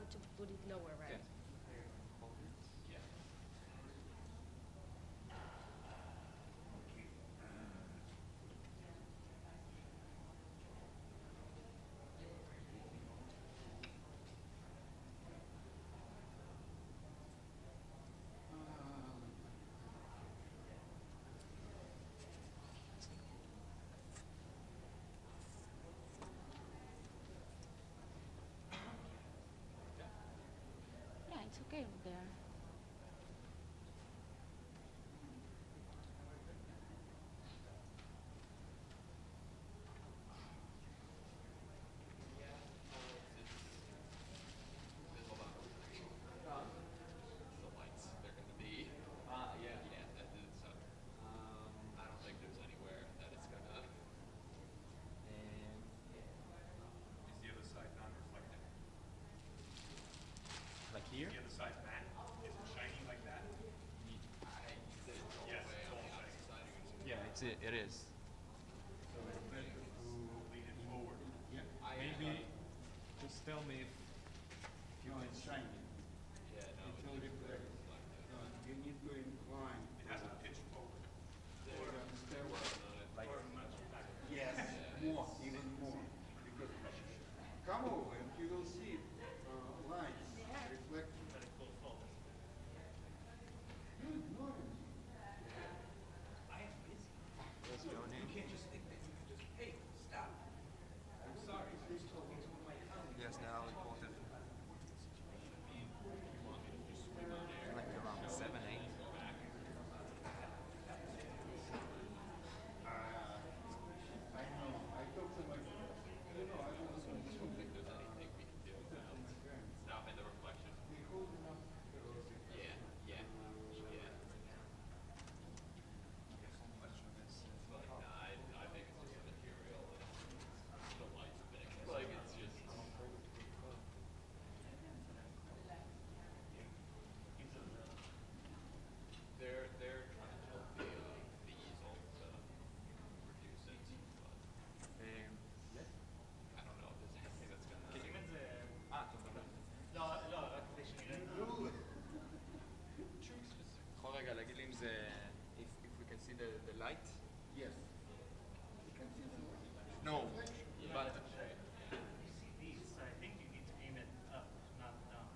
want to put it lower, right? Yeah, it's okay over there. Like here? The other side back. Is it shiny like that? Yes, it's all shiny. Yeah, it is. So it's better to lean it forward. Yeah. Maybe just tell me if you No, can. it's shiny. Yeah, no. It's no reflection. No, you need to incline. It has to pitch forward. Like, Yes, more, even more. Because come over and you will see lines, reflection. Good morning. what's your name? Yes, now important. Like around 7, 8. I know. I talked to my friend. You know, I was on this one. Stop in the reflection. They hold enough. Yeah, yeah, yeah. Like, nah, I think it's just the material. It's the light thing. Like, it's just. They're trying to tilt the easel to reduce it, but I don't know if there's anything that's gonna. יכול רגע להגיד לי אם זה, if we can see the light? Yes. You can see the No, but These, I think you need to aim it up, not down.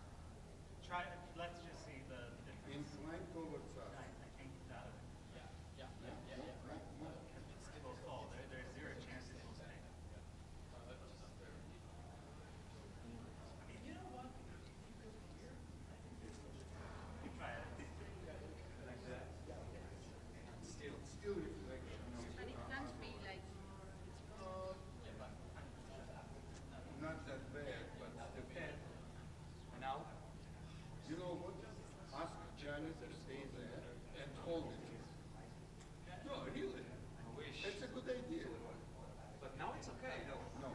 Try. Let's just see the difference. incline towards us. I think that Right, more. it will fall. There's zero chance it will stay. You try it. Still reflection. But it can't be like, Not that bad, but still. now? You know what? Ask Johnny to stay there and hold it. No, really. I wish. That's a good idea. But now it's okay. No.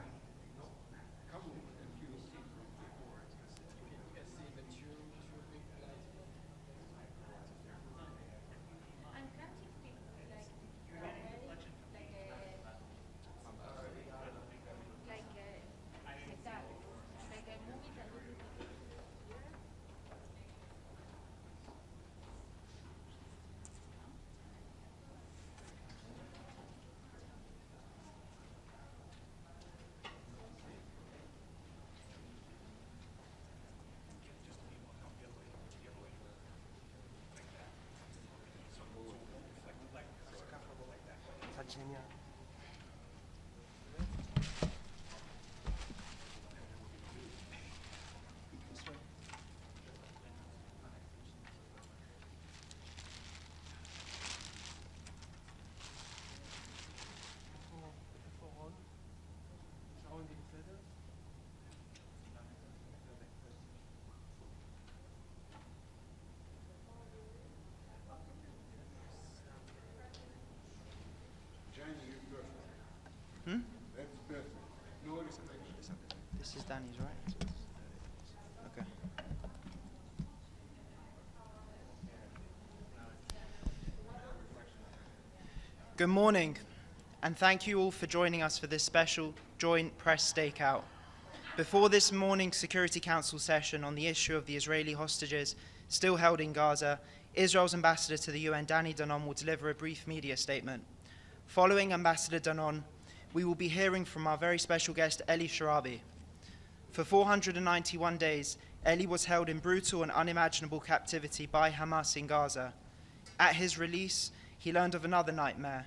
Come over and you will see from before. and can't it be like, like that? Like I move it a little bit here. Virginia. Johnny, you're perfect. Hmm? That's perfect. No reflection. This is Danny's, right? Okay. Good morning, and thank you all for joining us for this special joint press stakeout. Before this morning's Security Council session on the issue of the Israeli hostages still held in Gaza, Israel's ambassador to the UN, Danny Danon, will deliver a brief media statement. Following Ambassador Danon, we will be hearing from our very special guest, Eli Sharabi. For 491 days, Eli was held in brutal and unimaginable captivity by Hamas in Gaza. At his release, he learned of another nightmare,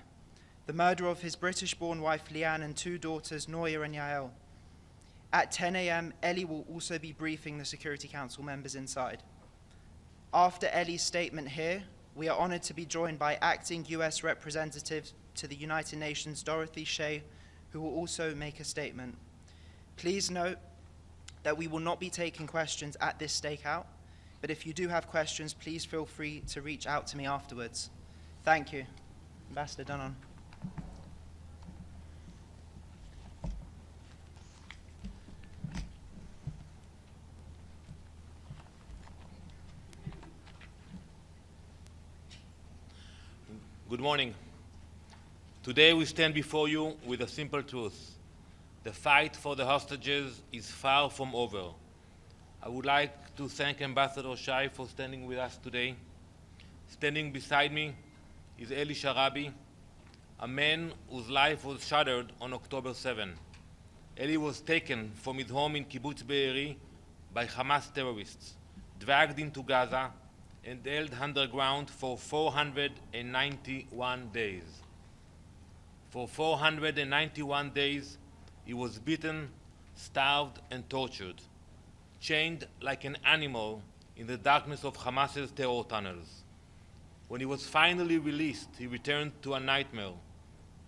the murder of his British-born wife Leanne and two daughters, Noya and Yael. At 10 a.m., Eli will also be briefing the Security Council members inside. After Eli's statement here, we are honored to be joined by acting US Representative to the United Nations, Dorothy Shea, who will also make a statement. Please note that we will not be taking questions at this stakeout, but if you do have questions, please feel free to reach out to me afterwards. Thank you. Ambassador Danon. Good morning. Today we stand before you with a simple truth. The fight for the hostages is far from over. I would like to thank Ambassador Shai for standing with us today. Standing beside me is Eli Sharabi, a man whose life was shattered on October 7. Eli was taken from his home in Kibbutz Be'eri by Hamas terrorists, dragged into Gaza, and held underground for 491 days. For 491 days, he was beaten, starved, and tortured, chained like an animal in the darkness of Hamas's terror tunnels. When he was finally released, he returned to a nightmare.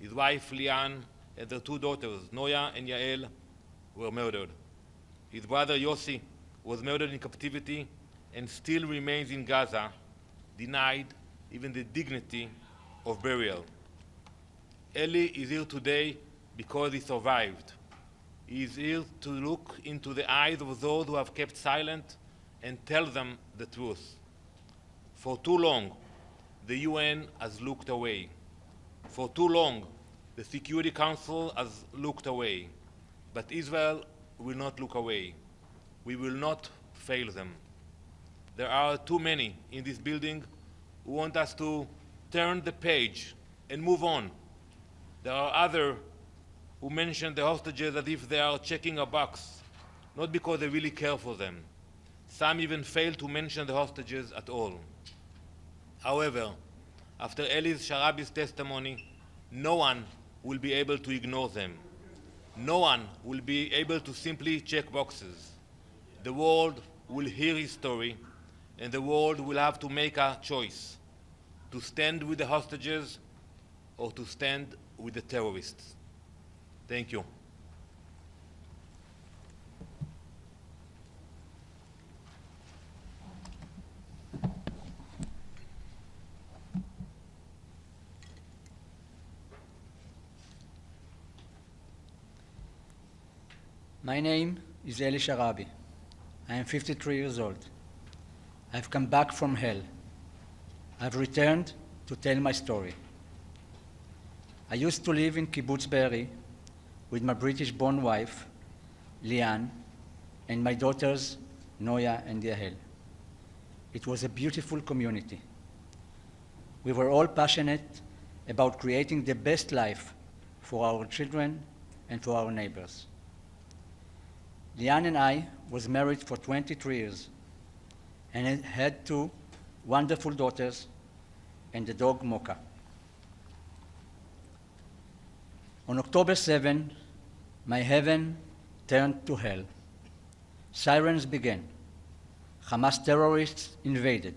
His wife, Leanne, and their two daughters, Noya and Yael, were murdered. His brother, Yossi, was murdered in captivity and still remains in Gaza, denied even the dignity of burial. Eli is here today because he survived. He is here to look into the eyes of those who have kept silent and tell them the truth. For too long, the UN has looked away. For too long, the Security Council has looked away. But Israel will not look away. We will not fail them. There are too many in this building who want us to turn the page and move on. There are others who mention the hostages as if they are checking a box, not because they really care for them. Some even fail to mention the hostages at all. However, after Eli Sharabi's testimony, no one will be able to ignore them. No one will be able to simply check boxes. The world will hear his story, and the world will have to make a choice, to stand with the hostages or to stand with the terrorists. Thank you. My name is Eli Sharabi. I am 53 years old. I've come back from hell. I've returned to tell my story. I used to live in Kibbutz Be'eri with my British-born wife, Leanne, and my daughters, Noya and Yael. It was a beautiful community. We were all passionate about creating the best life for our children and for our neighbors. Leanne and I was married for 23 years and had two wonderful daughters and the dog Mocha. On October 7, my heaven turned to hell. Sirens began. Hamas terrorists invaded,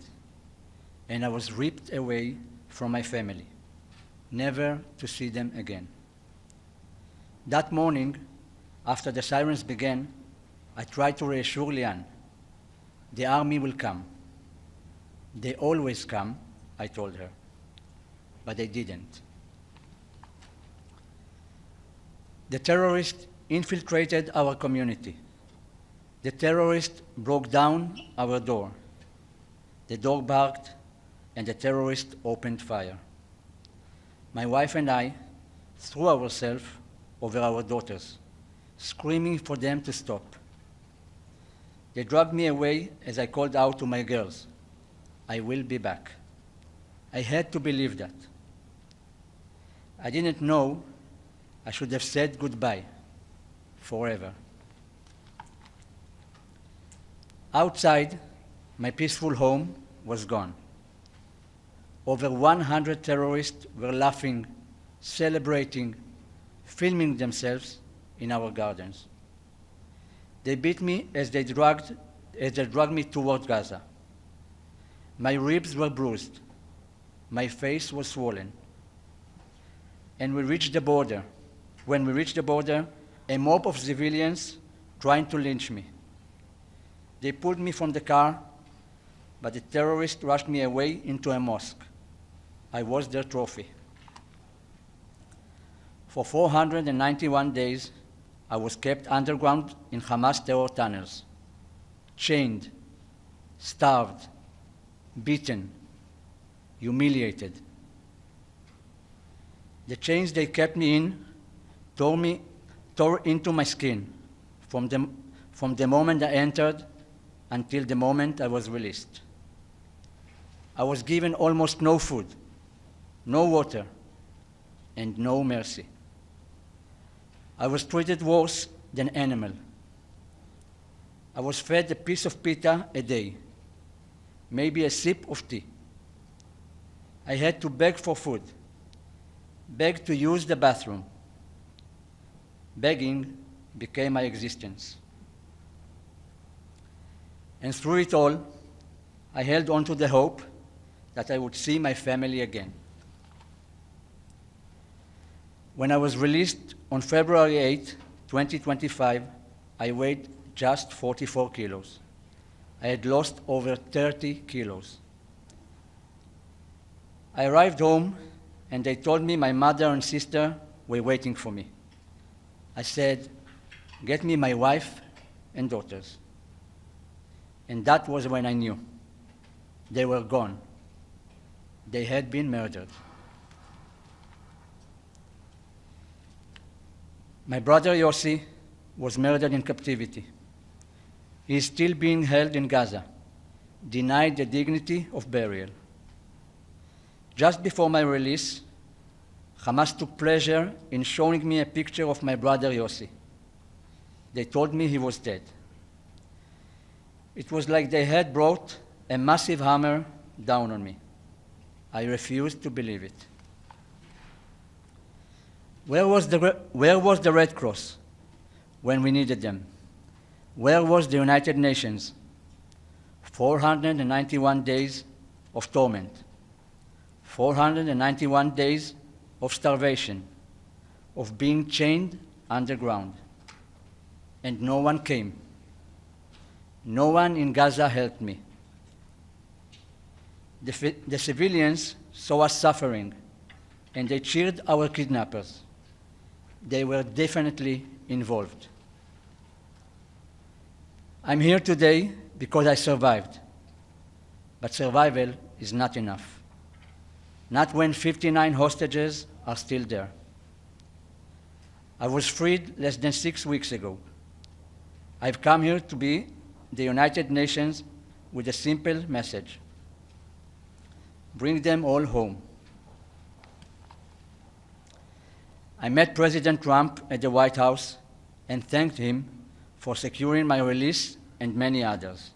and I was ripped away from my family, never to see them again. That morning, after the sirens began, I tried to reassure Leanne. The army will come. They always come, I told her, but they didn't. The terrorists infiltrated our community. The terrorists broke down our door. The dog barked, and the terrorists opened fire. My wife and I threw ourselves over our daughters, screaming for them to stop. They dragged me away as I called out to my girls, "I will be back." I had to believe that. I didn't know I should have said goodbye forever. Outside, my peaceful home was gone. Over 100 terrorists were laughing, celebrating, filming themselves in our gardens. They beat me as they dragged me toward Gaza. My ribs were bruised. My face was swollen. And when we reached the border, a mob of civilians trying to lynch me. They pulled me from the car, but the terrorists rushed me away into a mosque. I was their trophy. For 491 days, I was kept underground in Hamas terror tunnels, chained, starved, beaten, humiliated. The chains they kept me in tore into my skin from the moment I entered until the moment I was released. I was given almost no food, no water, and no mercy. I was treated worse than an animal. I was fed a piece of pita a day, maybe a sip of tea. I had to beg for food, beg to use the bathroom. Begging became my existence. And through it all, I held on to the hope that I would see my family again. When I was released on February 8, 2025, I weighed just 44 kilos. I had lost over 30 kilos. I arrived home and they told me my mother and sister were waiting for me. I said, "Get me my wife and daughters." And that was when I knew. They were gone. They had been murdered. My brother Yossi was murdered in captivity. He is still being held in Gaza, denied the dignity of burial. Just before my release, Hamas took pleasure in showing me a picture of my brother Yossi. They told me he was dead. It was like they had brought a massive hammer down on me. I refused to believe it. Where was the Red Cross when we needed them? Where was the United Nations? 491 days of torment, 491 days of starvation, of being chained underground. And no one came. No one in Gaza helped me. The civilians saw us suffering, and they cheered our kidnappers. They were definitely involved. I'm here today because I survived. But survival is not enough. Not when 59 hostages are still there. I was freed less than 6 weeks ago. I've come here to be the United Nations with a simple message. Bring them all home. I met President Trump at the White House and thanked him for securing my release and many others.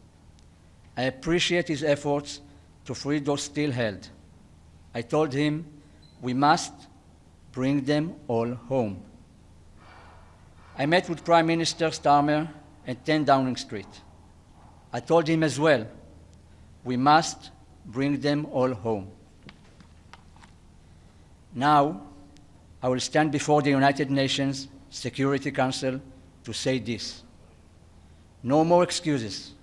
I appreciate his efforts to free those still held. I told him we must bring them all home. I met with Prime Minister Starmer at 10 Downing Street. I told him as well, we must bring them all home. Now, I will stand before the United Nations Security Council to say this. No more excuses.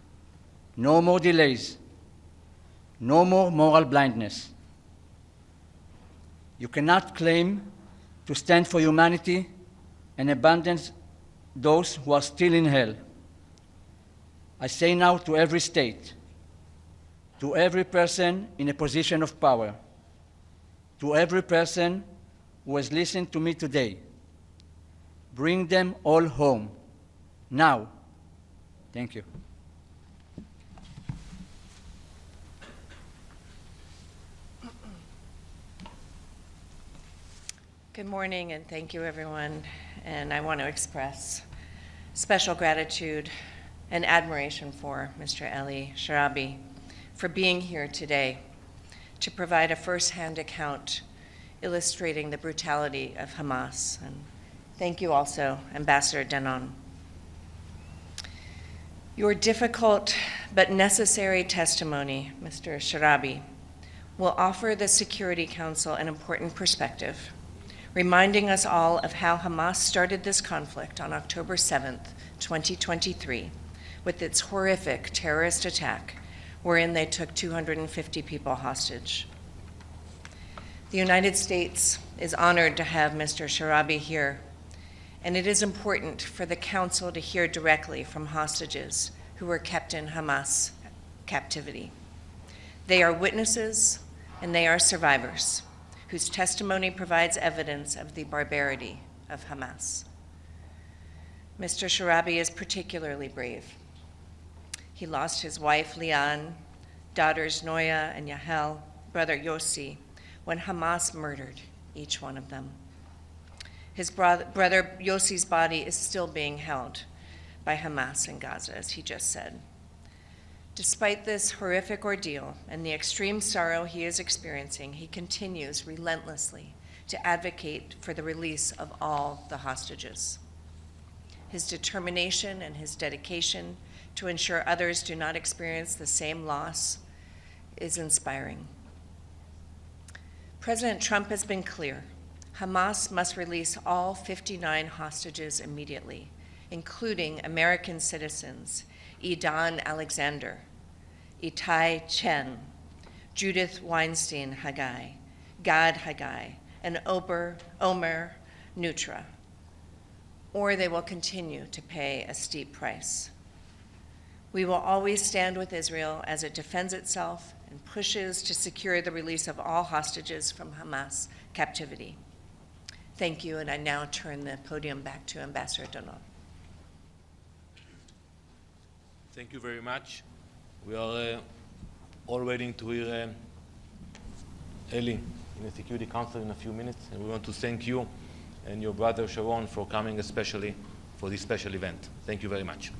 No more delays. No more moral blindness. You cannot claim to stand for humanity and abandon those who are still in hell. I say now to every state, to every person in a position of power, to every person who has listened to me today, Bring them all home. Now. Thank you. Good morning, and thank you, everyone. And I want to express special gratitude and admiration for Mr. Eli Sharabi for being here today to provide a first-hand account illustrating the brutality of Hamas. And thank you also, Ambassador Danon. Your difficult but necessary testimony, Mr. Sharabi, will offer the Security Council an important perspective, reminding us all of how Hamas started this conflict on October 7th, 2023, with its horrific terrorist attack, wherein they took 250 people hostage. The United States is honored to have Mr. Sharabi here, and it is important for the Council to hear directly from hostages who were kept in Hamas captivity. They are witnesses and they are survivors whose testimony provides evidence of the barbarity of Hamas. Mr. Sharabi is particularly brave. He lost his wife, Lian, daughters, Noya and Yahel, brother Yossi, when Hamas murdered each one of them. His brother Yossi's body is still being held by Hamas in Gaza, as he just said. Despite this horrific ordeal and the extreme sorrow he is experiencing, he continues relentlessly to advocate for the release of all the hostages. His determination and his dedication to ensure others do not experience the same loss is inspiring. President Trump has been clear. Hamas must release all 59 hostages immediately, including American citizens, Idan Alexander, Itai Chen, Judith Weinstein Haggai, Gad Haggai, and Omer Nutra, or they will continue to pay a steep price. We will always stand with Israel as it defends itself and pushes to secure the release of all hostages from Hamas captivity. Thank you, and I now turn the podium back to Ambassador Danon. Thank you very much. We are all waiting to hear Eli in the Security Council in a few minutes, and we want to thank you and your brother Sharon for coming especially for this special event. Thank you very much.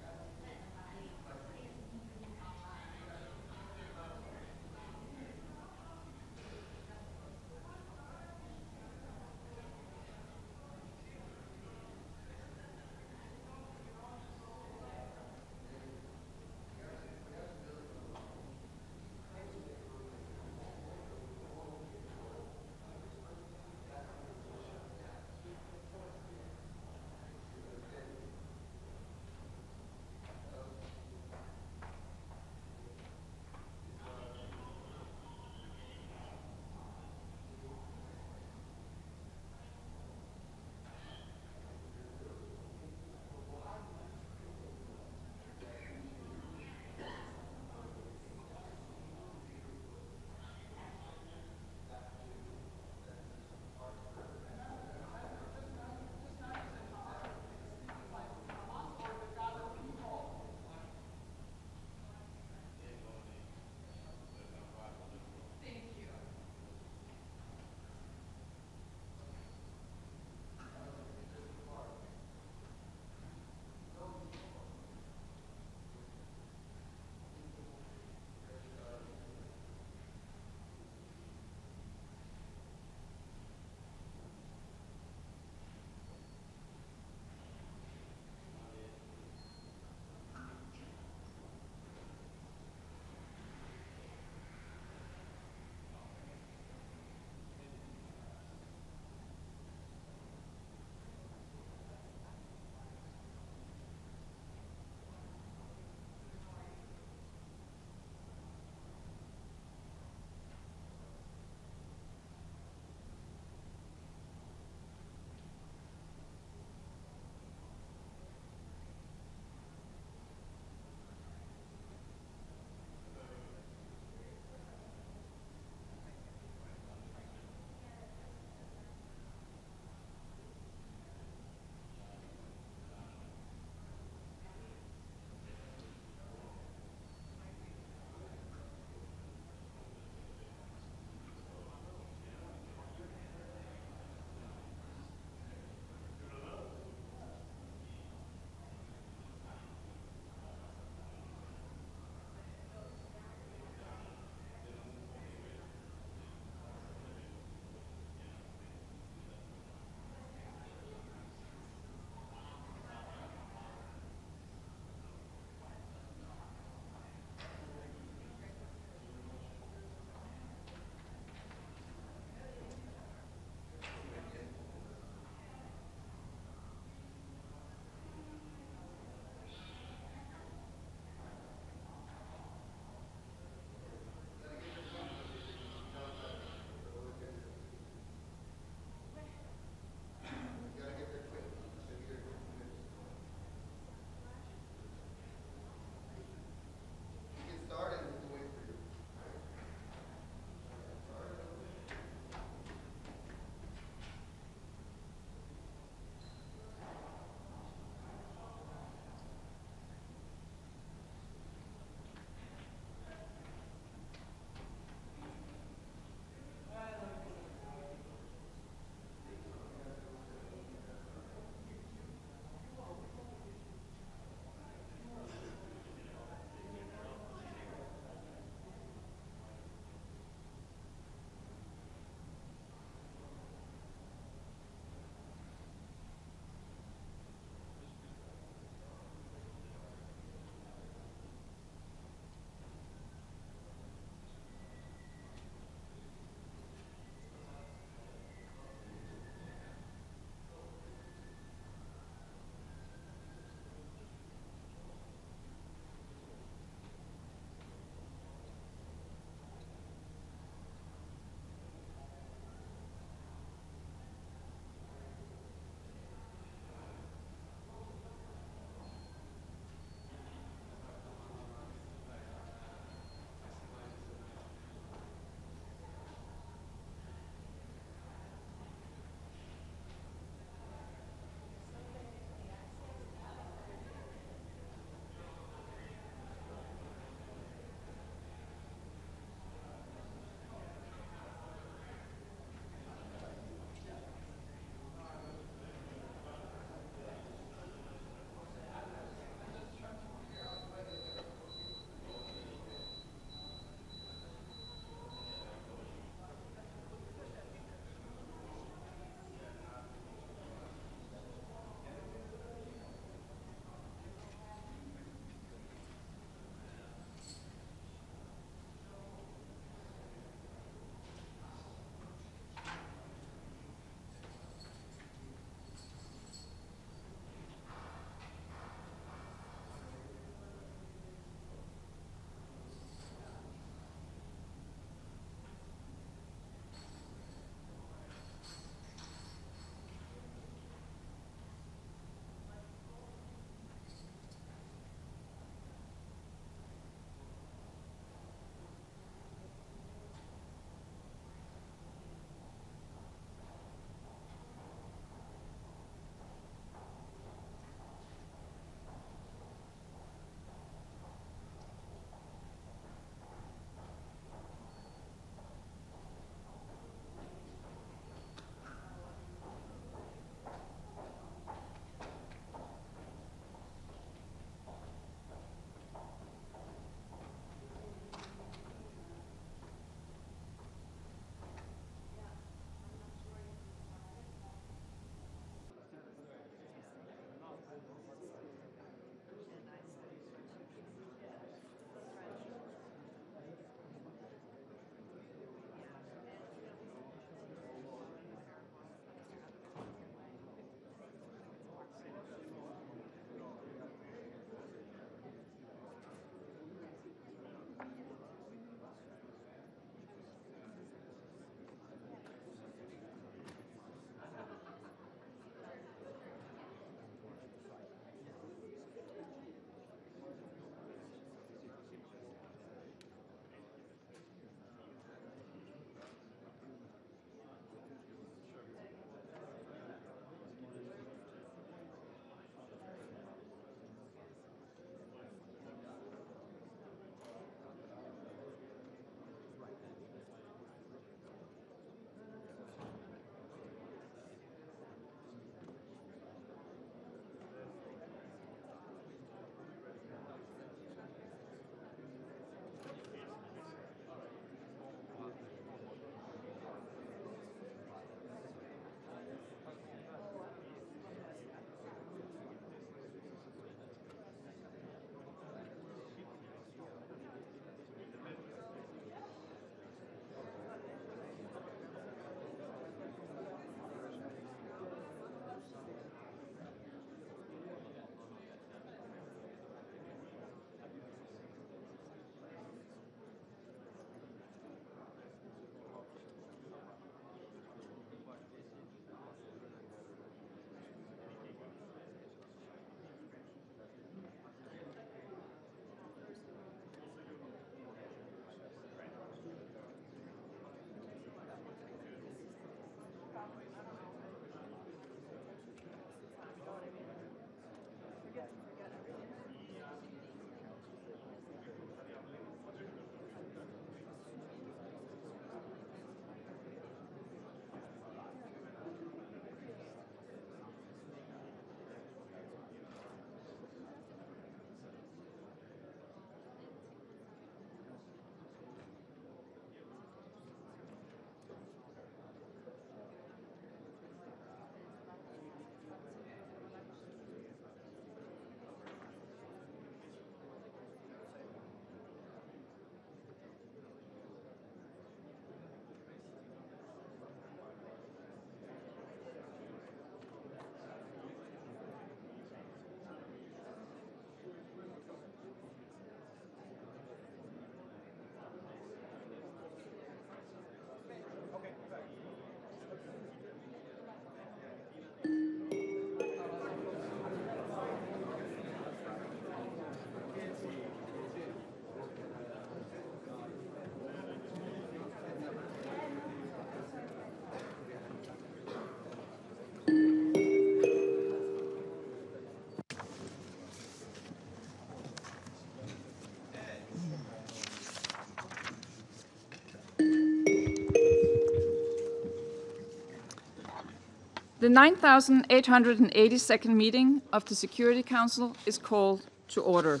The 9,882nd meeting of the Security Council is called to order.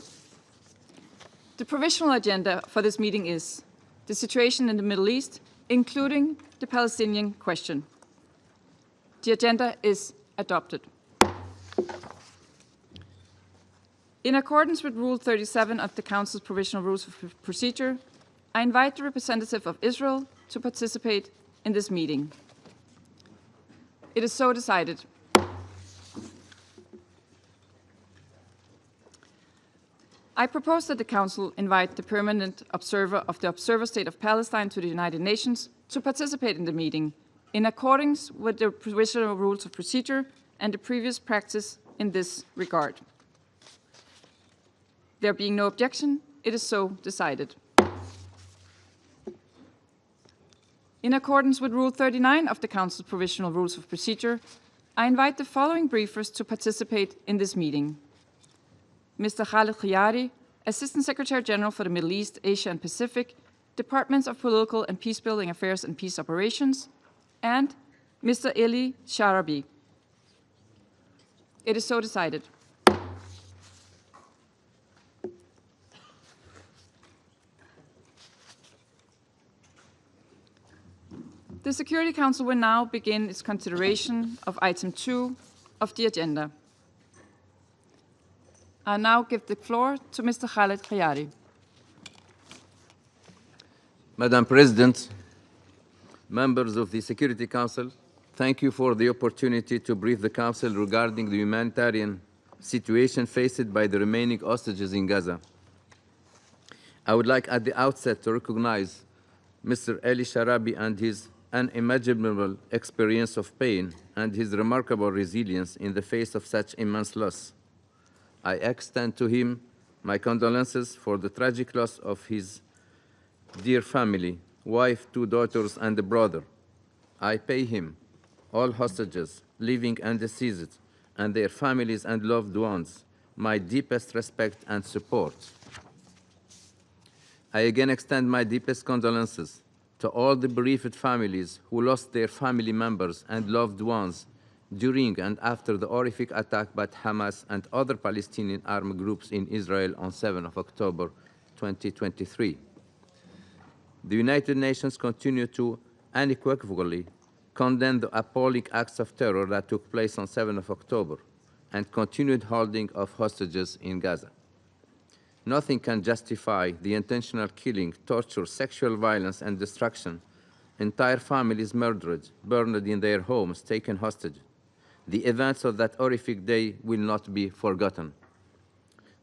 The provisional agenda for this meeting is the situation in the Middle East, including the Palestinian question. The agenda is adopted. In accordance with Rule 37 of the Council's Provisional Rules of Procedure, I invite the representative of Israel to participate in this meeting. It is so decided. I propose that the Council invite the permanent observer of the Observer State of Palestine to the United Nations to participate in the meeting in accordance with the Provisional Rules of Procedure and the previous practice in this regard. There being no objection, it is so decided. In accordance with Rule 39 of the Council's Provisional Rules of Procedure, I invite the following briefers to participate in this meeting. Mr. Khaled Khiyari, Assistant Secretary General for the Middle East, Asia and Pacific, Departments of Political and Peacebuilding Affairs and Peace Operations, and Mr. Eli Sharabi. It is so decided. The Security Council will now begin its consideration of item 2 of the agenda. I now give the floor to Mr. Khaled Khiyari. Madam President, members of the Security Council, thank you for the opportunity to brief the Council regarding the humanitarian situation faced by the remaining hostages in Gaza. I would like at the outset to recognize Mr. Eli Sharabi and his unimaginable experience of pain and his remarkable resilience in the face of such immense loss. I extend to him my condolences for the tragic loss of his dear family, wife, 2 daughters, and a brother. I pay him, all hostages, living and deceased, and their families and loved ones, my deepest respect and support. I again extend my deepest condolences to all the bereaved families who lost their family members and loved ones during and after the horrific attack by Hamas and other Palestinian armed groups in Israel on 7 October 2023. The United Nations continue to unequivocally condemn the appalling acts of terror that took place on 7 October and continued holding of hostages in Gaza. Nothing can justify the intentional killing, torture, sexual violence, and destruction. Entire families murdered, burned in their homes, taken hostage. The events of that horrific day will not be forgotten.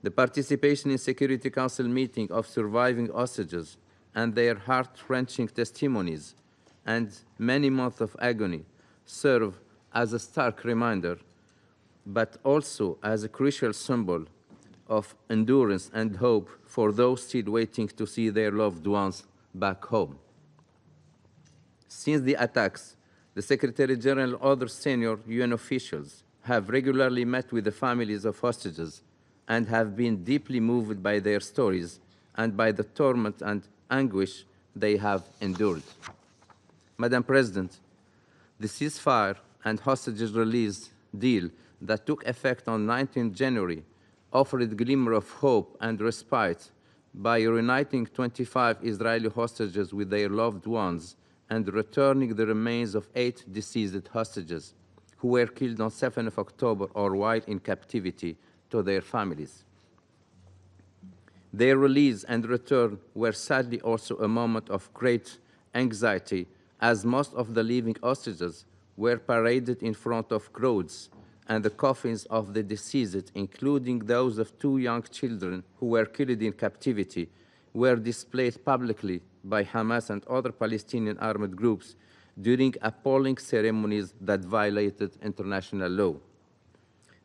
The participation in Security Council meeting of surviving hostages and their heart-wrenching testimonies and many months of agony serve as a stark reminder, but also as a crucial symbol of endurance and hope for those still waiting to see their loved ones back home. Since the attacks, the Secretary General and other senior UN officials have regularly met with the families of hostages and have been deeply moved by their stories and by the torment and anguish they have endured. Madam President, the ceasefire and hostages release deal that took effect on 19 January offered a glimmer of hope and respite by reuniting 25 Israeli hostages with their loved ones and returning the remains of 8 deceased hostages who were killed on 7 October or while in captivity to their families. Their release and return were sadly also a moment of great anxiety, as most of the living hostages were paraded in front of crowds, and the coffins of the deceased, including those of 2 young children who were killed in captivity, were displayed publicly by Hamas and other Palestinian armed groups during appalling ceremonies that violated international law.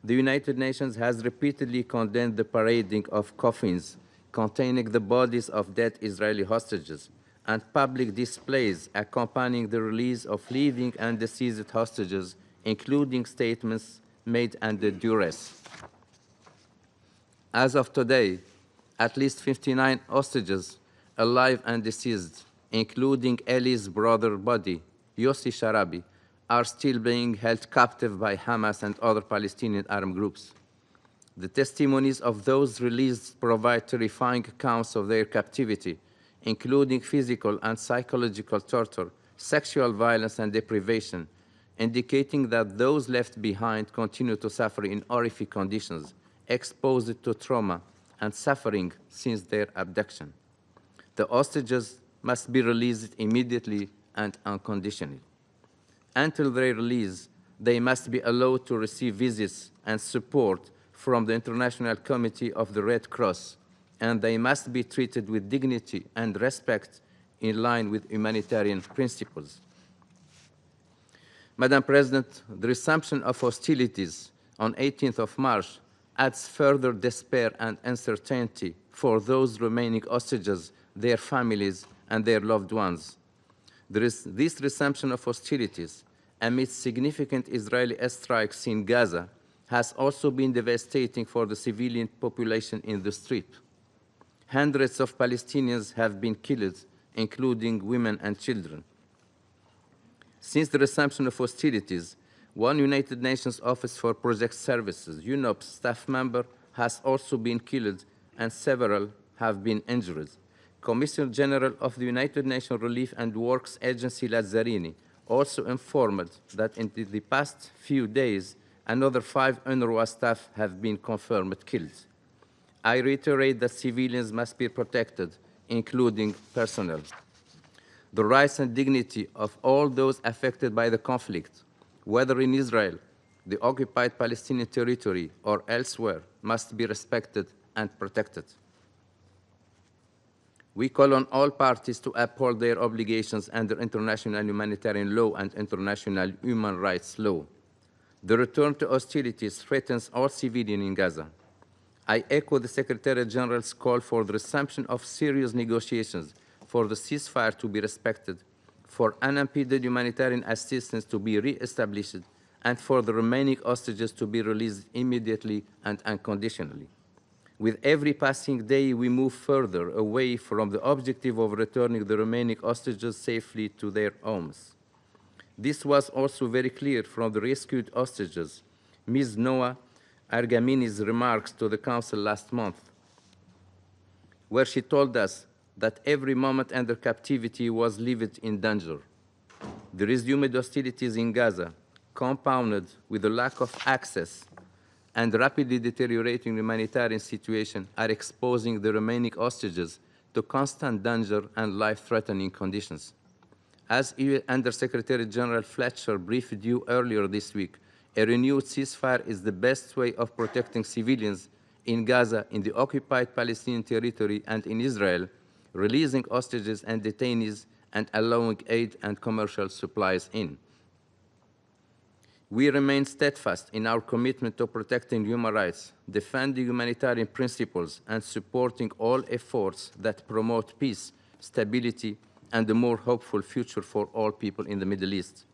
The United Nations has repeatedly condemned the parading of coffins containing the bodies of dead Israeli hostages and public displays accompanying the release of living and deceased hostages, including statements made under duress. As of today, at least 59 hostages, alive and deceased, including Eli's brother body, Yossi Sharabi, are still being held captive by Hamas and other Palestinian armed groups. The testimonies of those released provide terrifying accounts of their captivity, including physical and psychological torture, sexual violence, and deprivation, indicating that those left behind continue to suffer in horrific conditions, exposed to trauma and suffering since their abduction. The hostages must be released immediately and unconditionally. Until their release, they must be allowed to receive visits and support from the International Committee of the Red Cross, and they must be treated with dignity and respect in line with humanitarian principles. Madam President, the resumption of hostilities on 18th of March adds further despair and uncertainty for those remaining hostages, their families, and their loved ones. This resumption of hostilities amidst significant Israeli airstrikes in Gaza has also been devastating for the civilian population in the Strip. Hundreds of Palestinians have been killed, including women and children. Since the resumption of hostilities, one United Nations Office for Project Services, UNOPS, staff member has also been killed and several have been injured. Commissioner General of the United Nations Relief and Works Agency Lazzarini also informed that in the past few days, another 5 UNRWA staff have been confirmed killed. I reiterate that civilians must be protected, including personnel. The rights and dignity of all those affected by the conflict, whether in Israel, the occupied Palestinian territory, or elsewhere, must be respected and protected. We call on all parties to uphold their obligations under international humanitarian law and international human rights law. The return to hostilities threatens all civilians in Gaza. I echo the Secretary General's call for the resumption of serious negotiations, for the ceasefire to be respected, for unimpeded humanitarian assistance to be re-established, and for the remaining hostages to be released immediately and unconditionally. With every passing day, we move further away from the objective of returning the remaining hostages safely to their homes. This was also very clear from the rescued hostages, Ms. Noah Argamini's remarks to the Council last month, where she told us that every moment under captivity was lived in danger. The resumed hostilities in Gaza, compounded with the lack of access and rapidly deteriorating humanitarian situation, are exposing the remaining hostages to constant danger and life-threatening conditions. As Under-Secretary General Fletcher briefed you earlier this week, a renewed ceasefire is the best way of protecting civilians in Gaza, in the occupied Palestinian territory, and in Israel, releasing hostages and detainees and allowing aid and commercial supplies in. We remain steadfast in our commitment to protecting human rights, defending humanitarian principles, and supporting all efforts that promote peace, stability, and a more hopeful future for all people in the Middle East.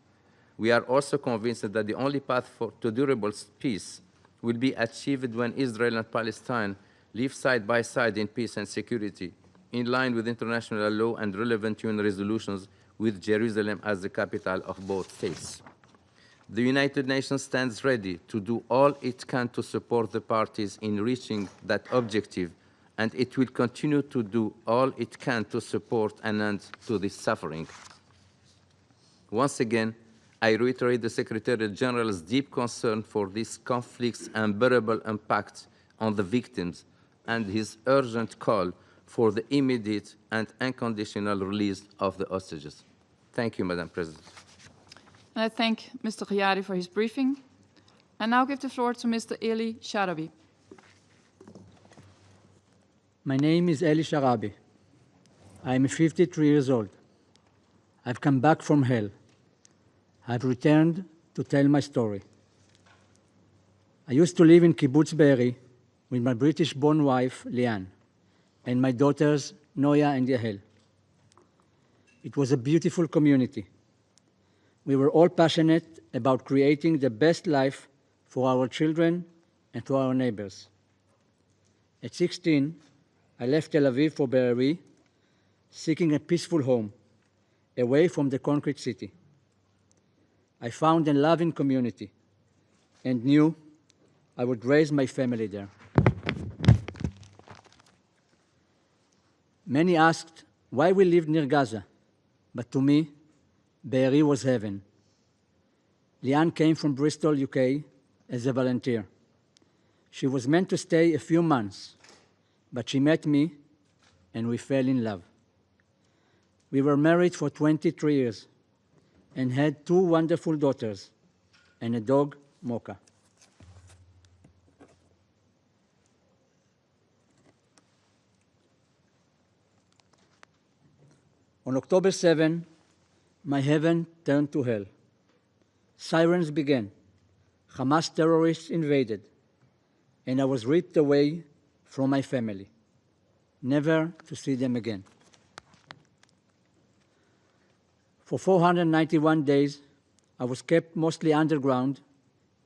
We are also convinced that the only path to durable peace will be achieved when Israel and Palestine live side by side in peace and security, in line with international law and relevant UN resolutions, with Jerusalem as the capital of both states. The United Nations stands ready to do all it can to support the parties in reaching that objective, and it will continue to do all it can to support an end to this suffering. Once again, I reiterate the Secretary General's deep concern for this conflict's unbearable impact on the victims and his urgent call for the immediate and unconditional release of the hostages. Thank you, Madam President. And I thank Mr. Ghayari for his briefing. I now give the floor to Mr. Eli Sharabi. My name is Eli Sharabi. I am 53 years old. I've come back from hell. I've returned to tell my story. I used to live in Kibbutz Be'eri with my British-born wife, Liane, and my daughters, Noya and Yahel. It was a beautiful community. We were all passionate about creating the best life for our children and for our neighbors. At 16, I left Tel Aviv for Be'eri, seeking a peaceful home, away from the concrete city. I found a loving community and knew I would raise my family there. Many asked why we lived near Gaza, but to me, Be'eri was heaven. Liane came from Bristol, UK, as a volunteer. She was meant to stay a few months, but she met me and we fell in love. We were married for 23 years and had 2 wonderful daughters and a dog, Mocha. On October 7, my heaven turned to hell. Sirens began. Hamas terrorists invaded, and I was ripped away from my family, never to see them again. For 491 days, I was kept mostly underground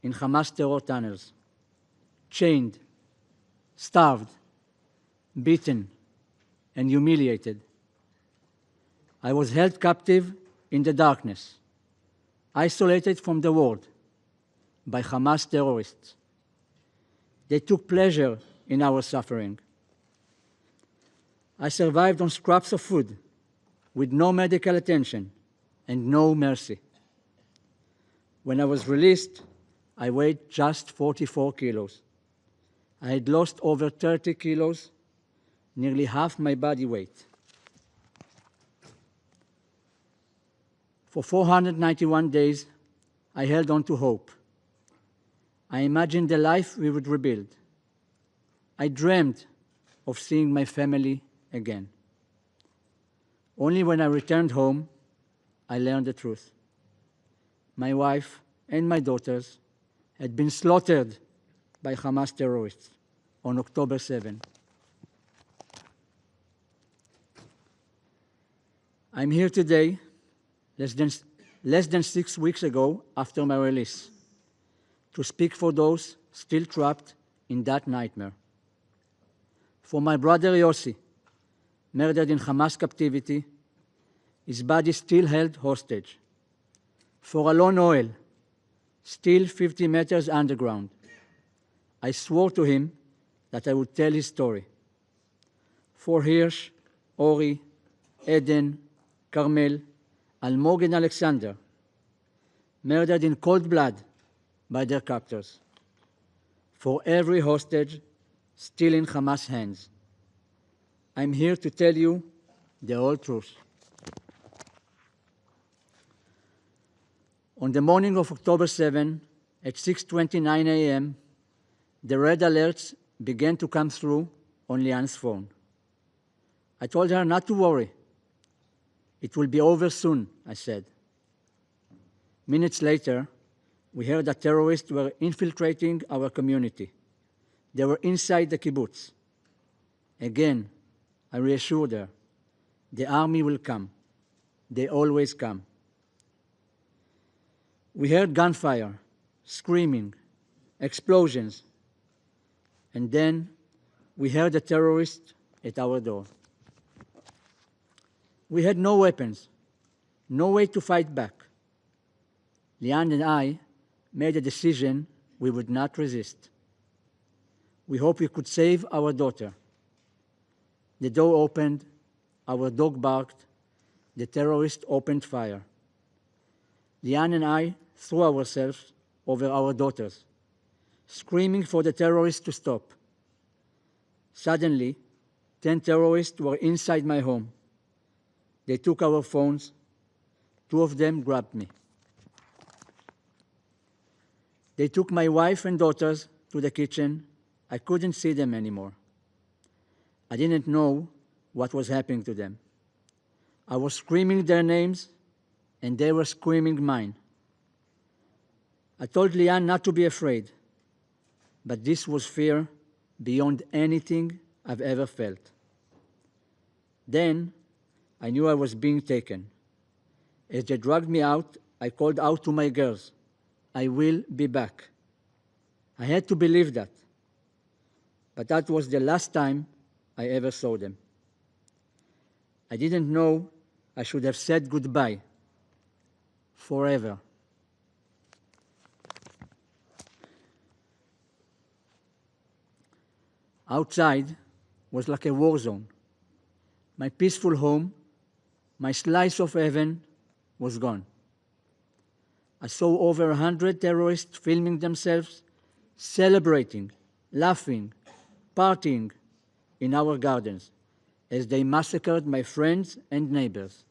in Hamas terror tunnels, chained, starved, beaten, and humiliated. I was held captive in the darkness, isolated from the world by Hamas terrorists. They took pleasure in our suffering. I survived on scraps of food with no medical attention and no mercy. When I was released, I weighed just 44 kilos. I had lost over 30 kilos, nearly half my body weight. For 491 days, I held on to hope. I imagined the life we would rebuild. I dreamed of seeing my family again. Only when I returned home, I learned the truth. My wife and my daughters had been slaughtered by Hamas terrorists on October 7. I'm here today, less than 6 weeks ago after my release, to speak for those still trapped in that nightmare. For my brother Yossi, murdered in Hamas captivity, his body still held hostage. For Alon Oel, still 50 meters underground, I swore to him that I would tell his story. For Hirsch, Ori, Eden, Carmel, Almog and Alexander, murdered in cold blood by their captors. For every hostage still in Hamas' hands, I'm here to tell you the whole truth. On the morning of October 7, at 6:29 a.m., the red alerts began to come through on Liane's phone. I told her not to worry. It will be over soon, I said. Minutes later, we heard that terrorists were infiltrating our community. They were inside the kibbutz. Again, I reassured her, the army will come. They always come. We heard gunfire, screaming, explosions, and then we heard the terrorists at our door. We had no weapons, no way to fight back. Liane and I made a decision we would not resist. We hoped we could save our daughter. The door opened, our dog barked, the terrorist opened fire. Liane and I threw ourselves over our daughters, screaming for the terrorists to stop. Suddenly, 10 terrorists were inside my home. They took our phones. 2 of them grabbed me. They took my wife and daughters to the kitchen. I couldn't see them anymore. I didn't know what was happening to them. I was screaming their names, and they were screaming mine. I told Liane not to be afraid, but this was fear beyond anything I've ever felt. Then I knew I was being taken. As they dragged me out, I called out to my girls, I will be back. I had to believe that. But that was the last time I ever saw them. I didn't know I should have said goodbye forever. Outside was like a war zone. My peaceful home, my slice of heaven, was gone. I saw over 100 terrorists filming themselves, celebrating, laughing, partying in our gardens as they massacred my friends and neighbors.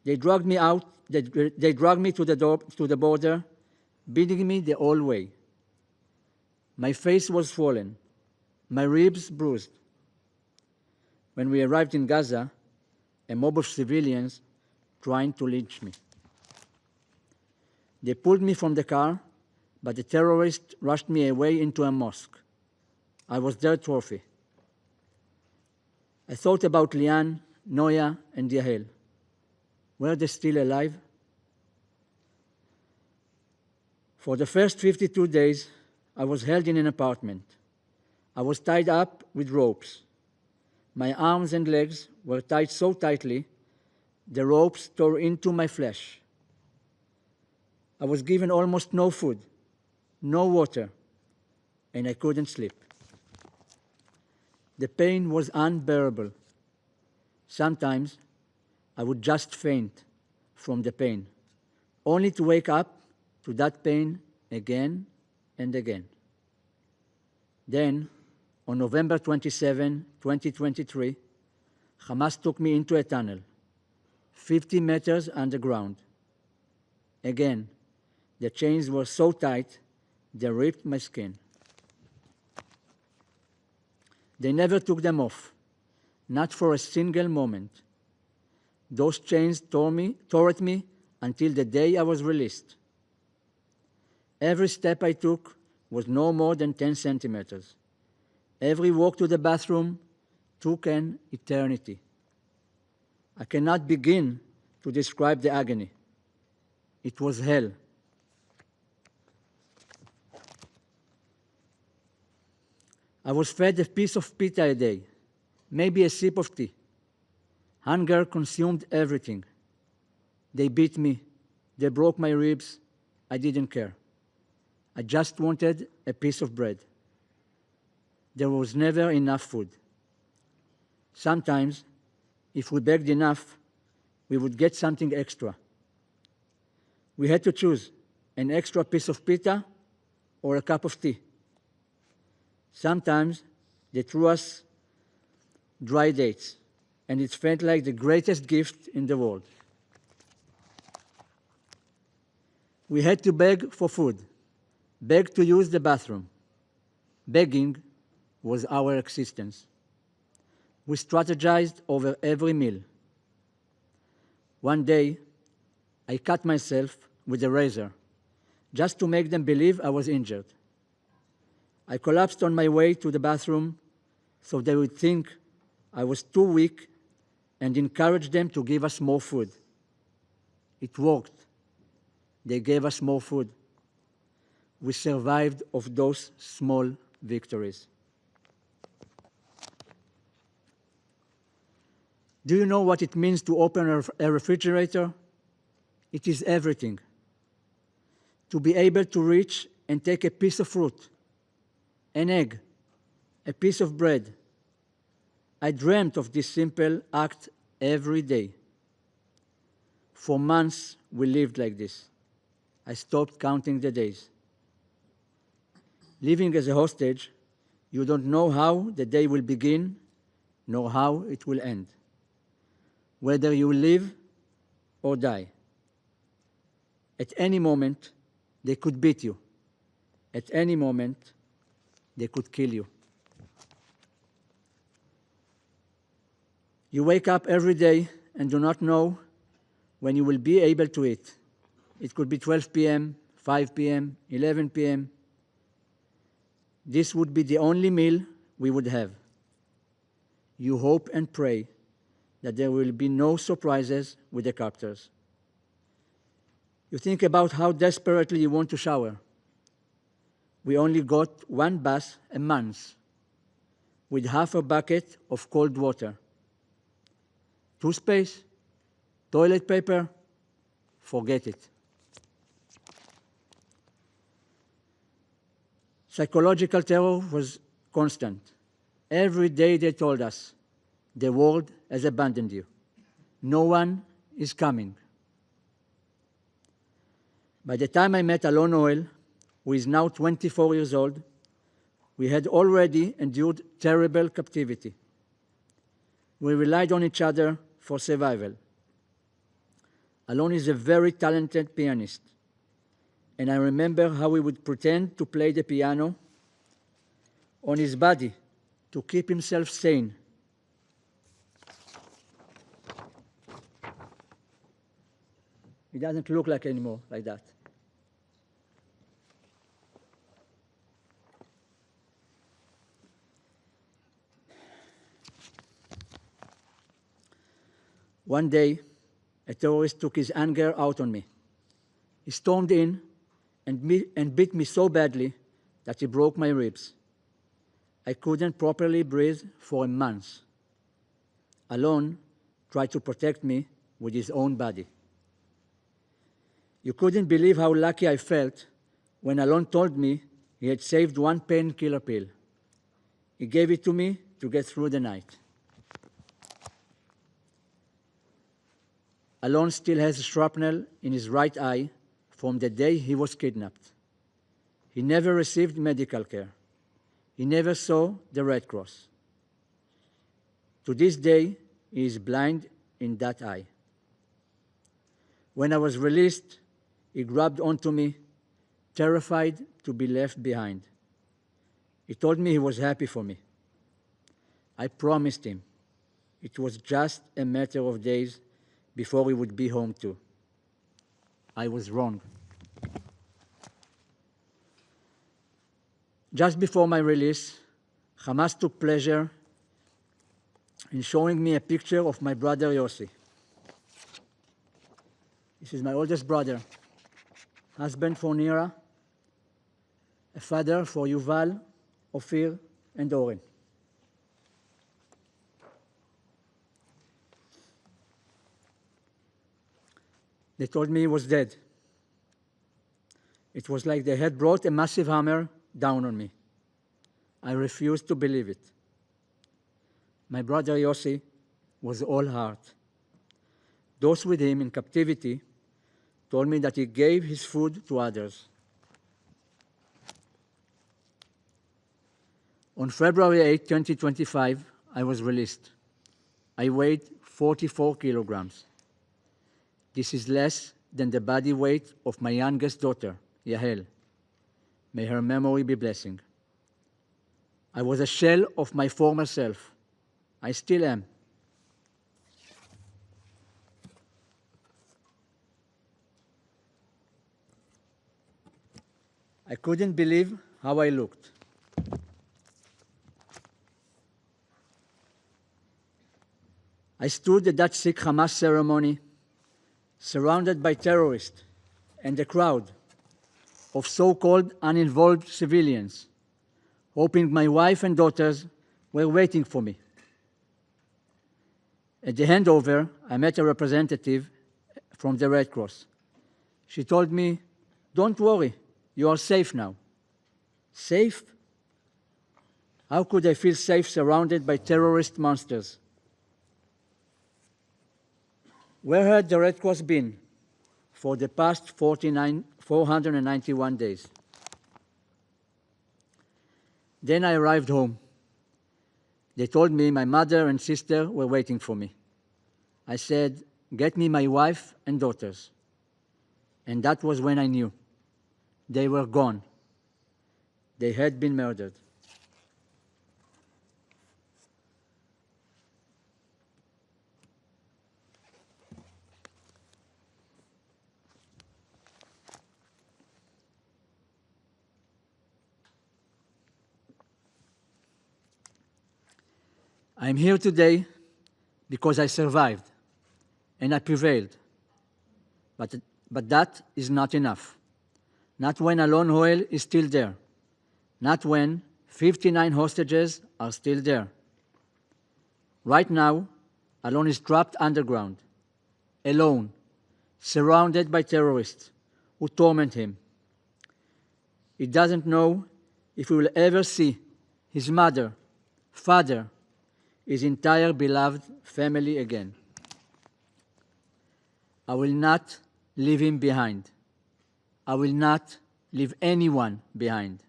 They dragged me out, they dragged me to the border, beating me the whole way. My face was swollen, my ribs bruised. When we arrived in Gaza, a mob of civilians trying to lynch me. They pulled me from the car, but the terrorists rushed me away into a mosque. I was their trophy. I thought about Lian, Noya, and Yael. Were they still alive? For the first 52 days, I was held in an apartment. I was tied up with ropes. My arms and legs were tied so tightly, the ropes tore into my flesh. I was given almost no food, no water, and I couldn't sleep. The pain was unbearable. Sometimes I would just faint from the pain, only to wake up to that pain again and again. Then, on November 27, 2023, Hamas took me into a tunnel, 50 meters underground. Again, the chains were so tight, they ripped my skin. They never took them off, not for a single moment. Those chains tore at me until the day I was released. Every step I took was no more than 10 centimeters. Every walk to the bathroom took an eternity. I cannot begin to describe the agony. It was hell. I was fed a piece of pita a day, maybe a sip of tea. Hunger consumed everything. They beat me. They broke my ribs. I didn't care. I just wanted a piece of bread. There was never enough food. Sometimes, if we begged enough, we would get something extra. We had to choose an extra piece of pita or a cup of tea. Sometimes they threw us dry dates, and it felt like the greatest gift in the world. We had to beg for food, beg to use the bathroom. Begging was our existence. We strategized over every meal. One day, I cut myself with a razor, just to make them believe I was injured. I collapsed on my way to the bathroom so they would think I was too weak and encourage them to give us more food. It worked. They gave us more food. We survived of those small victories. Do you know what it means to open a refrigerator? It is everything. To be able to reach and take a piece of fruit, an egg, a piece of bread. I dreamt of this simple act every day. For months, we lived like this. I stopped counting the days. Living as a hostage, you don't know how the day will begin, nor how it will end, whether you live or die. At any moment, they could beat you. At any moment, they could kill you. You wake up every day and do not know when you will be able to eat. It could be 12 p.m., 5 p.m., 11 p.m. This would be the only meal we would have. You hope and pray that there will be no surprises with the captors. You think about how desperately you want to shower. We only got one bath a month with half a bucket of cold water. Toothpaste, toilet paper, forget it. Psychological terror was constant. Every day they told us, the world has abandoned you. No one is coming. By the time I met Alon Oel, who is now 24 years old, we had already endured terrible captivity. We relied on each other for survival. Alon is a very talented pianist, and I remember how he would pretend to play the piano on his body to keep himself sane. He doesn't look like anymore like that. One day, a terrorist took his anger out on me. He stormed in and beat me so badly that he broke my ribs. I couldn't properly breathe for a month. Alon tried to protect me with his own body. You couldn't believe how lucky I felt when Alon told me he had saved one painkiller pill. He gave it to me to get through the night. Alon still has a shrapnel in his right eye from the day he was kidnapped. He never received medical care. He never saw the Red Cross. To this day, he is blind in that eye. When I was released, he grabbed onto me, terrified to be left behind. He told me he was happy for me. I promised him it was just a matter of days before we would be home too. I was wrong. Just before my release, Hamas took pleasure in showing me a picture of my brother Yossi. This is my oldest brother, husband for Nira, a father for Yuval, Ophir, and Oren. They told me he was dead. It was like they had brought a massive hammer down on me. I refused to believe it. My brother Yossi was all heart. Those with him in captivity told me that he gave his food to others. On February 8, 2025, I was released. I weighed 44 kilograms. This is less than the body weight of my youngest daughter, Yahel. May her memory be blessed. I was a shell of my former self. I still am. I couldn't believe how I looked. I stood at that Sikh Hamas ceremony, surrounded by terrorists and a crowd of so-called uninvolved civilians, hoping my wife and daughters were waiting for me. At the handover, I met a representative from the Red Cross. She told me, "Don't worry, you are safe now." Safe? How could I feel safe surrounded by terrorist monsters? Where had the Red Cross been for the past 491 days? Then I arrived home. They told me my mother and sister were waiting for me. I said, "Get me my wife and daughters." And that was when I knew. They were gone. They had been murdered. I'm here today because I survived and I prevailed. But that is not enough. Not when Alon Oel is still there. Not when 59 hostages are still there. Right now, Alon is trapped underground, alone, surrounded by terrorists who torment him. He doesn't know if he will ever see his mother, father, his entire beloved family again. I will not leave him behind. I will not leave anyone behind.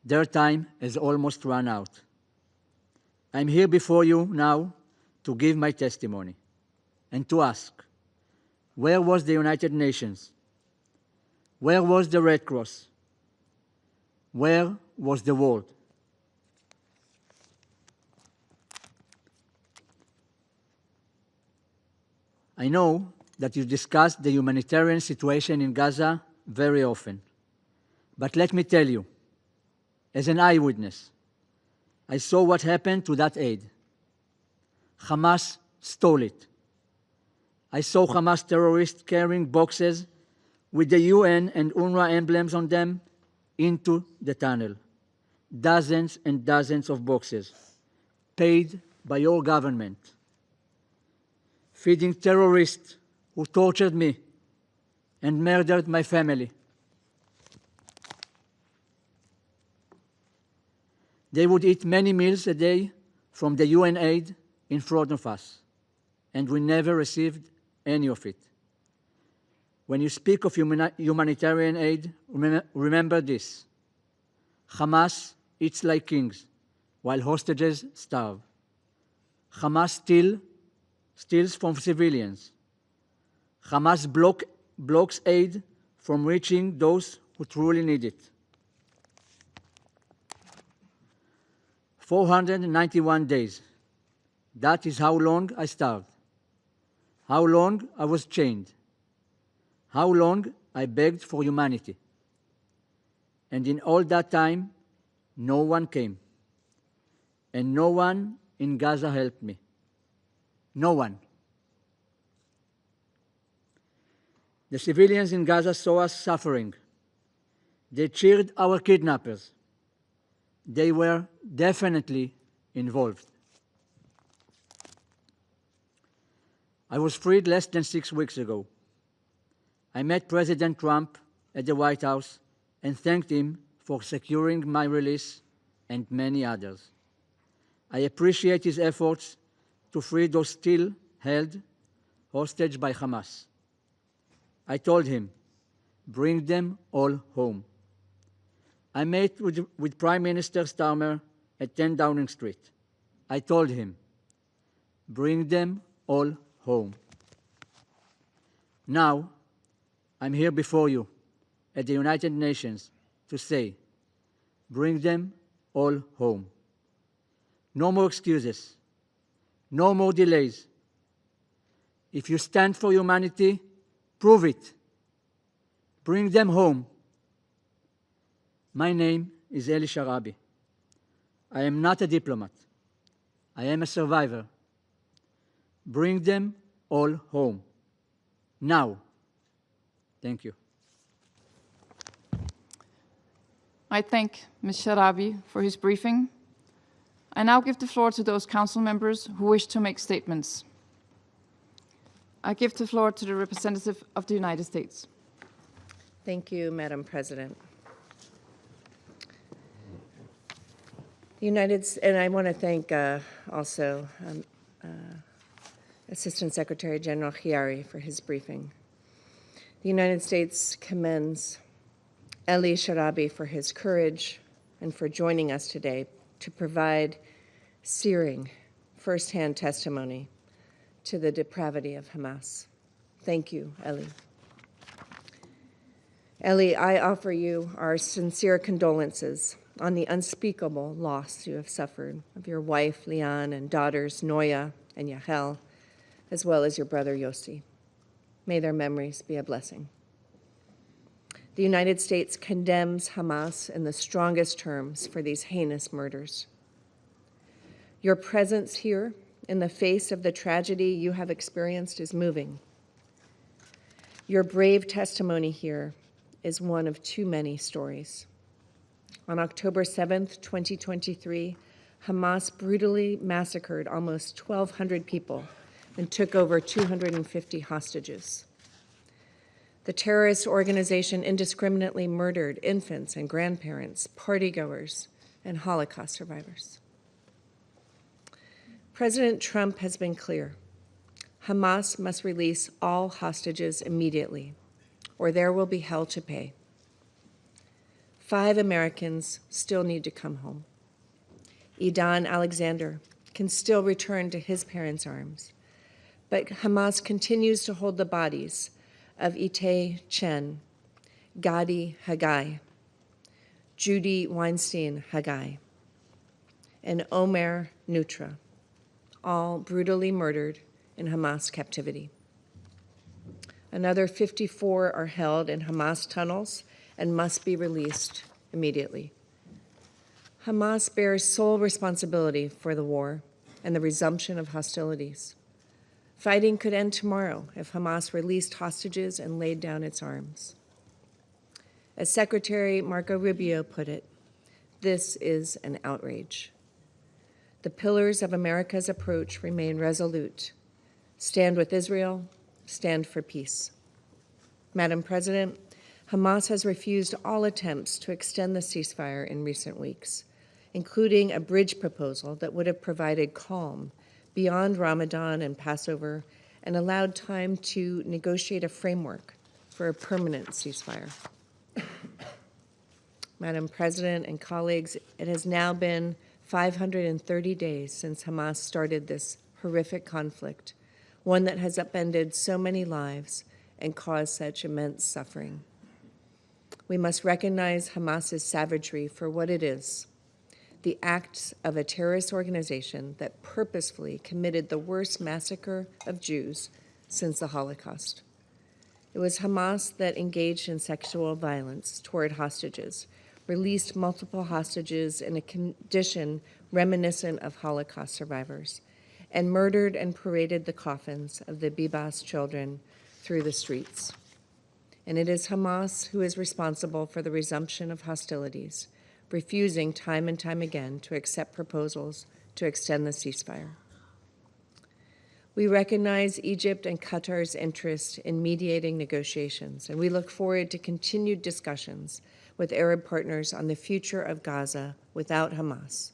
Their time has almost run out. I'm here before you now to give my testimony and to ask, where was the United Nations? Where was the Red Cross? Where was the world? I know that you discuss the humanitarian situation in Gaza very often. But let me tell you, as an eyewitness, I saw what happened to that aid. Hamas stole it. I saw Hamas terrorists carrying boxes with the UN and UNRWA emblems on them into the tunnel. Dozens and dozens of boxes, paid by your government, feeding terrorists who tortured me and murdered my family. They would eat many meals a day from the UN aid in front of us, and we never received any of it. When you speak of humanitarian aid, remember this. Hamas eats like kings, while hostages starve. Hamas steals from civilians. Hamas blocks aid from reaching those who truly need it. 491 days. That is how long I starved. How long I was chained. How long I begged for humanity. And in all that time, no one came. And no one in Gaza helped me. No one. The civilians in Gaza saw us suffering. They cheered our kidnappers. They were definitely involved. I was freed less than 6 weeks ago. I met President Trump at the White House and thanked him for securing my release and many others. I appreciate his efforts to free those still held hostage by Hamas. I told him, bring them all home. I met with Prime Minister Starmer at 10 Downing Street. I told him, bring them all home. Now, I'm here before you at the United Nations to say, bring them all home. No more excuses. No more delays. If you stand for humanity, prove it. Bring them home. My name is Eli Sharabi. I am not a diplomat. I am a survivor. Bring them all home. Now. Thank you. I thank Ms. Sharabi for his briefing. I now give the floor to those council members who wish to make statements. I give the floor to the representative of the United States. Thank you, Madam President. And I want to thank also Assistant Secretary General Chiari for his briefing. The United States commends Eli Sharabi for his courage and for joining us today to provide searing firsthand testimony to the depravity of Hamas. Thank you, Eli. Eli, I offer you our sincere condolences on the unspeakable loss you have suffered of your wife, Lian, and daughters, Noya and Yahel, as well as your brother, Yossi. May their memories be a blessing. The United States condemns Hamas in the strongest terms for these heinous murders. Your presence here in the face of the tragedy you have experienced is moving. Your brave testimony here is one of too many stories. On October 7th, 2023, Hamas brutally massacred almost 1,200 people and took over 250 hostages. The terrorist organization indiscriminately murdered infants and grandparents, partygoers, and Holocaust survivors. President Trump has been clear. Hamas must release all hostages immediately, or there will be hell to pay. 5 Americans still need to come home. Idan Alexander can still return to his parents' arms, but Hamas continues to hold the bodies of Itay Chen, Gadi Haggai, Judy Weinstein Haggai, and Omer Nutra, all brutally murdered in Hamas captivity. Another 54 are held in Hamas tunnels and must be released immediately. Hamas bears sole responsibility for the war and the resumption of hostilities. Fighting could end tomorrow if Hamas released hostages and laid down its arms. As Secretary Marco Rubio put it, this is an outrage. The pillars of America's approach remain resolute. Stand with Israel, stand for peace. Madam President, Hamas has refused all attempts to extend the ceasefire in recent weeks, including a bridge proposal that would have provided calm beyond Ramadan and Passover and allowed time to negotiate a framework for a permanent ceasefire. Madam President and colleagues, it has now been 530 days since Hamas started this horrific conflict, one that has upended so many lives and caused such immense suffering. We must recognize Hamas's savagery for what it is, the acts of a terrorist organization that purposefully committed the worst massacre of Jews since the Holocaust. It was Hamas that engaged in sexual violence toward hostages, released multiple hostages in a condition reminiscent of Holocaust survivors, and murdered and paraded the coffins of the Bibas children through the streets. And it is Hamas who is responsible for the resumption of hostilities, refusing time and time again to accept proposals to extend the ceasefire. We recognize Egypt and Qatar's interest in mediating negotiations, and we look forward to continued discussions with Arab partners on the future of Gaza without Hamas.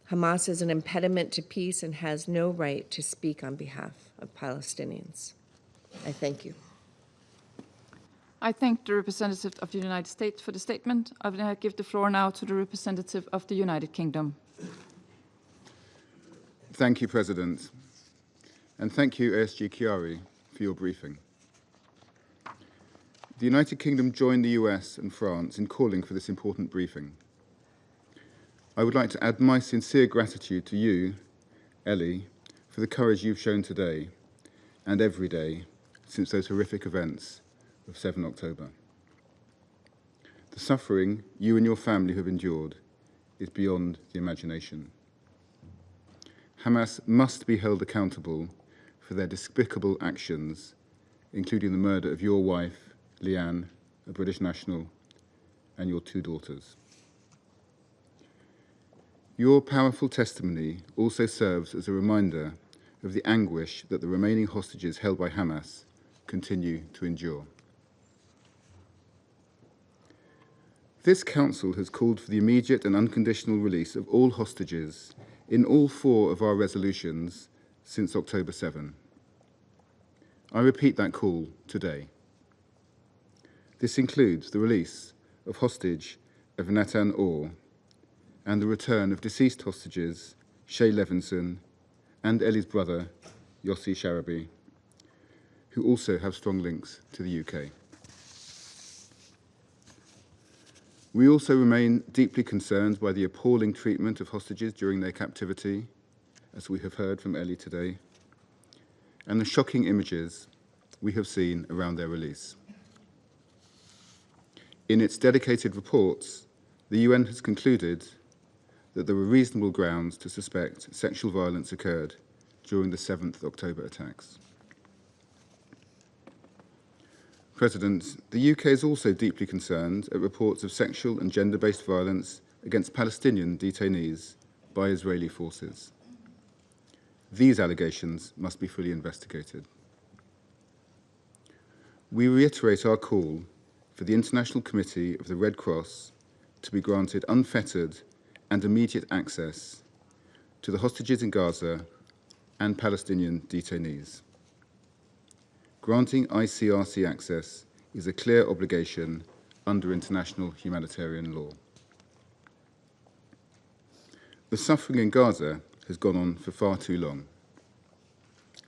Hamas is an impediment to peace and has no right to speak on behalf of Palestinians. I thank you. I thank the representative of the United States for the statement. I will give the floor now to the representative of the United Kingdom. Thank you, President. And thank you, ASG Chiari, for your briefing. The United Kingdom joined the US and France in calling for this important briefing. I would like to add my sincere gratitude to you, Ellie, for the courage you've shown today and every day since those horrific events of 7 October. The suffering you and your family have endured is beyond the imagination. Hamas must be held accountable for their despicable actions, including the murder of your wife, Leanne, a British national, and your 2 daughters. Your powerful testimony also serves as a reminder of the anguish that the remaining hostages held by Hamas continue to endure. This Council has called for the immediate and unconditional release of all hostages in all 4 of our resolutions since October 7. I repeat that call today. This includes the release of hostage of Nathan Orr and the return of deceased hostages Shay Levinson and Ellie's brother, Yossi Sharabi, who also have strong links to the UK. We also remain deeply concerned by the appalling treatment of hostages during their captivity, as we have heard from Ellie today, and the shocking images we have seen around their release. In its dedicated reports, the UN has concluded that there were reasonable grounds to suspect sexual violence occurred during the 7th October attacks. President, the UK is also deeply concerned at reports of sexual and gender-based violence against Palestinian detainees by Israeli forces. These allegations must be fully investigated. We reiterate our call for the International Committee of the Red Cross to be granted unfettered and immediate access to the hostages in Gaza and Palestinian detainees. Granting ICRC access is a clear obligation under international humanitarian law. The suffering in Gaza has gone on for far too long.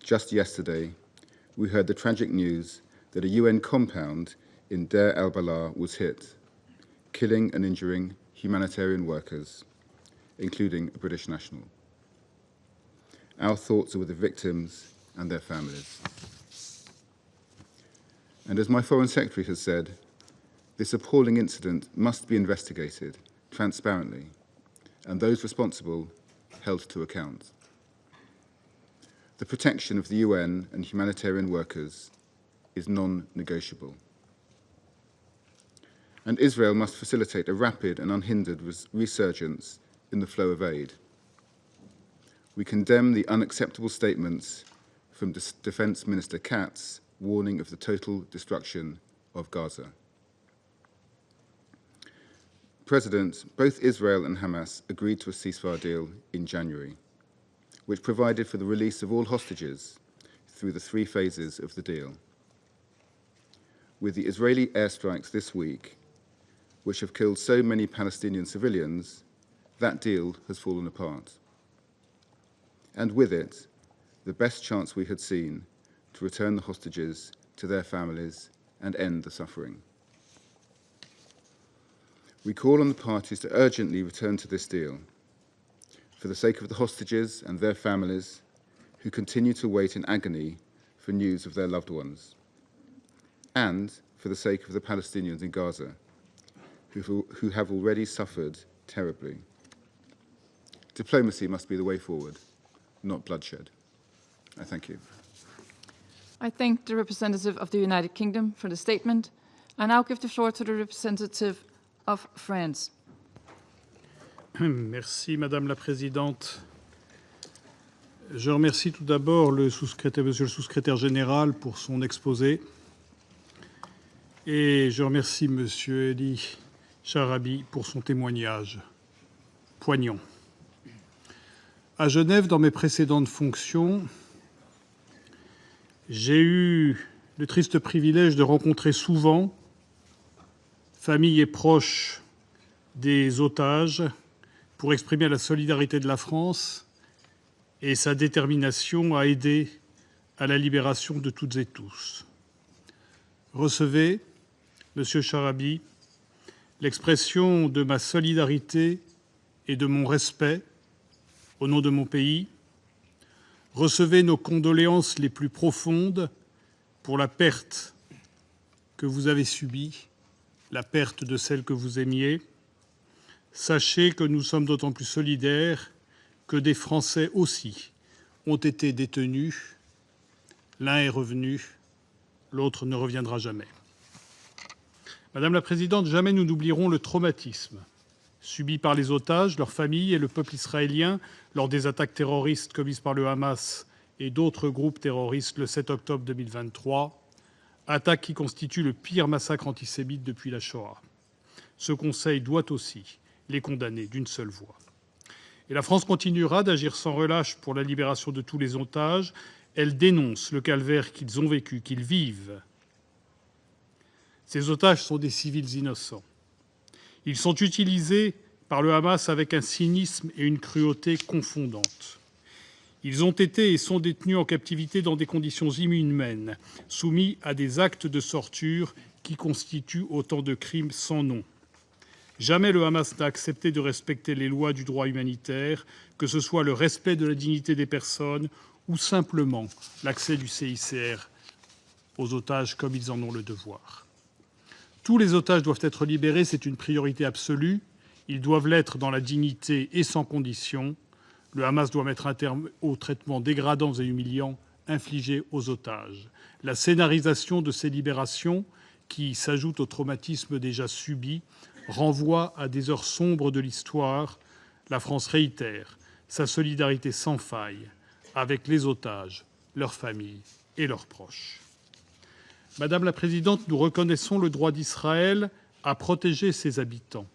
Just yesterday, we heard the tragic news that a UN compound in Deir al-Balah was hit, killing and injuring humanitarian workers, including a British national. Our thoughts are with the victims and their families. And as my Foreign Secretary has said, this appalling incident must be investigated transparently, and those responsible held to account. The protection of the UN and humanitarian workers is non-negotiable. And Israel must facilitate a rapid and unhindered resurgence in the flow of aid. We condemn the unacceptable statements from Defence Minister Katz warning of the total destruction of Gaza. President, both Israel and Hamas agreed to a ceasefire deal in January, which provided for the release of all hostages through the 3 phases of the deal. With the Israeli airstrikes this week, which have killed so many Palestinian civilians, that deal has fallen apart. And with it, the best chance we had seen to return the hostages to their families and end the suffering. We call on the parties to urgently return to this deal, for the sake of the hostages and their families who continue to wait in agony for news of their loved ones, and for the sake of the Palestinians in Gaza, who have already suffered terribly. Diplomacy must be the way forward, not bloodshed. I thank you. I thank the representative of the United Kingdom for the statement. I now give the floor to the representative of France. Merci, Madame la Présidente. Je remercie tout d'abord Monsieur le Sous-secrétaire général pour son exposé. Et je remercie Monsieur Eli Charabi pour son témoignage poignant. À Genève, dans mes précédentes fonctions, j'ai eu le triste privilège de rencontrer souvent familles et proches des otages pour exprimer la solidarité de la France et sa détermination à aider à la libération de toutes et tous. Recevez, Monsieur Charabi, l'expression de ma solidarité et de mon respect au nom de mon pays. Recevez nos condoléances les plus profondes pour la perte que vous avez subie, la perte de celle que vous aimiez. Sachez que nous sommes d'autant plus solidaires que des Français aussi ont été détenus. L'un est revenu, l'autre ne reviendra jamais. Madame la Présidente, jamais nous n'oublierons le traumatisme subi par les otages, leurs familles et le peuple israélien lors des attaques terroristes commises par le Hamas et d'autres groupes terroristes le 7 octobre 2023, attaque qui constitue le pire massacre antisémite depuis la Shoah. Ce Conseil doit aussi les condamner d'une seule voix. Et la France continuera d'agir sans relâche pour la libération de tous les otages. Elle dénonce le calvaire qu'ils ont vécu, qu'ils vivent. Ces otages sont des civils innocents. Ils sont utilisés par le Hamas avec un cynisme et une cruauté confondantes. Ils ont été et sont détenus en captivité dans des conditions inhumaines, soumis à des actes de torture qui constituent autant de crimes sans nom. Jamais le Hamas n'a accepté de respecter les lois du droit humanitaire, que ce soit le respect de la dignité des personnes ou simplement l'accès du CICR aux otages comme ils en ont le devoir. Tous les otages doivent être libérés, c'est une priorité absolue. Ils doivent l'être dans la dignité et sans condition. Le Hamas doit mettre un terme aux traitements dégradants et humiliants infligés aux otages. La scénarisation de ces libérations, qui s'ajoute au traumatisme déjà subi, renvoie à des heures sombres de l'histoire. La France réitère sa solidarité sans faille avec les otages, leurs familles et leurs proches. Madame la Présidente, nous reconnaissons le droit d'Israël à protéger ses habitants.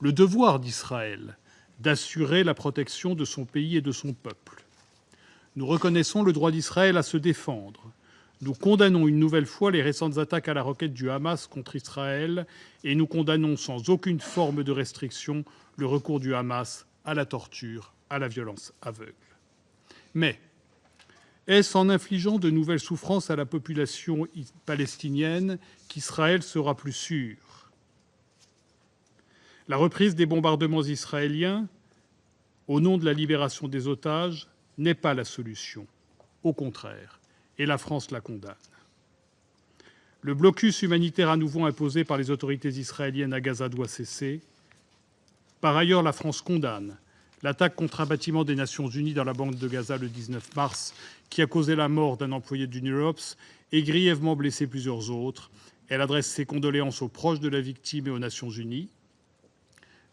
le devoir d'Israël d'assurer la protection de son pays et de son peuple. Nous reconnaissons le droit d'Israël à se défendre. Nous condamnons une nouvelle fois les récentes attaques à la roquette du Hamas contre Israël et nous condamnons sans aucune forme de restriction le recours du Hamas à la torture, à la violence aveugle. Mais est-ce en infligeant de nouvelles souffrances à la population palestinienne qu'Israël sera plus sûr ? La reprise des bombardements israéliens, au nom de la libération des otages, n'est pas la solution. Au contraire, et la France la condamne. Le blocus humanitaire à nouveau imposé par les autorités israéliennes à Gaza doit cesser. Par ailleurs, la France condamne l'attaque contre un bâtiment des Nations Unies dans la bande de Gaza le 19 mars, qui a causé la mort d'un employé d'UNIROPS et grièvement blessé plusieurs autres. Elle adresse ses condoléances aux proches de la victime et aux Nations Unies.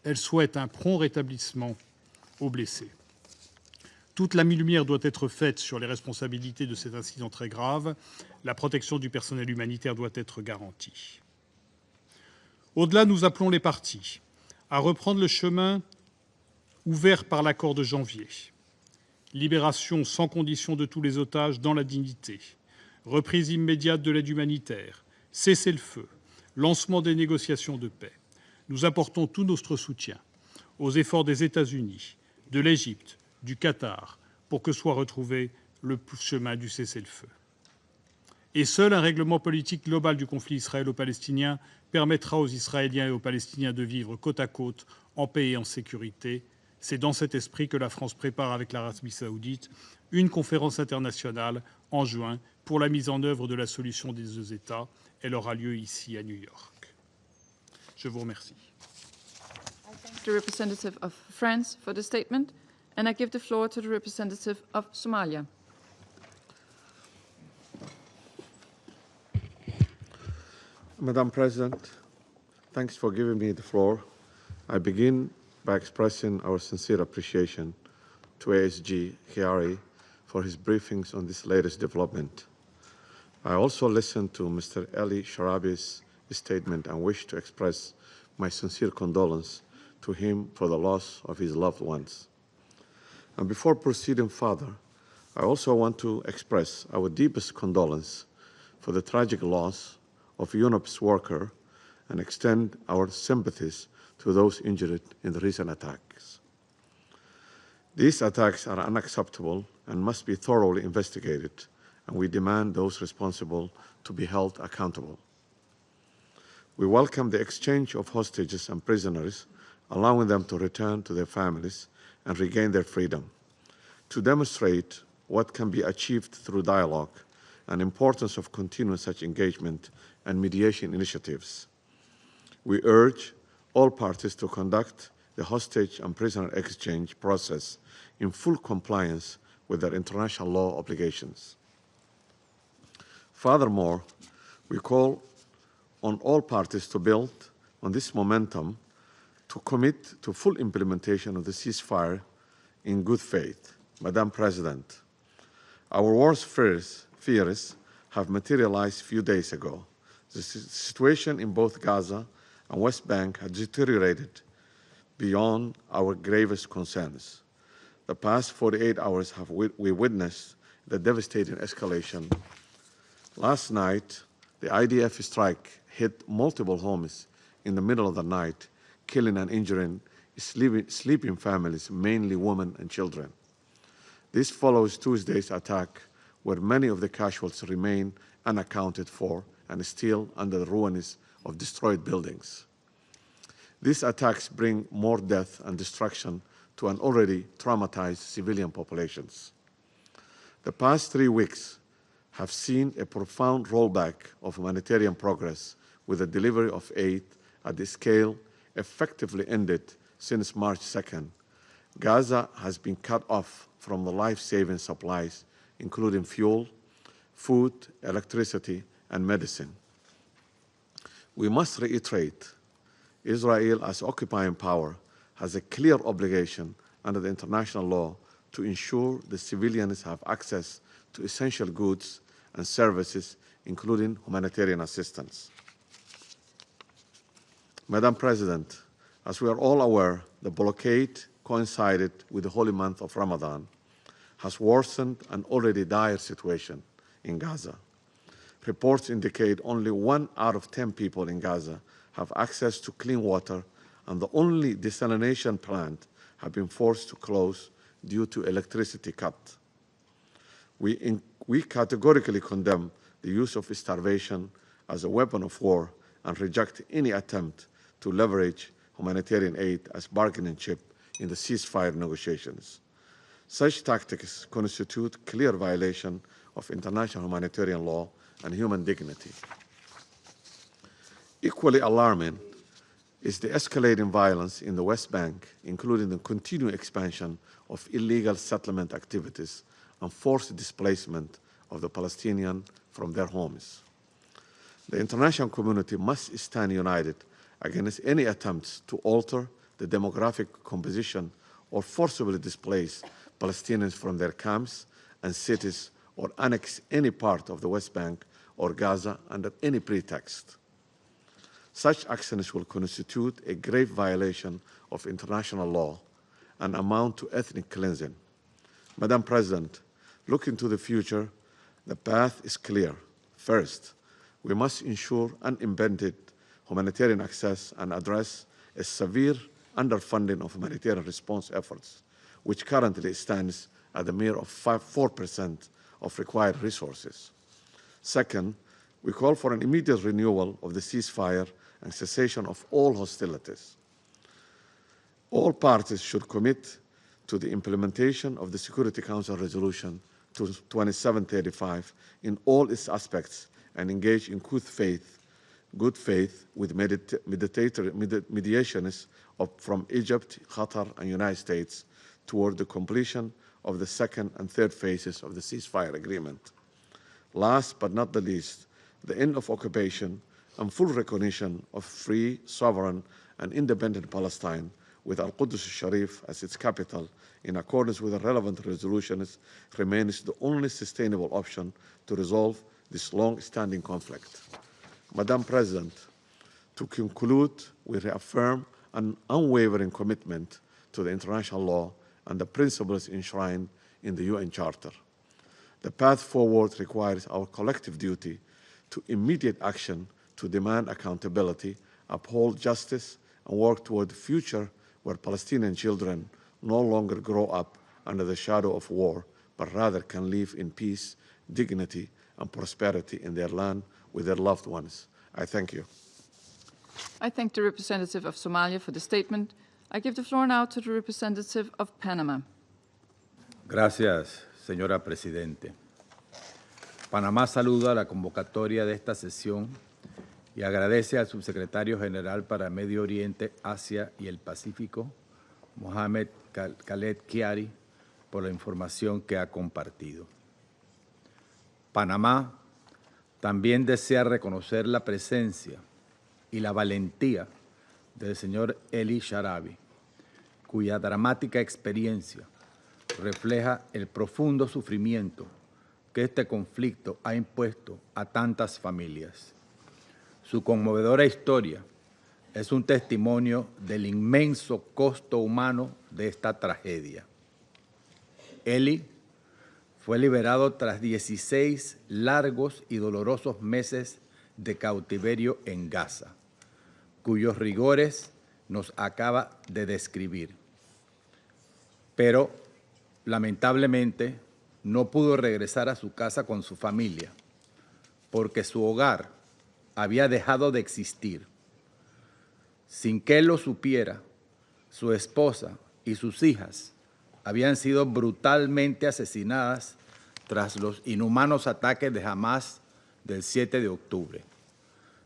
Elle souhaite un prompt rétablissement aux blessés. Toute la lumière doit être faite sur les responsabilités de cet incident très grave. La protection du personnel humanitaire doit être garantie. Au-delà, nous appelons les parties à reprendre le chemin ouvert par l'accord de janvier. Libération sans condition de tous les otages dans la dignité. Reprise immédiate de l'aide humanitaire. Cessez-le-feu. Lancement des négociations de paix. Nous apportons tout notre soutien aux efforts des États-Unis, de l'Égypte, du Qatar, pour que soit retrouvé le chemin du cessez-le-feu. Et seul un règlement politique global du conflit israélo-palestinien permettra aux Israéliens et aux Palestiniens de vivre côte à côte, en paix et en sécurité. C'est dans cet esprit que la France prépare avec l'Arabie saoudite une conférence internationale en juin pour la mise en œuvre de la solution des deux États. Elle aura lieu ici à New York. Je vous remercie. The representative of France for the statement, and I give the floor to the representative of Somalia. Madam President, thanks for giving me the floor. I begin by expressing our sincere appreciation to ASG Khiari for his briefings on this latest development. I also listened to Mr. Ali Sharabi's statement and wish to express my sincere condolence to him for the loss of his loved ones. And before proceeding further, I also want to express our deepest condolence for the tragic loss of UNOPS worker and extend our sympathies to those injured in the recent attacks. These attacks are unacceptable and must be thoroughly investigated, and we demand those responsible to be held accountable. We welcome the exchange of hostages and prisoners, allowing them to return to their families and regain their freedom. To demonstrate what can be achieved through dialogue and importance of continuing such engagement and mediation initiatives, we urge all parties to conduct the hostage and prisoner exchange process in full compliance with their international law obligations. Furthermore, we call on all parties to build on this momentum to commit to full implementation of the ceasefire in good faith. Madam President, our worst fears have materialized a few days ago. The situation in both Gaza and West Bank has deteriorated beyond our gravest concerns. The past 48 hours have we witnessed the devastating escalation. Last night, the IDF strike hit multiple homes in the middle of the night, killing and injuring sleeping families, mainly women and children. This follows Tuesday's attack, where many of the casualties remain unaccounted for and still under the ruins of destroyed buildings. These attacks bring more death and destruction to an already traumatized civilian populations. The past 3 weeks have seen a profound rollback of humanitarian progress, with the delivery of aid at the scale effectively ended since March 2nd. Gaza has been cut off from the life-saving supplies, including fuel, food, electricity, and medicine. We must reiterate, Israel, as occupying power, has a clear obligation under the international law to ensure the civilians have access to essential goods and services, including humanitarian assistance. Madam President, As we are all aware, the blockade coincided with the holy month of Ramadan, has worsened an already dire situation in Gaza. Reports indicate only 1 out of 10 people in Gaza have access to clean water, and the only desalination plant have been forced to close due to electricity cut. We categorically condemn the use of starvation as a weapon of war and reject any attempt to leverage humanitarian aid as bargaining chip in the ceasefire negotiations. Such tactics constitute clear violation of international humanitarian law and human dignity. Equally alarming is the escalating violence in the West Bank, including the continued expansion of illegal settlement activities and forced displacement of the Palestinians from their homes. The international community must stand united against any attempts to alter the demographic composition or forcibly displace Palestinians from their camps and cities or annex any part of the West Bank or Gaza under any pretext. Such actions will constitute a grave violation of international law and amount to ethnic cleansing. Madam President, looking to the future, the path is clear. First, we must ensure unimpeded humanitarian access and address a severe underfunding of humanitarian response efforts, which currently stands at the mere of 4% of required resources. Second, we call for an immediate renewal of the ceasefire and cessation of all hostilities. All parties should commit to the implementation of the Security Council Resolution 2735 in all its aspects and engage in good faith with mediationists from Egypt, Qatar, and United States toward the completion of the second and third phases of the ceasefire agreement. Last but not the least, the end of occupation and full recognition of free, sovereign, and independent Palestine with Al-Quds al-Sharif as its capital in accordance with the relevant resolutions remains the only sustainable option to resolve this long-standing conflict. Madam President, to conclude, we reaffirm an unwavering commitment to the international law and the principles enshrined in the UN Charter. The path forward requires our collective duty to immediate action to demand accountability, uphold justice, and work toward a future where Palestinian children no longer grow up under the shadow of war, but rather can live in peace, dignity, and prosperity in their land with their loved ones. I thank you. I thank the representative of Somalia for the statement. I give the floor now to the representative of Panama. Gracias, señora Presidente. Panamá saluda la convocatoria de esta sesión y agradece al subsecretario general para Medio Oriente, Asia y el Pacífico, Mohamed Khaled Kiari, por la información que ha compartido. Panamá también desea reconocer la presencia y la valentía del señor Eli Sharabi, cuya dramática experiencia refleja el profundo sufrimiento que este conflicto ha impuesto a tantas familias. Su conmovedora historia es un testimonio del inmenso costo humano de esta tragedia. Eli fue liberado tras 16 largos y dolorosos meses de cautiverio en Gaza, cuyos rigores nos acaba de describir. Pero, lamentablemente, no pudo regresar a su casa con su familia, porque su hogar había dejado de existir. Sin que él lo supiera, su esposa y sus hijas habían sido brutalmente asesinadas tras los inhumanos ataques de Hamas del 7 de octubre.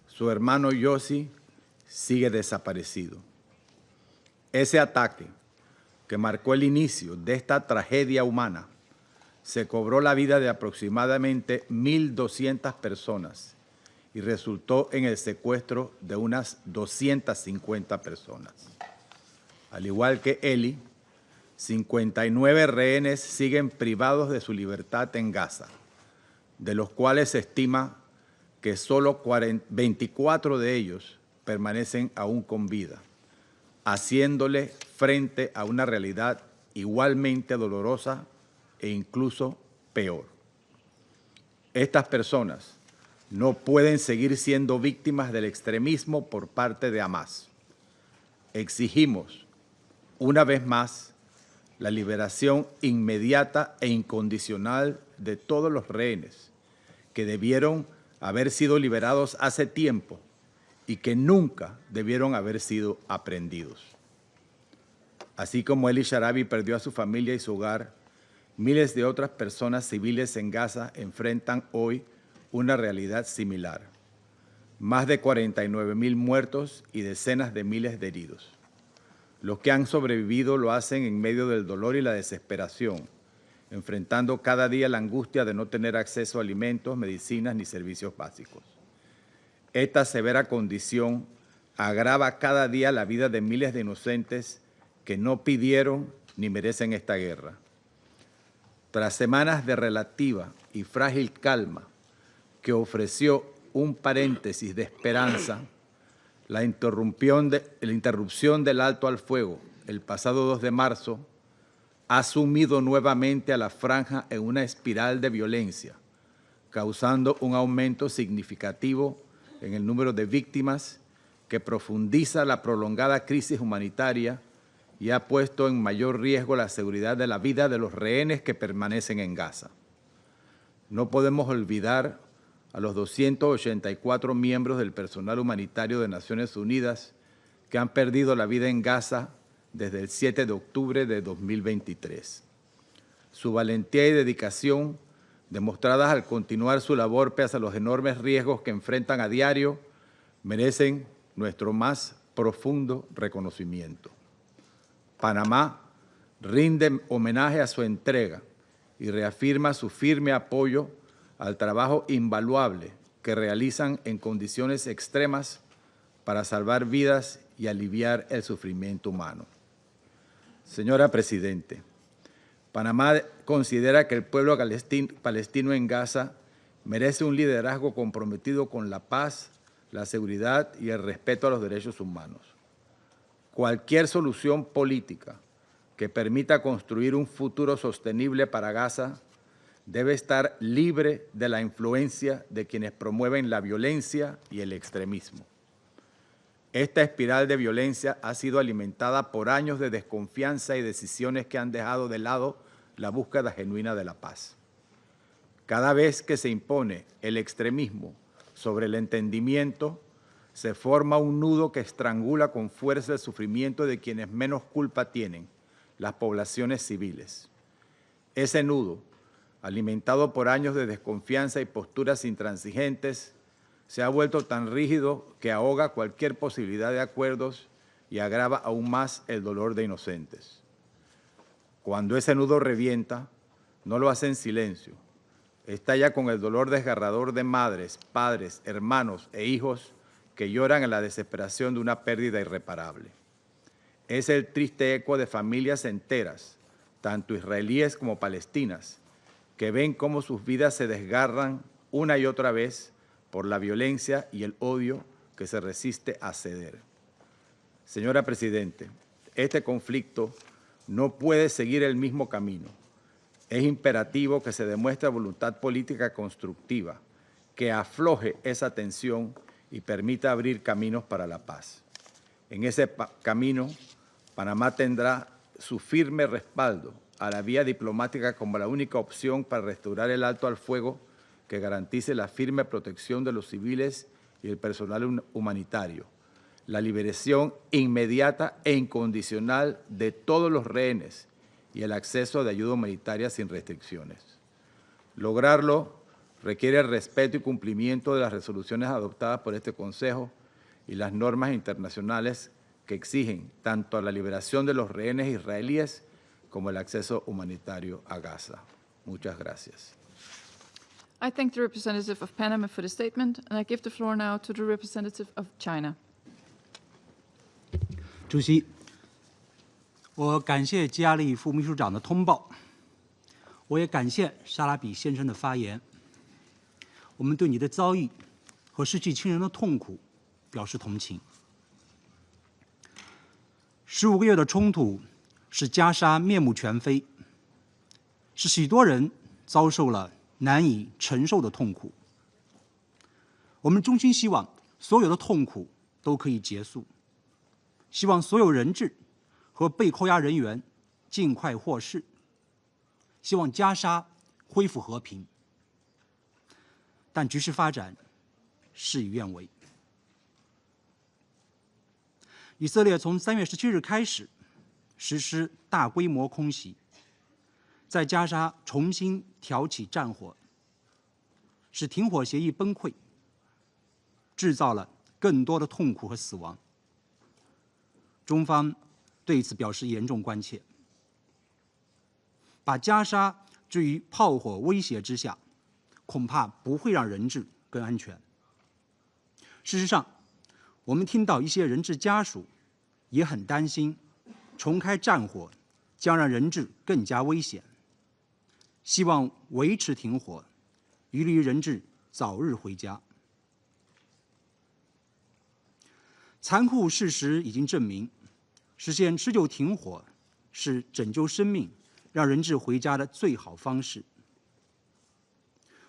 Su hermano Yossi sigue desaparecido. Ese ataque, que marcó el inicio de esta tragedia humana, se cobró la vida de aproximadamente 1.200 personas y resultó en el secuestro de unas 250 personas. Al igual que Eli, 59 rehenes siguen privados de su libertad en Gaza, de los cuales se estima que solo 24 de ellos permanecen aún con vida, haciéndole frente a una realidad igualmente dolorosa e incluso peor. Estas personas no pueden seguir siendo víctimas del extremismo por parte de Hamás. Exigimos, una vez más, la liberación inmediata e incondicional de todos los rehenes que debieron haber sido liberados hace tiempo y que nunca debieron haber sido aprehendidos. Así como Eli Sharabi perdió a su familia y su hogar, miles de otras personas civiles en Gaza enfrentan hoy una realidad similar. Más de 49.000 muertos y decenas de miles de heridos. Los que han sobrevivido lo hacen en medio del dolor y la desesperación, enfrentando cada día la angustia de no tener acceso a alimentos, medicinas ni servicios básicos. Esta severa condición agrava cada día la vida de miles de inocentes que no pidieron ni merecen esta guerra. Tras semanas de relativa y frágil calma que ofreció un paréntesis de esperanza, la interrupción del alto al fuego el pasado 2 de marzo ha sumido nuevamente a la franja en una espiral de violencia, causando un aumento significativo en el número de víctimas que profundiza la prolongada crisis humanitaria y ha puesto en mayor riesgo la seguridad de la vida de los rehenes que permanecen en Gaza. No podemos olvidar a los 284 miembros del personal humanitario de Naciones Unidas que han perdido la vida en Gaza desde el 7 de octubre de 2023. Su valentía y dedicación, demostradas al continuar su labor pese a los enormes riesgos que enfrentan a diario, merecen nuestro más profundo reconocimiento. Panamá rinde homenaje a su entrega y reafirma su firme apoyo al trabajo invaluable que realizan en condiciones extremas para salvar vidas y aliviar el sufrimiento humano. Señora Presidente, Panamá considera que el pueblo palestino en Gaza merece un liderazgo comprometido con la paz, la seguridad y el respeto a los derechos humanos. Cualquier solución política que permita construir un futuro sostenible para Gaza debe estar libre de la influencia de quienes promueven la violencia y el extremismo. Esta espiral de violencia ha sido alimentada por años de desconfianza y decisiones que han dejado de lado la búsqueda genuina de la paz. Cada vez que se impone el extremismo sobre el entendimiento, se forma un nudo que estrangula con fuerza el sufrimiento de quienes menos culpa tienen, las poblaciones civiles. Ese nudo, alimentado por años de desconfianza y posturas intransigentes, se ha vuelto tan rígido que ahoga cualquier posibilidad de acuerdos y agrava aún más el dolor de inocentes. Cuando ese nudo revienta, no lo hace en silencio. Estalla con el dolor desgarrador de madres, padres, hermanos e hijos que lloran en la desesperación de una pérdida irreparable. Es el triste eco de familias enteras, tanto israelíes como palestinas, que ven cómo sus vidas se desgarran una y otra vez por la violencia y el odio que se resiste a ceder. Señora Presidente, este conflicto no puede seguir el mismo camino. Es imperativo que se demuestre voluntad política constructiva, que afloje esa tensión y permita abrir caminos para la paz. En ese camino, Panamá tendrá su firme respaldo a la vía diplomática como la única opción para restaurar el alto al fuego que garantice la firme protección de los civiles y el personal humanitario, la liberación inmediata e incondicional de todos los rehenes y el acceso de ayuda humanitaria sin restricciones. Lograrlo requiere el respeto y cumplimiento de las resoluciones adoptadas por este Consejo y las normas internacionales que exigen tanto la liberación de los rehenes israelíes como el acceso humanitario a Gaza. Muchas gracias. I thank the representative of Panama for the statement, and I give the floor now to the representative of China. 主席，我感谢基亚利副秘书长的通报，我也感谢沙拉比先生的发言。我们对你的遭遇和失去亲人的痛苦表示同情。15个月的冲突使加沙面目全非，使许多人遭受了难以承受的痛苦。我们衷心希望所有的痛苦都可以结束，希望所有人质和被扣押人员尽快获释，希望加沙恢复和平。但局势发展事与愿违。以色列从3月17日开始实施大规模空袭，在加沙重新挑起战火，使停火协议崩溃，制造了更多的痛苦和死亡。中方对此表示严重关切。把加沙置于炮火威胁之下，恐怕不会让人质更安全。事实上，我们听到一些人质家属也很担心，重开战火将让人质更加危险。希望维持停火，有利于人质早日回家。残酷事实已经证明，实现持久停火是拯救生命、让人质回家的最好方式。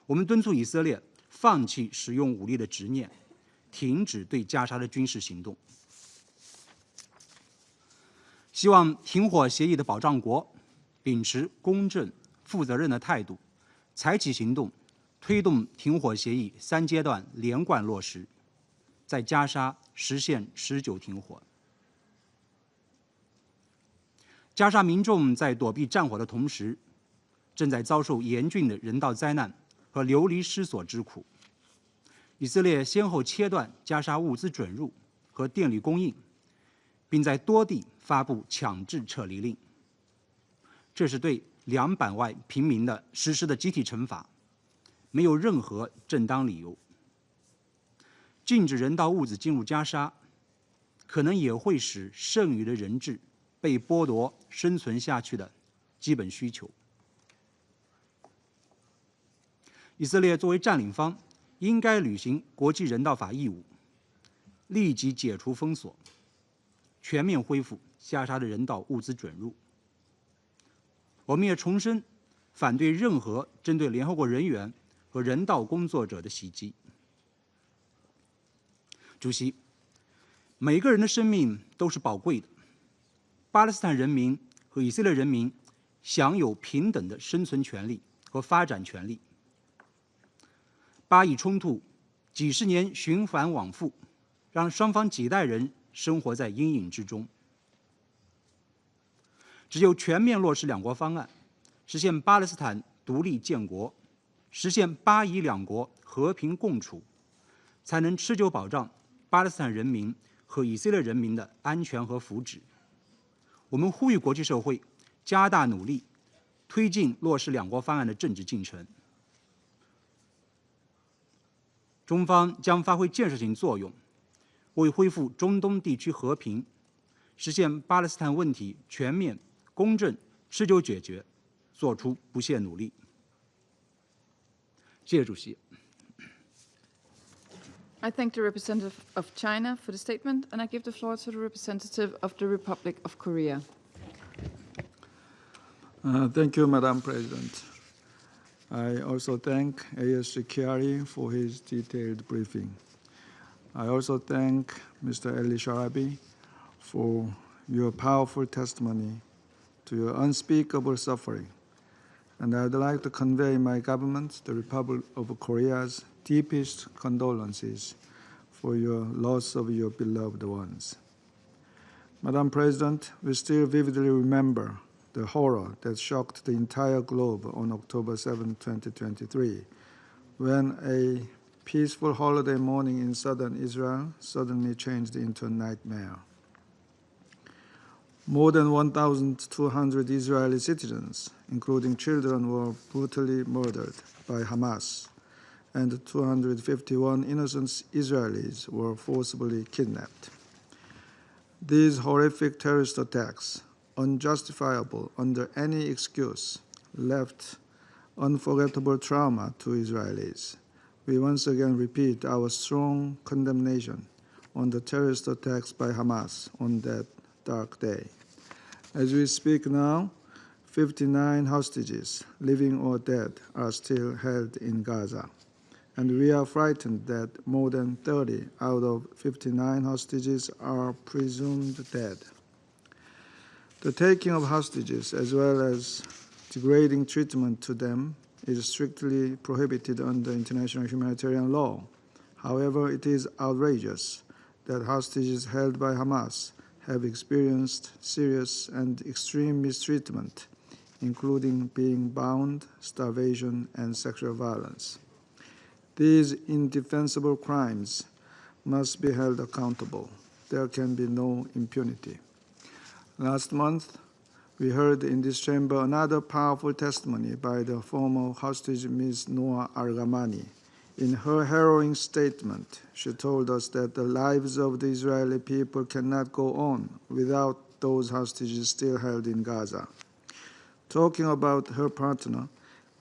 我们敦促以色列放弃使用武力的执念，停止对加沙的军事行动。希望停火协议的保障国秉持公正、负责任的态度，采取行动，推动停火协议3阶段连贯落实，在加沙实现持久停火。加沙民众在躲避战火的同时，正在遭受严峻的人道灾难和流离失所之苦。以色列先后切断加沙物资准入和电力供应，并在多地发布强制撤离令。这是对200万平民的实施的集体惩罚，没有任何正当理由。禁止人道物资进入加沙，可能也会使剩余的人质被剥夺生存下去的基本需求。以色列作为占领方，应该履行国际人道法义务，立即解除封锁，全面恢复加沙的人道物资准入。我们也重申反对任何针对联合国人员和人道工作者的袭击。主席，每个人的生命都是宝贵的。巴勒斯坦人民和以色列人民享有平等的生存权利和发展权利。巴以冲突几十年循环往复，让双方几代人生活在阴影之中。只有全面落实两国方案，实现巴勒斯坦独立建国，实现巴以两国和平共处，才能持久保障巴勒斯坦人民和以色列人民的安全和福祉。我们呼吁国际社会加大努力，推进落实两国方案的政治进程。中方将发挥建设性作用，为恢复中东地区和平，实现巴勒斯坦问题全面、公正、持久解决，做出不懈努力。谢谢主席。I thank the representative of China for the statement, and I give the floor to the representative of the Republic of Korea. Thank you, Madam President. I also thank ASC Chiari for his detailed briefing. I also thank Mr. Eli Sharabi for your powerful testimony to your unspeakable suffering. And I'd like to convey my government, the Republic of Korea's deepest condolences for your loss of your beloved ones. Madam President, we still vividly remember the horror that shocked the entire globe on October 7, 2023, when a peaceful holiday morning in southern Israel suddenly changed into a nightmare. More than 1,200 Israeli citizens, including children, were brutally murdered by Hamas, and 251 innocent Israelis were forcibly kidnapped. These horrific terrorist attacks, unjustifiable under any excuse, left unforgettable trauma to Israelis. We once again repeat our strong condemnation on the terrorist attacks by Hamas on that dark day. As we speak now, 59 hostages, living or dead, are still held in Gaza. And we are frightened that more than 30 out of 59 hostages are presumed dead. The taking of hostages, as well as degrading treatment to them, is strictly prohibited under international humanitarian law. However, it is outrageous that hostages held by Hamas have experienced serious and extreme mistreatment, including being bound, starvation, and sexual violence. These indefensible crimes must be held accountable. There can be no impunity. Last month, we heard in this chamber another powerful testimony by the former hostage Ms. Noa Argamani. In her harrowing statement, she told us that the lives of the Israeli people cannot go on without those hostages still held in Gaza. Talking about her partner,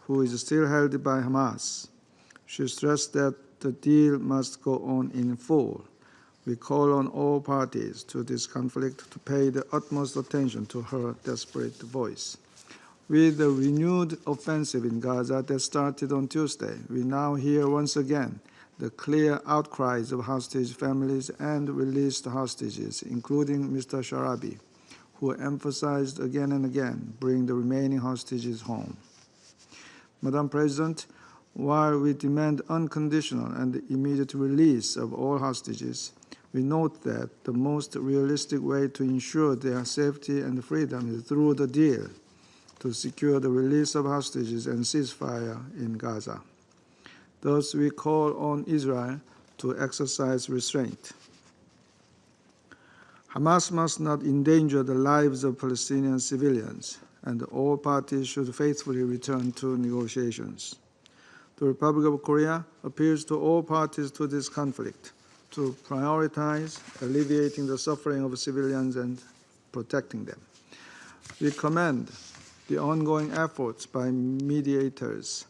who is still held by Hamas, she stressed that the deal must go on in full. We call on all parties to this conflict to pay the utmost attention to her desperate voice. With the renewed offensive in Gaza that started on Tuesday, we now hear once again the clear outcries of hostage families and released hostages, including Mr. Sharabi, who emphasized again and again, bring the remaining hostages home. Madam President, while we demand unconditional and immediate release of all hostages, we note that the most realistic way to ensure their safety and freedom is through the deal to secure the release of hostages and ceasefire in Gaza. Thus, we call on Israel to exercise restraint. Hamas must not endanger the lives of Palestinian civilians, and all parties should faithfully return to negotiations. The Republic of Korea appeals to all parties to this conflict to prioritize alleviating the suffering of civilians and protecting them. We commend the ongoing efforts by mediators,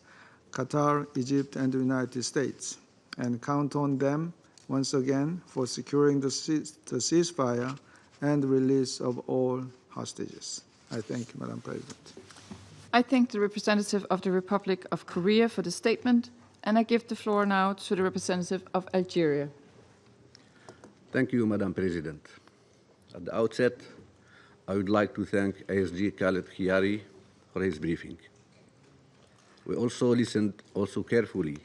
Qatar, Egypt, and the United States, and count on them once again for securing the ceasefire and the release of all hostages. I thank you, Madam President. I thank the representative of the Republic of Korea for the statement, and I give the floor now to the representative of Algeria. Thank you, Madam President. At the outset, I would like to thank ASG Khaled Khiari for his briefing. We also listened carefully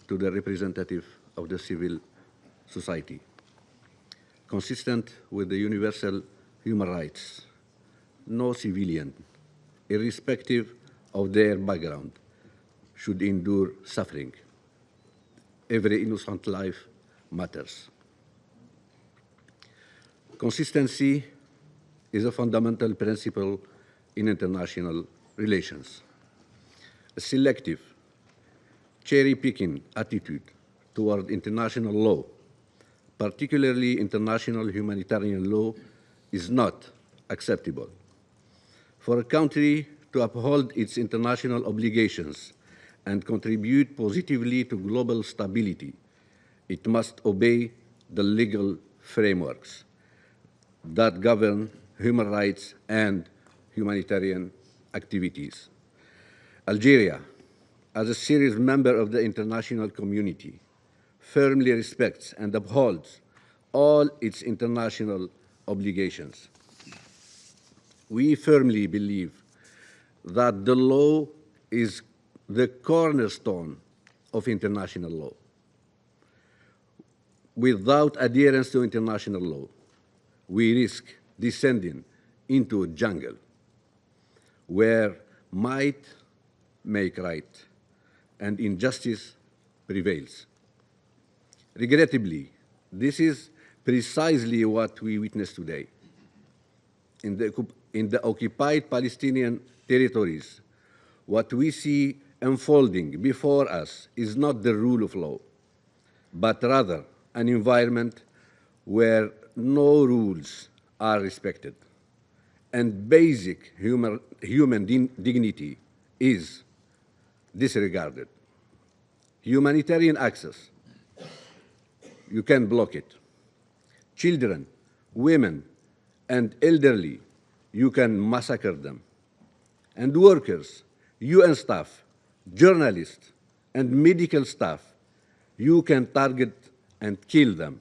to the representative of the civil society. Consistent with the universal human rights, no civilian, irrespective of their background, should endure suffering. Every innocent life matters. Consistency is a fundamental principle in international relations. A selective, cherry-picking attitude toward international law, particularly international humanitarian law, is not acceptable. For a country to uphold its international obligations and contribute positively to global stability, it must obey the legal frameworks that govern human rights and humanitarian activities. Algeria, as a serious member of the international community, firmly respects and upholds all its international obligations. We firmly believe that the law is the cornerstone of international law. Without adherence to international law, we risk descending into a jungle where might make right and injustice prevails. Regrettably, this is precisely what we witness today. In the occupied Palestinian territories, what we see unfolding before us is not the rule of law, but rather an environment where no rules are respected and basic human dignity is disregarded. Humanitarian access, you can block it. Children, women, and elderly, you can massacre them. And workers, UN staff, journalists, and medical staff, you can target and kill them.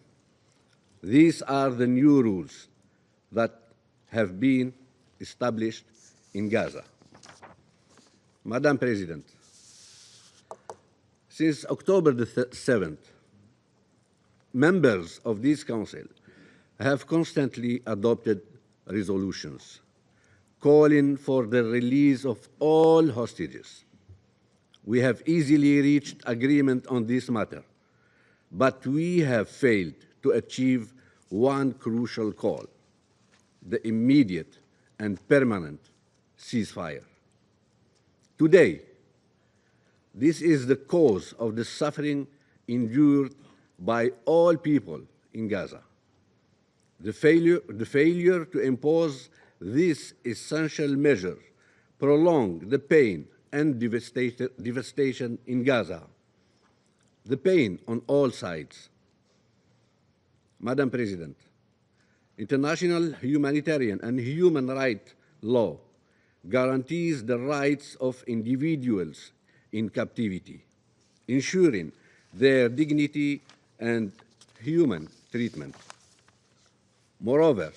These are the new rules that have been established in Gaza. Madam President, since October the 7th, members of this Council have constantly adopted resolutions calling for the release of all hostages. We have easily reached agreement on this matter, but we have failed to achieve one crucial call: the immediate and permanent ceasefire. Today, this is the cause of the suffering endured by all people in Gaza. The failure to impose this essential measure prolonged the pain and devastation in Gaza, the pain on all sides. Madam President, international humanitarian and human rights law guarantees the rights of individuals in captivity, ensuring their dignity and human treatment. Moreover,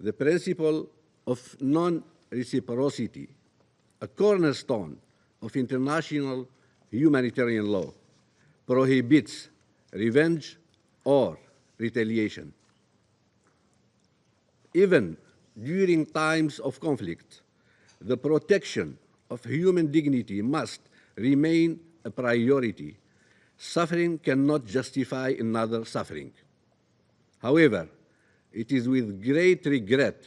the principle of non-reciprocity, a cornerstone of international humanitarian law, prohibits revenge or retaliation. Even during times of conflict, the protection of human dignity must remain a priority. Suffering cannot justify another suffering. However, it is with great regret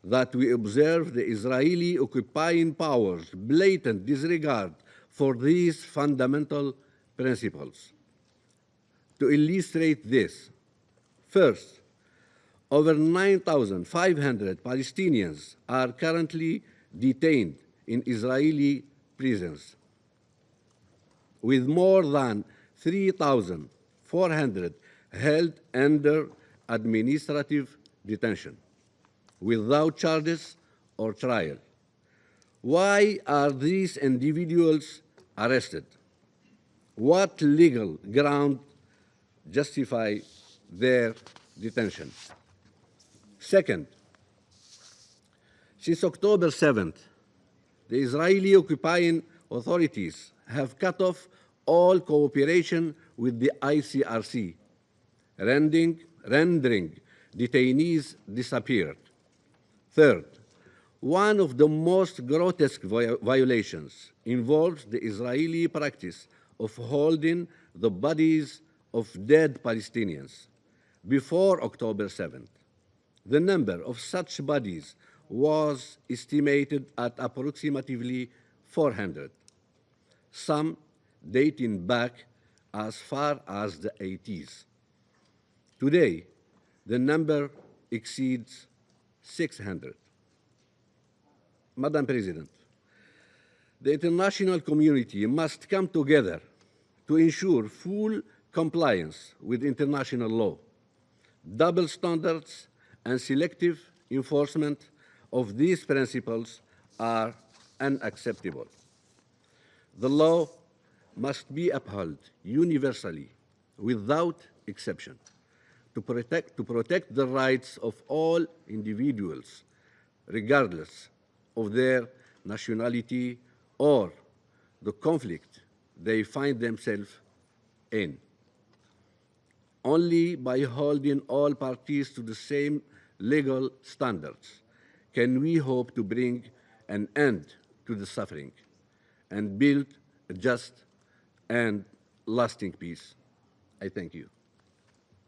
that we observe the Israeli occupying powers' blatant disregard for these fundamental principles. To illustrate this, first, over 9,500 Palestinians are currently detained in Israeli prisons, with more than 3,400 held under administrative detention, without charges or trial. Why are these individuals arrested? What legal ground justify their detention? Second, since October 7th, the Israeli occupying authorities have cut off all cooperation with the ICRC, rendering detainees disappeared. Third, one of the most grotesque violations involves the Israeli practice of holding the bodies of dead Palestinians. Before October 7th, the number of such bodies was estimated at approximately 400, some dating back as far as the 80s. Today, the number exceeds 600. Madam President, the international community must come together to ensure full compliance with international law. Double standards and selective enforcement of these principles are unacceptable. The law must be upheld universally, without exception, to protect the rights of all individuals, regardless of their nationality or the conflict they find themselves in. Only by holding all parties to the same legal standards can we hope to bring an end to the suffering and build a just and lasting peace. I thank you.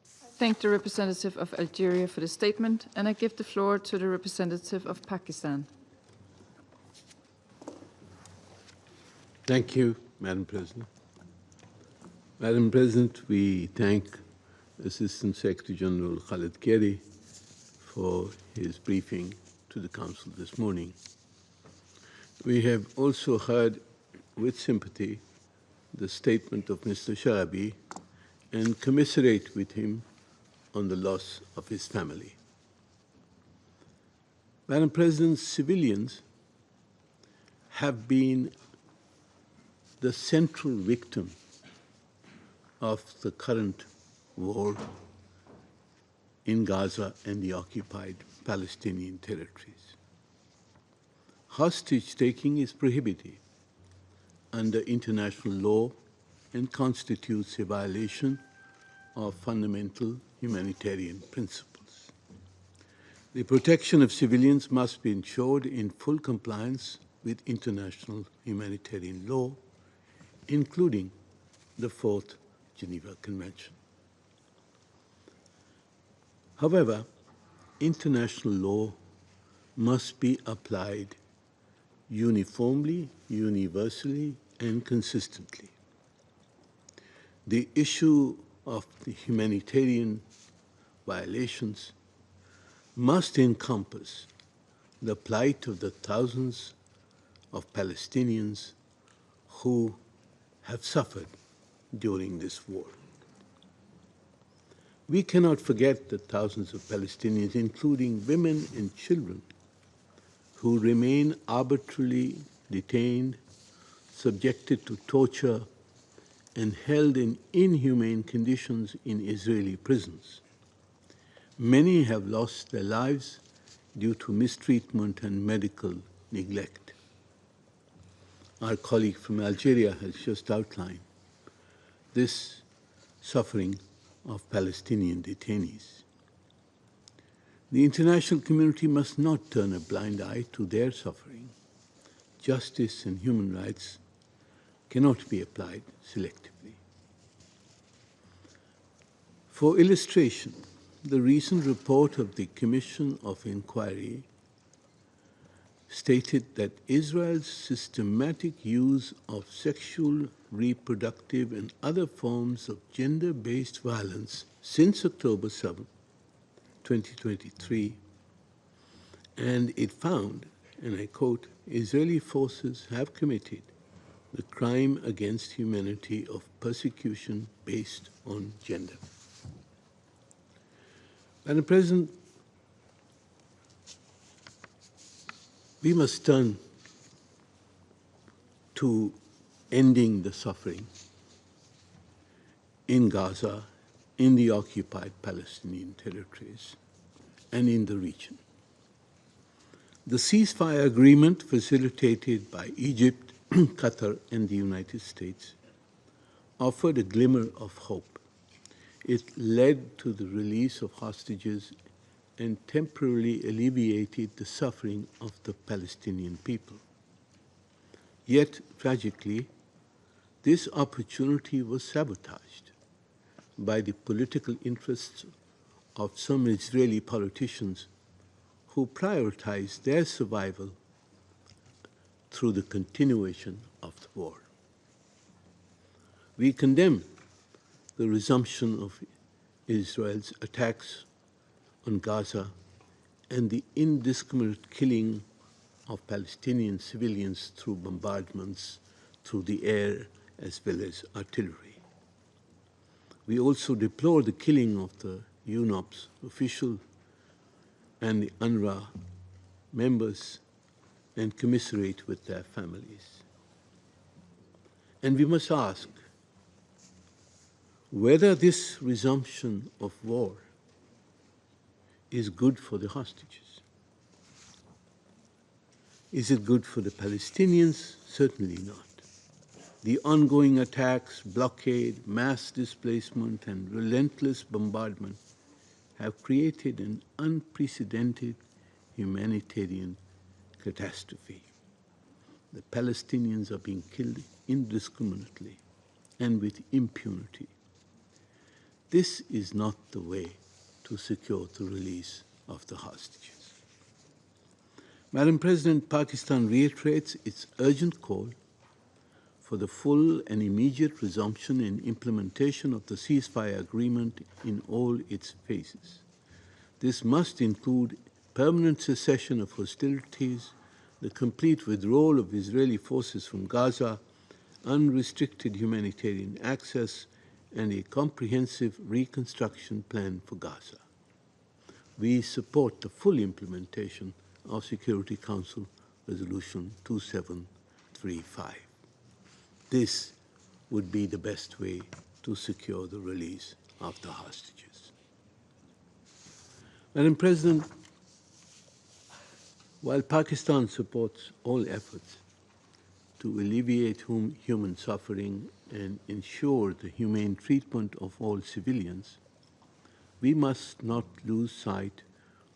Thank the representative of Algeria for the statement, and I give the floor to the representative of Pakistan. Thank you, Madam President. Madam President, we thank Assistant Secretary General Khalid Keri for his briefing to the Council this morning. We have also heard with sympathy the statement of Mr. Sharabi and commiserate with him on the loss of his family. Madam President, civilians have been the central victim of the current war in Gaza and the occupied Palestinian territories. Hostage-taking is prohibited under international law and constitutes a violation of fundamental humanitarian principles. The protection of civilians must be ensured in full compliance with international humanitarian law, including the Fourth Geneva Convention. However, international law must be applied uniformly, universally, and consistently. The issue of the humanitarian violations must encompass the plight of the thousands of Palestinians who have suffered during this war. We cannot forget the thousands of Palestinians, including women and children, who remain arbitrarily detained, subjected to torture, and held in inhumane conditions in Israeli prisons. Many have lost their lives due to mistreatment and medical neglect. Our colleague from Algeria has just outlined this suffering of Palestinian detainees. The international community must not turn a blind eye to their suffering. Justice and human rights cannot be applied selectively. For illustration, the recent report of the Commission of Inquiry stated that Israel's systematic use of sexual, reproductive, and other forms of gender-based violence since October 7, 2023, and it found, and I quote, Israeli forces have committed the crime against humanity of persecution based on gender. Madam President, we must turn to ending the suffering in Gaza, in the occupied Palestinian territories, and in the region. The ceasefire agreement facilitated by Egypt, Qatar, and the United States offered a glimmer of hope. It led to the release of hostages and temporarily alleviated the suffering of the Palestinian people. Yet, tragically, this opportunity was sabotaged by the political interests of some Israeli politicians who prioritized their survival through the continuation of the war. We condemn the resumption of Israel's attacks on Gaza and the indiscriminate killing of Palestinian civilians through bombardments through the air as well as artillery. We also deplore the killing of the UNOPS official and the UNRWA members and commiserate with their families. And we must ask whether this resumption of war is good for the hostages. Is it good for the Palestinians? Certainly not. The ongoing attacks, blockade, mass displacement, and relentless bombardment have created an unprecedented humanitarian catastrophe. The Palestinians are being killed indiscriminately and with impunity. This is not the way to secure the release of the hostages. Madam President, Pakistan reiterates its urgent call for the full and immediate resumption and implementation of the ceasefire agreement in all its phases. This must include permanent cessation of hostilities, the complete withdrawal of Israeli forces from Gaza, unrestricted humanitarian access, and a comprehensive reconstruction plan for Gaza. We support the full implementation of Security Council Resolution 2735. This would be the best way to secure the release of the hostages. Madam President, while Pakistan supports all efforts to alleviate human suffering and ensure the humane treatment of all civilians, we must not lose sight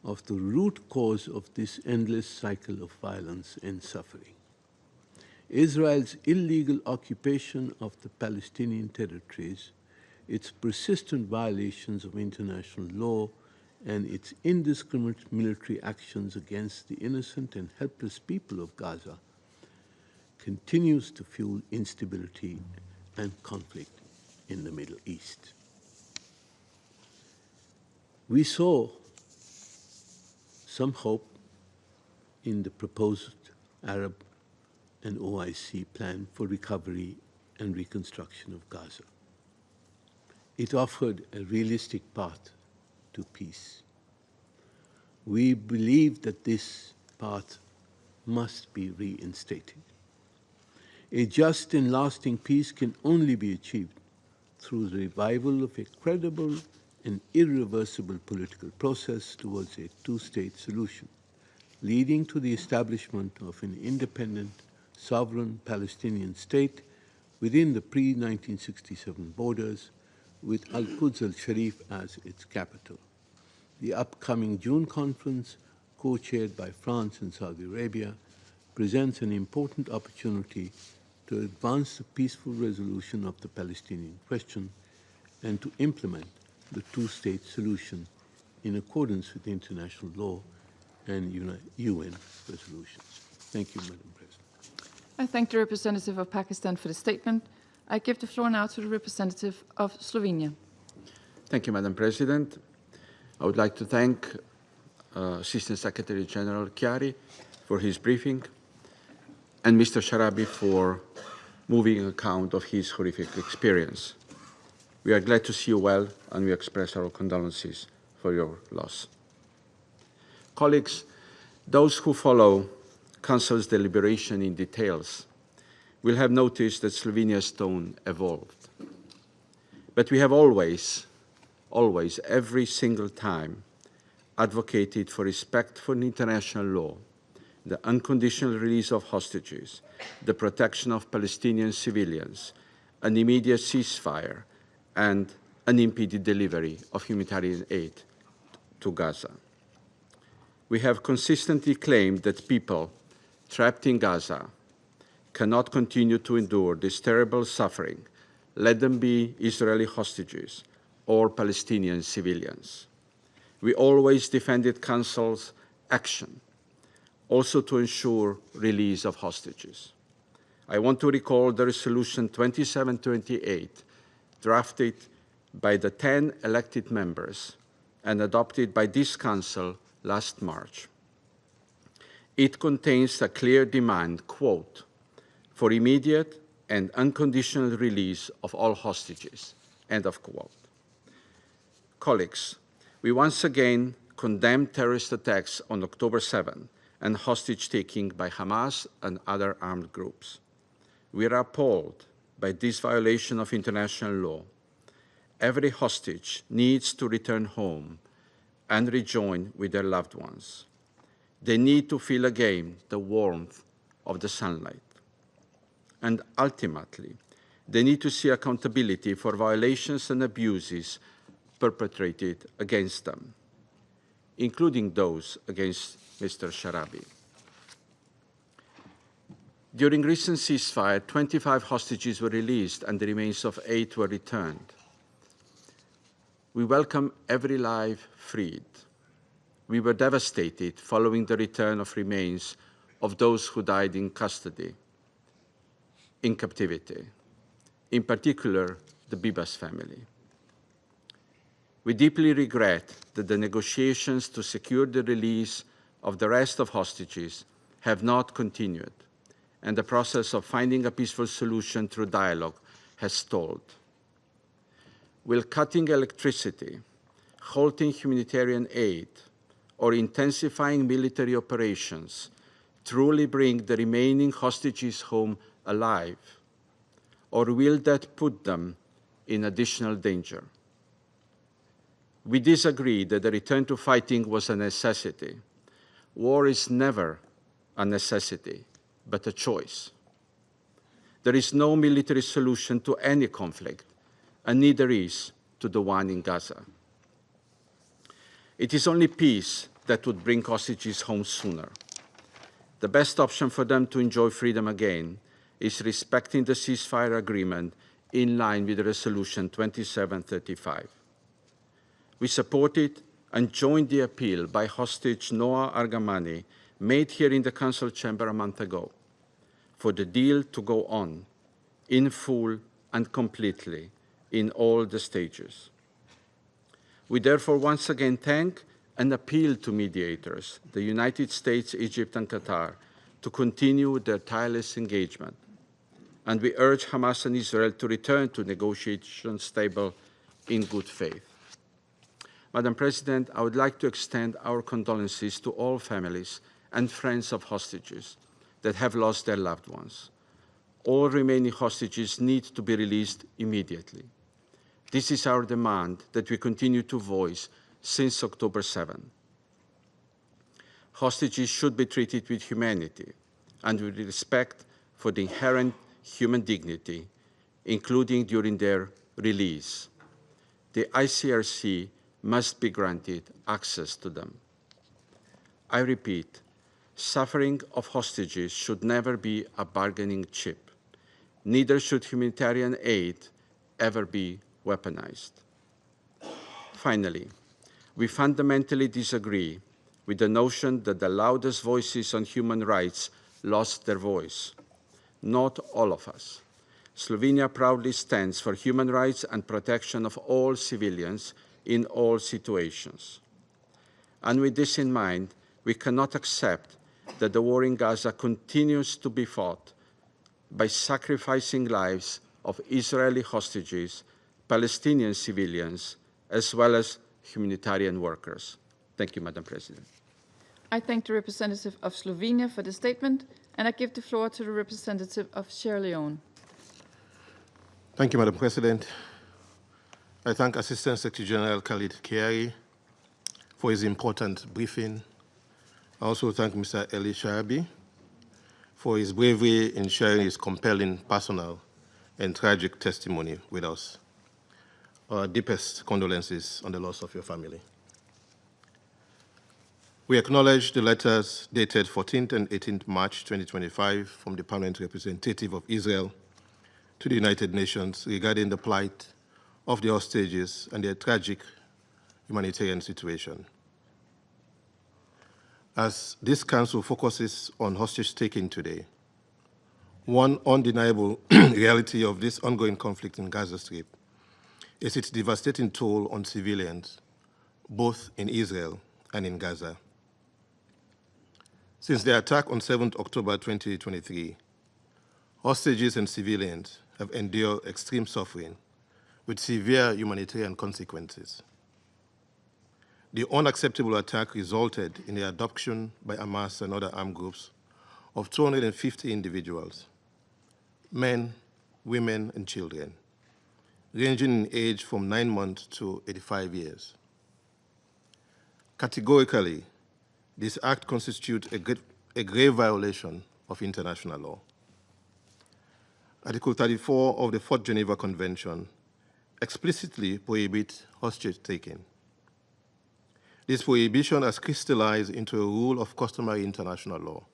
of the root cause of this endless cycle of violence and suffering. Israel's illegal occupation of the Palestinian territories, its persistent violations of international law, and its indiscriminate military actions against the innocent and helpless people of Gaza continues to fuel instability and conflict in the Middle East. We saw some hope in the proposed Arab and OIC plan for recovery and reconstruction of Gaza. It offered a realistic path to peace. We believe that this path must be reinstated. A just and lasting peace can only be achieved through the revival of a credible and irreversible political process towards a two-state solution, leading to the establishment of an independent, sovereign Palestinian state within the pre-1967 borders, with Al-Quds al-Sharif as its capital. The upcoming June conference, co-chaired by France and Saudi Arabia, presents an important opportunity to advance the peaceful resolution of the Palestinian question and to implement the two-state solution in accordance with international law and UN resolutions. Thank you, Madam President. I thank the representative of Pakistan for the statement. I give the floor now to the representative of Slovenia. Thank you, Madam President. I would like to thank Assistant Secretary General Chiari for his briefing and Mr. Sharabi for moving account of his horrific experience. We are glad to see you well, and we express our condolences for your loss. Colleagues, those who follow Council's deliberation in details will have noticed that Slovenia's tone evolved. But we have always, every single time, advocated for respect for international law, the unconditional release of hostages, the protection of Palestinian civilians, an immediate ceasefire, and unimpeded delivery of humanitarian aid to Gaza. We have consistently claimed that people trapped in Gaza cannot continue to endure this terrible suffering, let them be Israeli hostages or Palestinian civilians. We always defended Council's action, also to ensure release of hostages. I want to recall the Resolution 2728, drafted by the 10 elected members and adopted by this Council last March. It contains a clear demand, quote, for immediate and unconditional release of all hostages, end of quote. Colleagues, we once again condemn terrorist attacks on October 7 and hostage-taking by Hamas and other armed groups. We are appalled by this violation of international law. Every hostage needs to return home and rejoin with their loved ones. They need to feel again the warmth of the sunlight. And ultimately, they need to see accountability for violations and abuses perpetrated against them, including those against Mr. Sharabi. During recent ceasefire, 25 hostages were released and the remains of 8 were returned. We welcome every life freed. We were devastated following the return of remains of those who died in custody, in captivity, in particular the Bibas family. We deeply regret that the negotiations to secure the release of the rest of hostages have not continued, and the process of finding a peaceful solution through dialogue has stalled. Will cutting electricity, halting humanitarian aid, or intensifying military operations truly bring the remaining hostages home alive, or will that put them in additional danger? We disagree that the return to fighting was a necessity. War is never a necessity, but a choice. There is no military solution to any conflict, and neither is to the one in Gaza. It is only peace that would bring hostages home sooner. The best option for them to enjoy freedom again is respecting the ceasefire agreement in line with Resolution 2735. We support it and joined the appeal by hostage Noah Argamani made here in the Council chamber a month ago for the deal to go on in full and completely in all the stages. We therefore once again thank and appeal to mediators, the United States, Egypt, and Qatar, to continue their tireless engagement. And we urge Hamas and Israel to return to negotiations table in good faith. Madam President, I would like to extend our condolences to all families and friends of hostages that have lost their loved ones. All remaining hostages need to be released immediately. This is our demand that we continue to voice since October 7. Hostages should be treated with humanity and with respect for the inherent human dignity, including during their release. The ICRC must be granted access to them. I repeat, suffering of hostages should never be a bargaining chip. Neither should humanitarian aid ever be weaponized. Finally, we fundamentally disagree with the notion that the loudest voices on human rights lost their voice. Not all of us. Slovenia proudly stands for human rights and protection of all civilians in all situations. And with this in mind, we cannot accept that the war in Gaza continues to be fought by sacrificing lives of Israeli hostages, Palestinian civilians, as well as humanitarian workers. Thank you, Madam President. I thank the representative of Slovenia for the statement, and I give the floor to the representative of Sierra Leone. Thank you, Madam President. I thank Assistant Secretary General Khalid Kiari for his important briefing. I also thank Mr. Eli Sharabi for his bravery in sharing his compelling personal and tragic testimony with us. Our deepest condolences on the loss of your family. We acknowledge the letters dated 14th and 18th March 2025 from the Permanent Representative of Israel to the United Nations regarding the plight of the hostages and their tragic humanitarian situation. As this Council focuses on hostage-taking today, one undeniable reality of this ongoing conflict in Gaza Strip is its devastating toll on civilians, both in Israel and in Gaza. Since the attack on 7th October 2023, hostages and civilians have endured extreme suffering with severe humanitarian consequences. The unacceptable attack resulted in the abduction by Hamas and other armed groups of 250 individuals, men, women, and children, ranging in age from 9 months to 85 years. Categorically, this act constitutes a grave violation of international law. Article 34 of the Fourth Geneva Convention explicitly prohibits hostage-taking. This prohibition has crystallized into a rule of customary international law,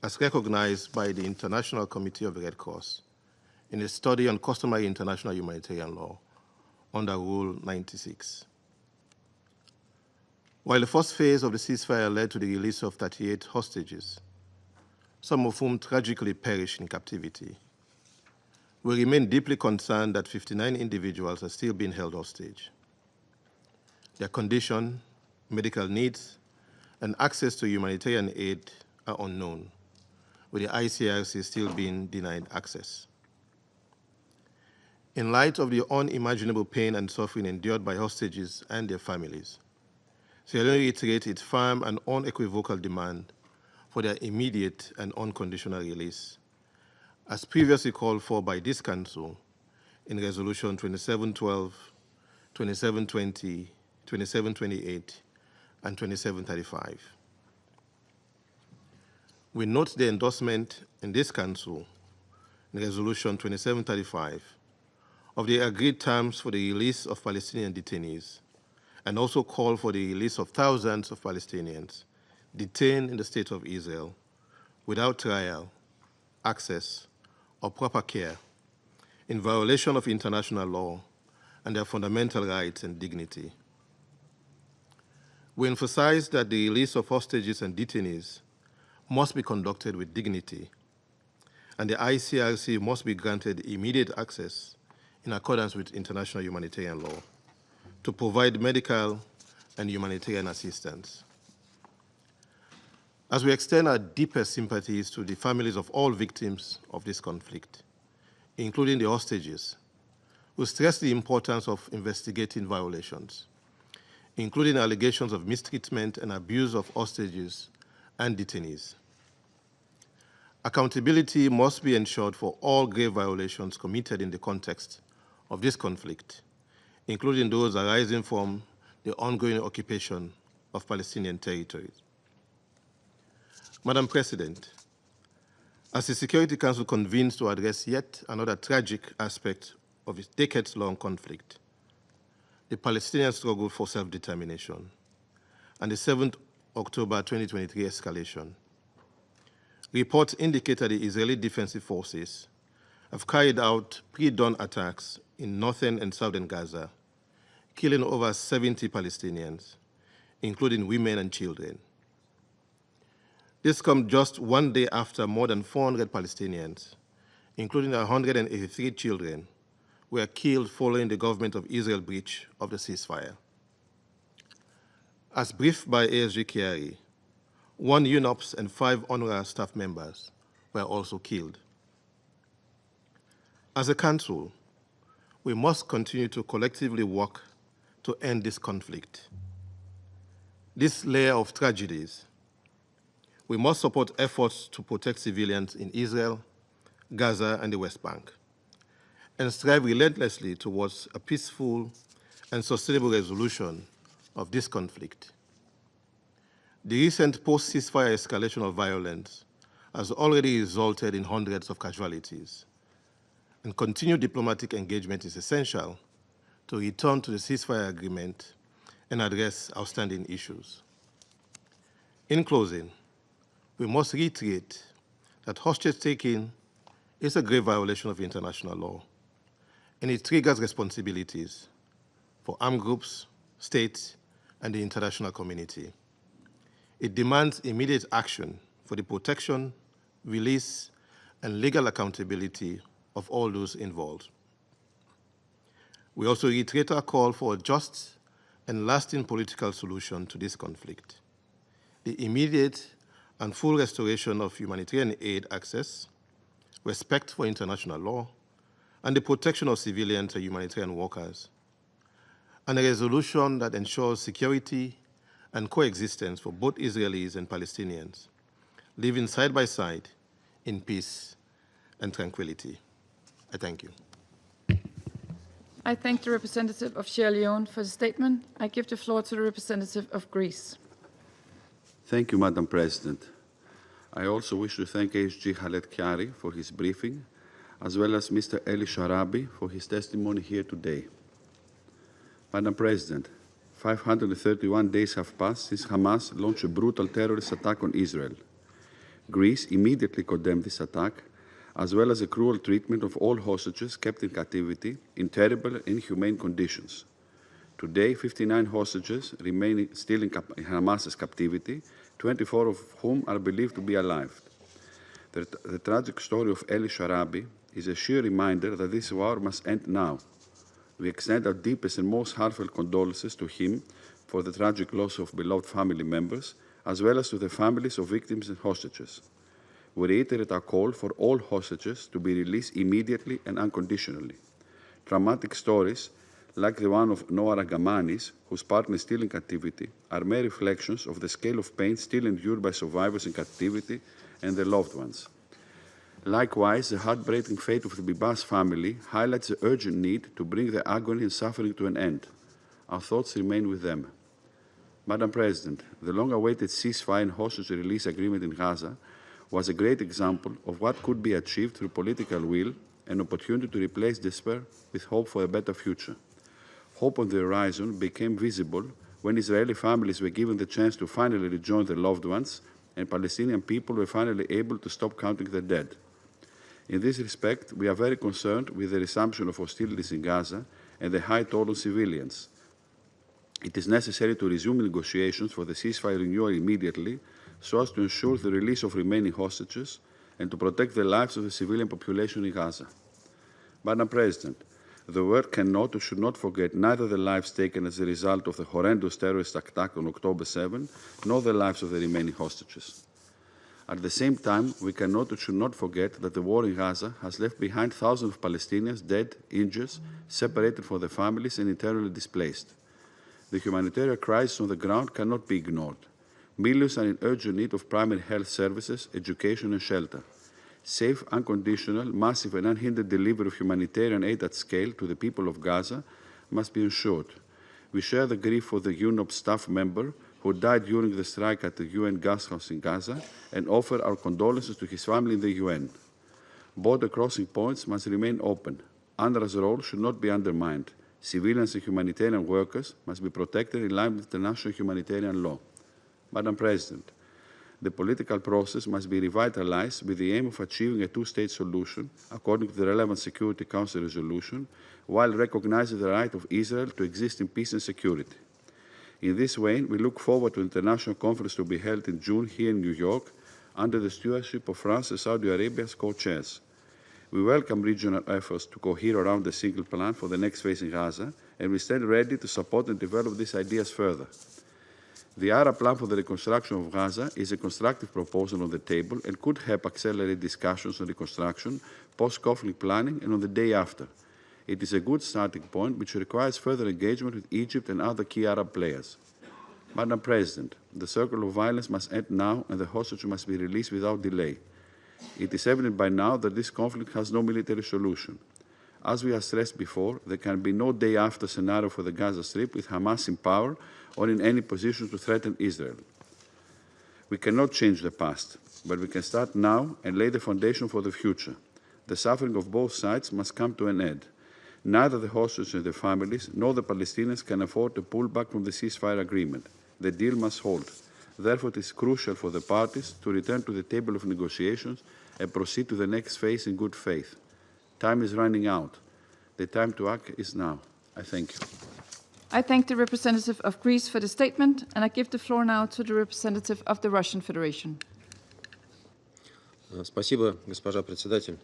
as recognized by the International Committee of the Red Cross in a study on customary international humanitarian law under Rule 96. While the first phase of the ceasefire led to the release of 38 hostages, some of whom tragically perished in captivity, we remain deeply concerned that 59 individuals are still being held hostage. Their condition, medical needs, and access to humanitarian aid are unknown, with the ICRC still being denied access. In light of the unimaginable pain and suffering endured by hostages and their families, Sierra Leone reiterates its firm and unequivocal demand for their immediate and unconditional release, as previously called for by this Council in Resolution 2712, 2720, 2728, and 2735. We note the endorsement in this Council in Resolution 2735 of the agreed terms for the release of Palestinian detainees, and also call for the release of thousands of Palestinians detained in the State of Israel without trial, access, or proper care, in violation of international law and their fundamental rights and dignity. We emphasize that the release of hostages and detainees must be conducted with dignity, and the ICRC must be granted immediate access in accordance with international humanitarian law to provide medical and humanitarian assistance. As we extend our deepest sympathies to the families of all victims of this conflict, including the hostages, we stress the importance of investigating violations, including allegations of mistreatment and abuse of hostages and detainees. Accountability must be ensured for all grave violations committed in the context of this conflict, including those arising from the ongoing occupation of Palestinian territories. Madam President, as the Security Council convenes to address yet another tragic aspect of its decades-long conflict, the Palestinian struggle for self-determination, and the 7th October 2023 escalation, reports indicate that the Israeli defensive forces have carried out pre-dawn attacks in northern and southern Gaza, killing over 70 Palestinians, including women and children. This comes just one day after more than 400 Palestinians, including 183 children, were killed following the government of Israel breach of the ceasefire. As briefed by ASG Chiari, 1 UNOPS and 5 UNRWA staff members were also killed. As a council, we must continue to collectively work to end this conflict. This layer of tragedies, we must support efforts to protect civilians in Israel, Gaza, and the West Bank, and strive relentlessly towards a peaceful and sustainable resolution of this conflict. The recent post-ceasefire escalation of violence has already resulted in hundreds of casualties, and continued diplomatic engagement is essential to return to the ceasefire agreement and address outstanding issues. In closing, we must reiterate that hostage-taking is a grave violation of international law, and it triggers responsibilities for armed groups, states, and the international community. It demands immediate action for the protection, release, and legal accountability of all those involved. We also reiterate our call for a just and lasting political solution to this conflict, the immediate and full restoration of humanitarian aid access, respect for international law, and the protection of civilians and humanitarian workers, and a resolution that ensures security and coexistence for both Israelis and Palestinians, living side by side in peace and tranquility. I thank you. I thank the representative of Sierra Leone for the statement. I give the floor to the representative of Greece. Thank you, Madam President. I also wish to thank ASG Khaled Chiari for his briefing, as well as Mr. Eli Sharabi for his testimony here today. Madam President, 531 days have passed since Hamas launched a brutal terrorist attack on Israel. Greece immediately condemned this attack, as well as the cruel treatment of all hostages kept in captivity in terrible and inhumane conditions. Today, 59 hostages remain still in Hamas's captivity, 24 of whom are believed to be alive. The tragic story of Eli Sharabi is a sheer reminder that this war must end now. We extend our deepest and most heartfelt condolences to him for the tragic loss of beloved family members, as well as to the families of victims and hostages. We reiterate our call for all hostages to be released immediately and unconditionally. Dramatic stories like the one of Noah Ragamanis, whose partner is still in captivity, are mere reflections of the scale of pain still endured by survivors in captivity and their loved ones. Likewise, the heartbreaking fate of the Bibas family highlights the urgent need to bring the agony and suffering to an end. Our thoughts remain with them. Madam President, the long-awaited ceasefire and hostage release agreement in Gaza was a great example of what could be achieved through political will and opportunity to replace despair with hope for a better future. Hope on the horizon became visible when Israeli families were given the chance to finally rejoin their loved ones and Palestinian people were finally able to stop counting their dead. In this respect, we are very concerned with the resumption of hostilities in Gaza and the high toll on civilians. It is necessary to resume negotiations for the ceasefire renewal immediately so as to ensure the release of remaining hostages and to protect the lives of the civilian population in Gaza. Madam President, the world cannot or should not forget neither the lives taken as a result of the horrendous terrorist attack on October 7, nor the lives of the remaining hostages. At the same time, we cannot or should not forget that the war in Gaza has left behind thousands of Palestinians dead, injured, separated from their families, and internally displaced. The humanitarian crisis on the ground cannot be ignored. Millions are in urgent need of primary health services, education, and shelter. Safe, unconditional, massive, and unhindered delivery of humanitarian aid at scale to the people of Gaza must be ensured. We share the grief for the UNOP staff member who died during the strike at the UN gas house in Gaza and offer our condolences to his family in the UN. Border crossing points must remain open. UNRWA's role should not be undermined. Civilians and humanitarian workers must be protected in line with international humanitarian law. Madam President, the political process must be revitalized with the aim of achieving a two-state solution according to the relevant Security Council resolution, while recognizing the right of Israel to exist in peace and security. In this way, we look forward to an international conference to be held in June here in New York under the stewardship of France and Saudi Arabia as co-chairs. We welcome regional efforts to cohere around a single plan for the next phase in Gaza, and we stand ready to support and develop these ideas further. The Arab plan for the reconstruction of Gaza is a constructive proposal on the table and could help accelerate discussions on reconstruction, post-conflict planning, and on the day after. It is a good starting point, which requires further engagement with Egypt and other key Arab players. Madam President, the circle of violence must end now, and the hostages must be released without delay. It is evident by now that this conflict has no military solution. As we have stressed before, there can be no day-after scenario for the Gaza Strip with Hamas in power or in any position to threaten Israel. We cannot change the past, but we can start now and lay the foundation for the future. The suffering of both sides must come to an end. Neither the hostages and their families nor the Palestinians can afford to pull back from the ceasefire agreement. The deal must hold. Therefore, it is crucial for the parties to return to the table of negotiations and proceed to the next phase in good faith. Time is running out. The time to act is now. I thank you. I thank the representative of Greece for the statement, and I give the floor now to the representative of the Russian Federation. Спасибо, госпожа председатель.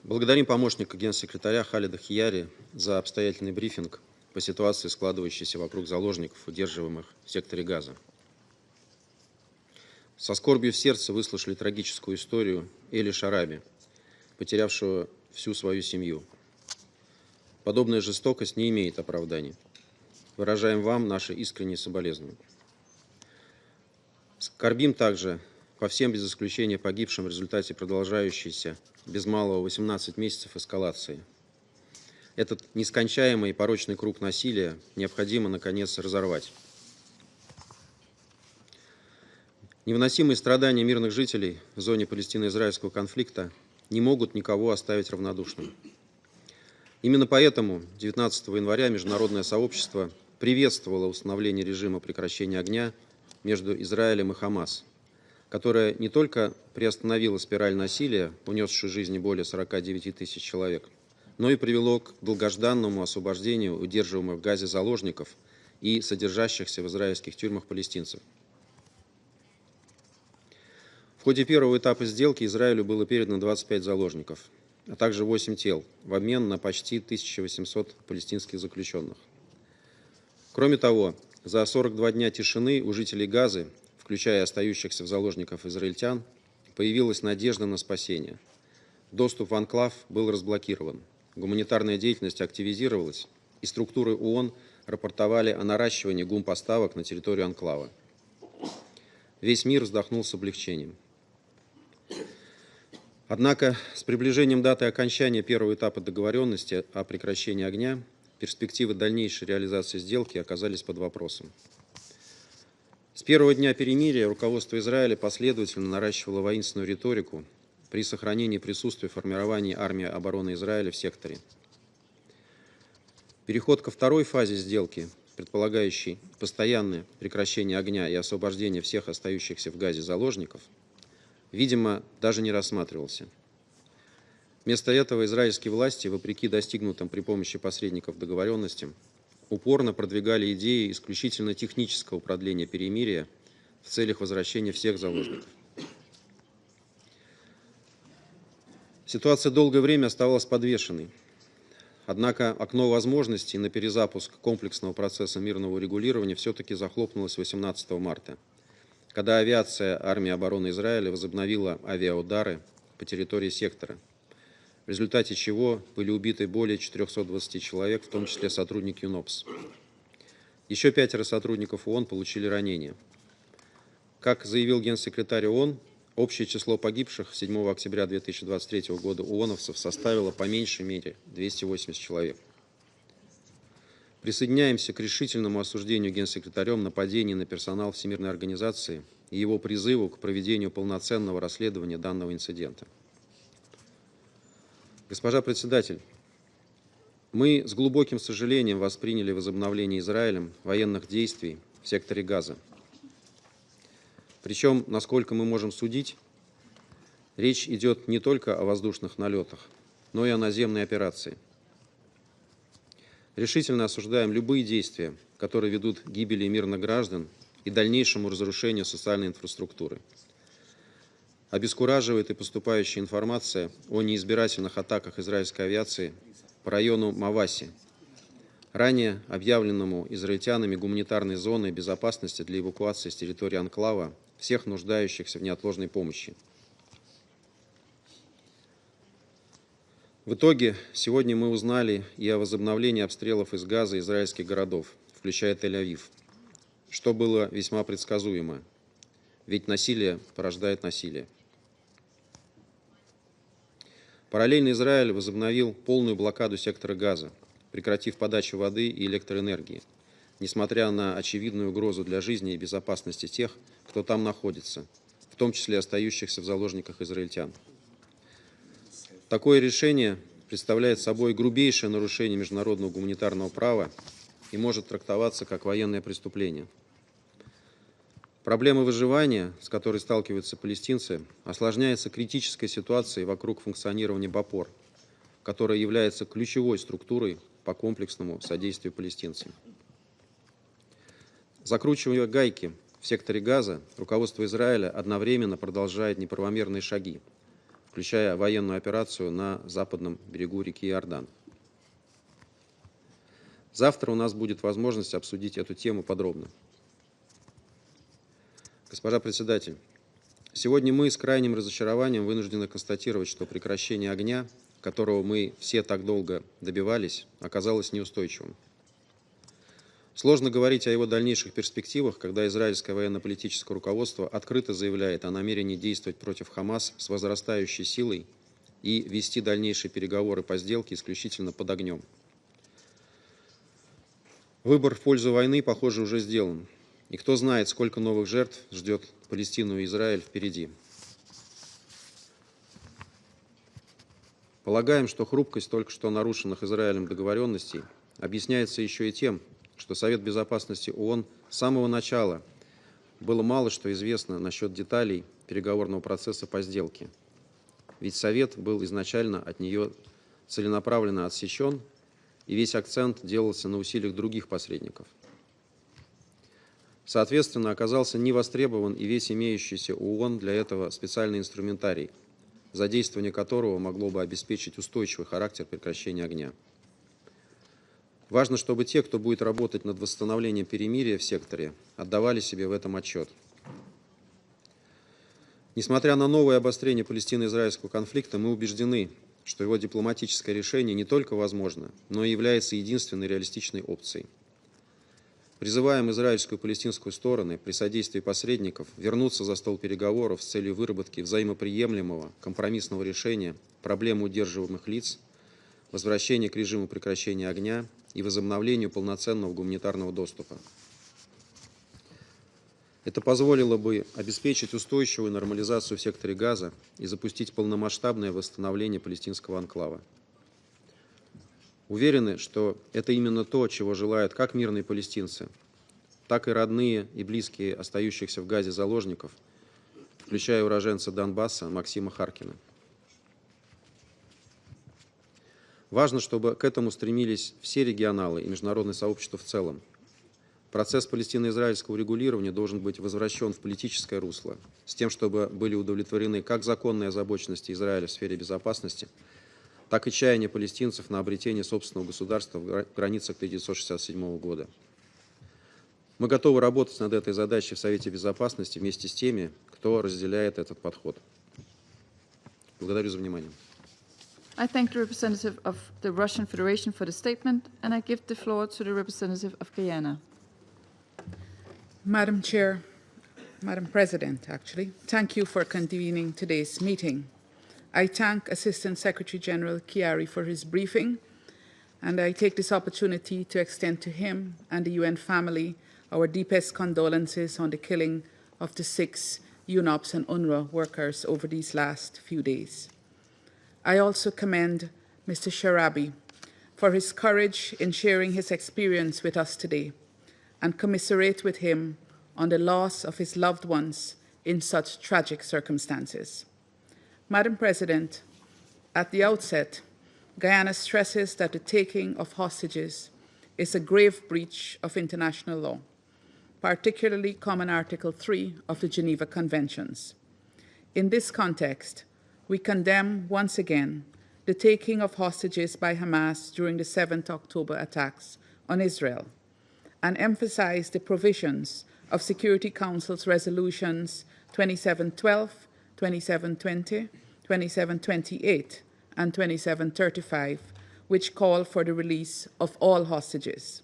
Благодарим помощника генсекретаря Халида Хияри за обстоятельный брифинг по ситуации, складывающейся вокруг заложников, удерживаемых в секторе Газа. Со скорбью в сердце выслушали трагическую историю Эли Шараби, потерявшего всю свою семью. Подобная жестокость не имеет оправдания. Выражаем вам наши искренние соболезнования. Скорбим также по всем без исключения погибшим в результате продолжающейся без малого 18 месяцев эскалации. Этот нескончаемый и порочный круг насилия необходимо, наконец, разорвать. Невыносимые страдания мирных жителей в зоне палестино-израильского конфликта не могут никого оставить равнодушным. Именно поэтому 19 января международное сообщество приветствовало установление режима прекращения огня между Израилем и Хамас, которое не только приостановило спираль насилия, унесшую жизни более 49 тысяч человек, но и привело к долгожданному освобождению удерживаемых в Газе заложников и содержащихся в израильских тюрьмах палестинцев. В ходе первого этапа сделки Израилю было передано 25 заложников, а также 8 тел в обмен на почти 1800 палестинских заключенных. Кроме того, за 42 дня тишины у жителей Газы, включая остающихся в заложниках израильтян, появилась надежда на спасение. Доступ в анклав был разблокирован. гуманитарная деятельность активизировалась, и структуры ООН рапортовали о наращивании гумпоставок на территорию анклава. Весь мир вздохнул с облегчением. Однако с приближением даты окончания первого этапа договоренности о прекращении огня перспективы дальнейшей реализации сделки оказались под вопросом. С первого дня перемирия руководство Израиля последовательно наращивало воинственную риторику при сохранении присутствия формирования армии обороны Израиля в секторе. Переход ко второй фазе сделки, предполагающей постоянное прекращение огня и освобождение всех остающихся в Газе заложников, видимо, даже не рассматривался. Вместо этого израильские власти, вопреки достигнутым при помощи посредников договоренностям, упорно продвигали идеи исключительно технического продления перемирия в целях возвращения всех заложников. Ситуация долгое время оставалась подвешенной. Однако окно возможностей на перезапуск комплексного процесса мирного урегулирования все-таки захлопнулось 18 марта, когда авиация армии обороны Израиля возобновила авиаудары по территории сектора, в результате чего были убиты более 420 человек, в том числе сотрудники ЮНОПС. Еще 5 сотрудников ООН получили ранения. Как заявил генсекретарь ООН, общее число погибших 7 октября 2023 года ООНовцев составило по меньшей мере 280 человек. Присоединяемся к решительному осуждению генсекретарем нападений на персонал Всемирной организации и его призыву к проведению полноценного расследования данного инцидента. Госпожа председатель, мы с глубоким сожалением восприняли возобновление Израилем военных действий в секторе Газа. Причем, насколько мы можем судить, речь идет не только о воздушных налетах, но и о наземной операции. Решительно осуждаем любые действия, которые ведут к гибели мирных граждан и дальнейшему разрушению социальной инфраструктуры. Обескураживает и поступающая информация о неизбирательных атаках израильской авиации по району Маваси, ранее объявленному израильтянами гуманитарной зоной безопасности для эвакуации с территории анклава всех нуждающихся в неотложной помощи. В итоге, сегодня мы узнали и о возобновлении обстрелов из Газа израильских городов, включая Тель-Авив, что было весьма предсказуемо, ведь насилие порождает насилие. Параллельно Израиль возобновил полную блокаду сектора Газа, прекратив подачу воды и электроэнергии, несмотря на очевидную угрозу для жизни и безопасности тех, кто там находится, в том числе остающихся в заложниках израильтян. Такое решение представляет собой грубейшее нарушение международного гуманитарного права и может трактоваться как военное преступление. Проблема выживания, с которой сталкиваются палестинцы, осложняется критической ситуацией вокруг функционирования БАПОР, которая является ключевой структурой по комплексному содействию палестинцам. Закручивая гайки в секторе Газа, руководство Израиля одновременно продолжает неправомерные шаги, включая военную операцию на западном берегу реки Иордан. Завтра у нас будет возможность обсудить эту тему подробно. Госпожа председатель, сегодня мы с крайним разочарованием вынуждены констатировать, что прекращение огня, которого мы все так долго добивались, оказалось неустойчивым. Сложно говорить о его дальнейших перспективах, когда израильское военно-политическое руководство открыто заявляет о намерении действовать против Хамас с возрастающей силой и вести дальнейшие переговоры по сделке исключительно под огнем. Выбор в пользу войны, похоже, уже сделан. И кто знает, сколько новых жертв ждет Палестину и Израиль впереди. Полагаем, что хрупкость только что нарушенных Израилем договоренностей объясняется еще и тем, что Совет Безопасности ООН с самого начала было мало что известно насчет деталей переговорного процесса по сделке. Ведь Совет был изначально от нее целенаправленно отсечен, и весь акцент делался на усилиях других посредников. Соответственно, оказался невостребован и весь имеющийся у ООН для этого специальный инструментарий, задействование которого могло бы обеспечить устойчивый характер прекращения огня. Важно, чтобы те, кто будет работать над восстановлением перемирия в секторе, отдавали себе в этом отчет. Несмотря на новое обострение палестино-израильского конфликта, мы убеждены что его дипломатическое решение не только возможно, но и является единственной реалистичной опцией. Призываем израильскую и палестинскую стороны при содействии посредников вернуться за стол переговоров с целью выработки взаимоприемлемого компромиссного решения проблемы удерживаемых лиц, возвращения к режиму прекращения огня и возобновлению полноценного гуманитарного доступа. Это позволило бы обеспечить устойчивую нормализацию в секторе Газа и запустить полномасштабное восстановление палестинского анклава. Уверены, что это именно то, чего желают как мирные палестинцы, так и родные и близкие остающихся в Газе заложников, включая уроженца Донбасса Максима Харкина. Важно, чтобы к этому стремились все регионалы и международное сообщество в целом. Процесс палестино-израильского урегулирования должен быть возвращен в политическое русло, с тем, чтобы были удовлетворены как законные озабоченности Израиля в сфере безопасности, так и чаяния палестинцев на обретение собственного государства в границах 1967 года. Мы готовы работать над этой задачей в Совете Безопасности вместе с теми, кто разделяет этот подход. Благодарю за внимание. I thank the representative of the Russian Federation for the statement, and I give the floor to the representative of Guyana. Madam Chair, Madam President, actually, thank you for convening today's meeting. I thank Assistant Secretary General Chiari for his briefing, and I take this opportunity to extend to him and the UN family our deepest condolences on the killing of the 6 UNOPS and UNRWA workers over these last few days. I also commend Mr. Sharabi for his courage in sharing his experience with us today and commiserate with him on the loss of his loved ones in such tragic circumstances. Madam President, at the outset, Guyana stresses that the taking of hostages is a grave breach of international law, particularly Common Article 3 of the Geneva Conventions. In this context, we condemn once again the taking of hostages by Hamas during the 7th October attacks on Israel and emphasize the provisions of Security Council's resolutions 2712, 2720, 2728, and 2735, which call for the release of all hostages.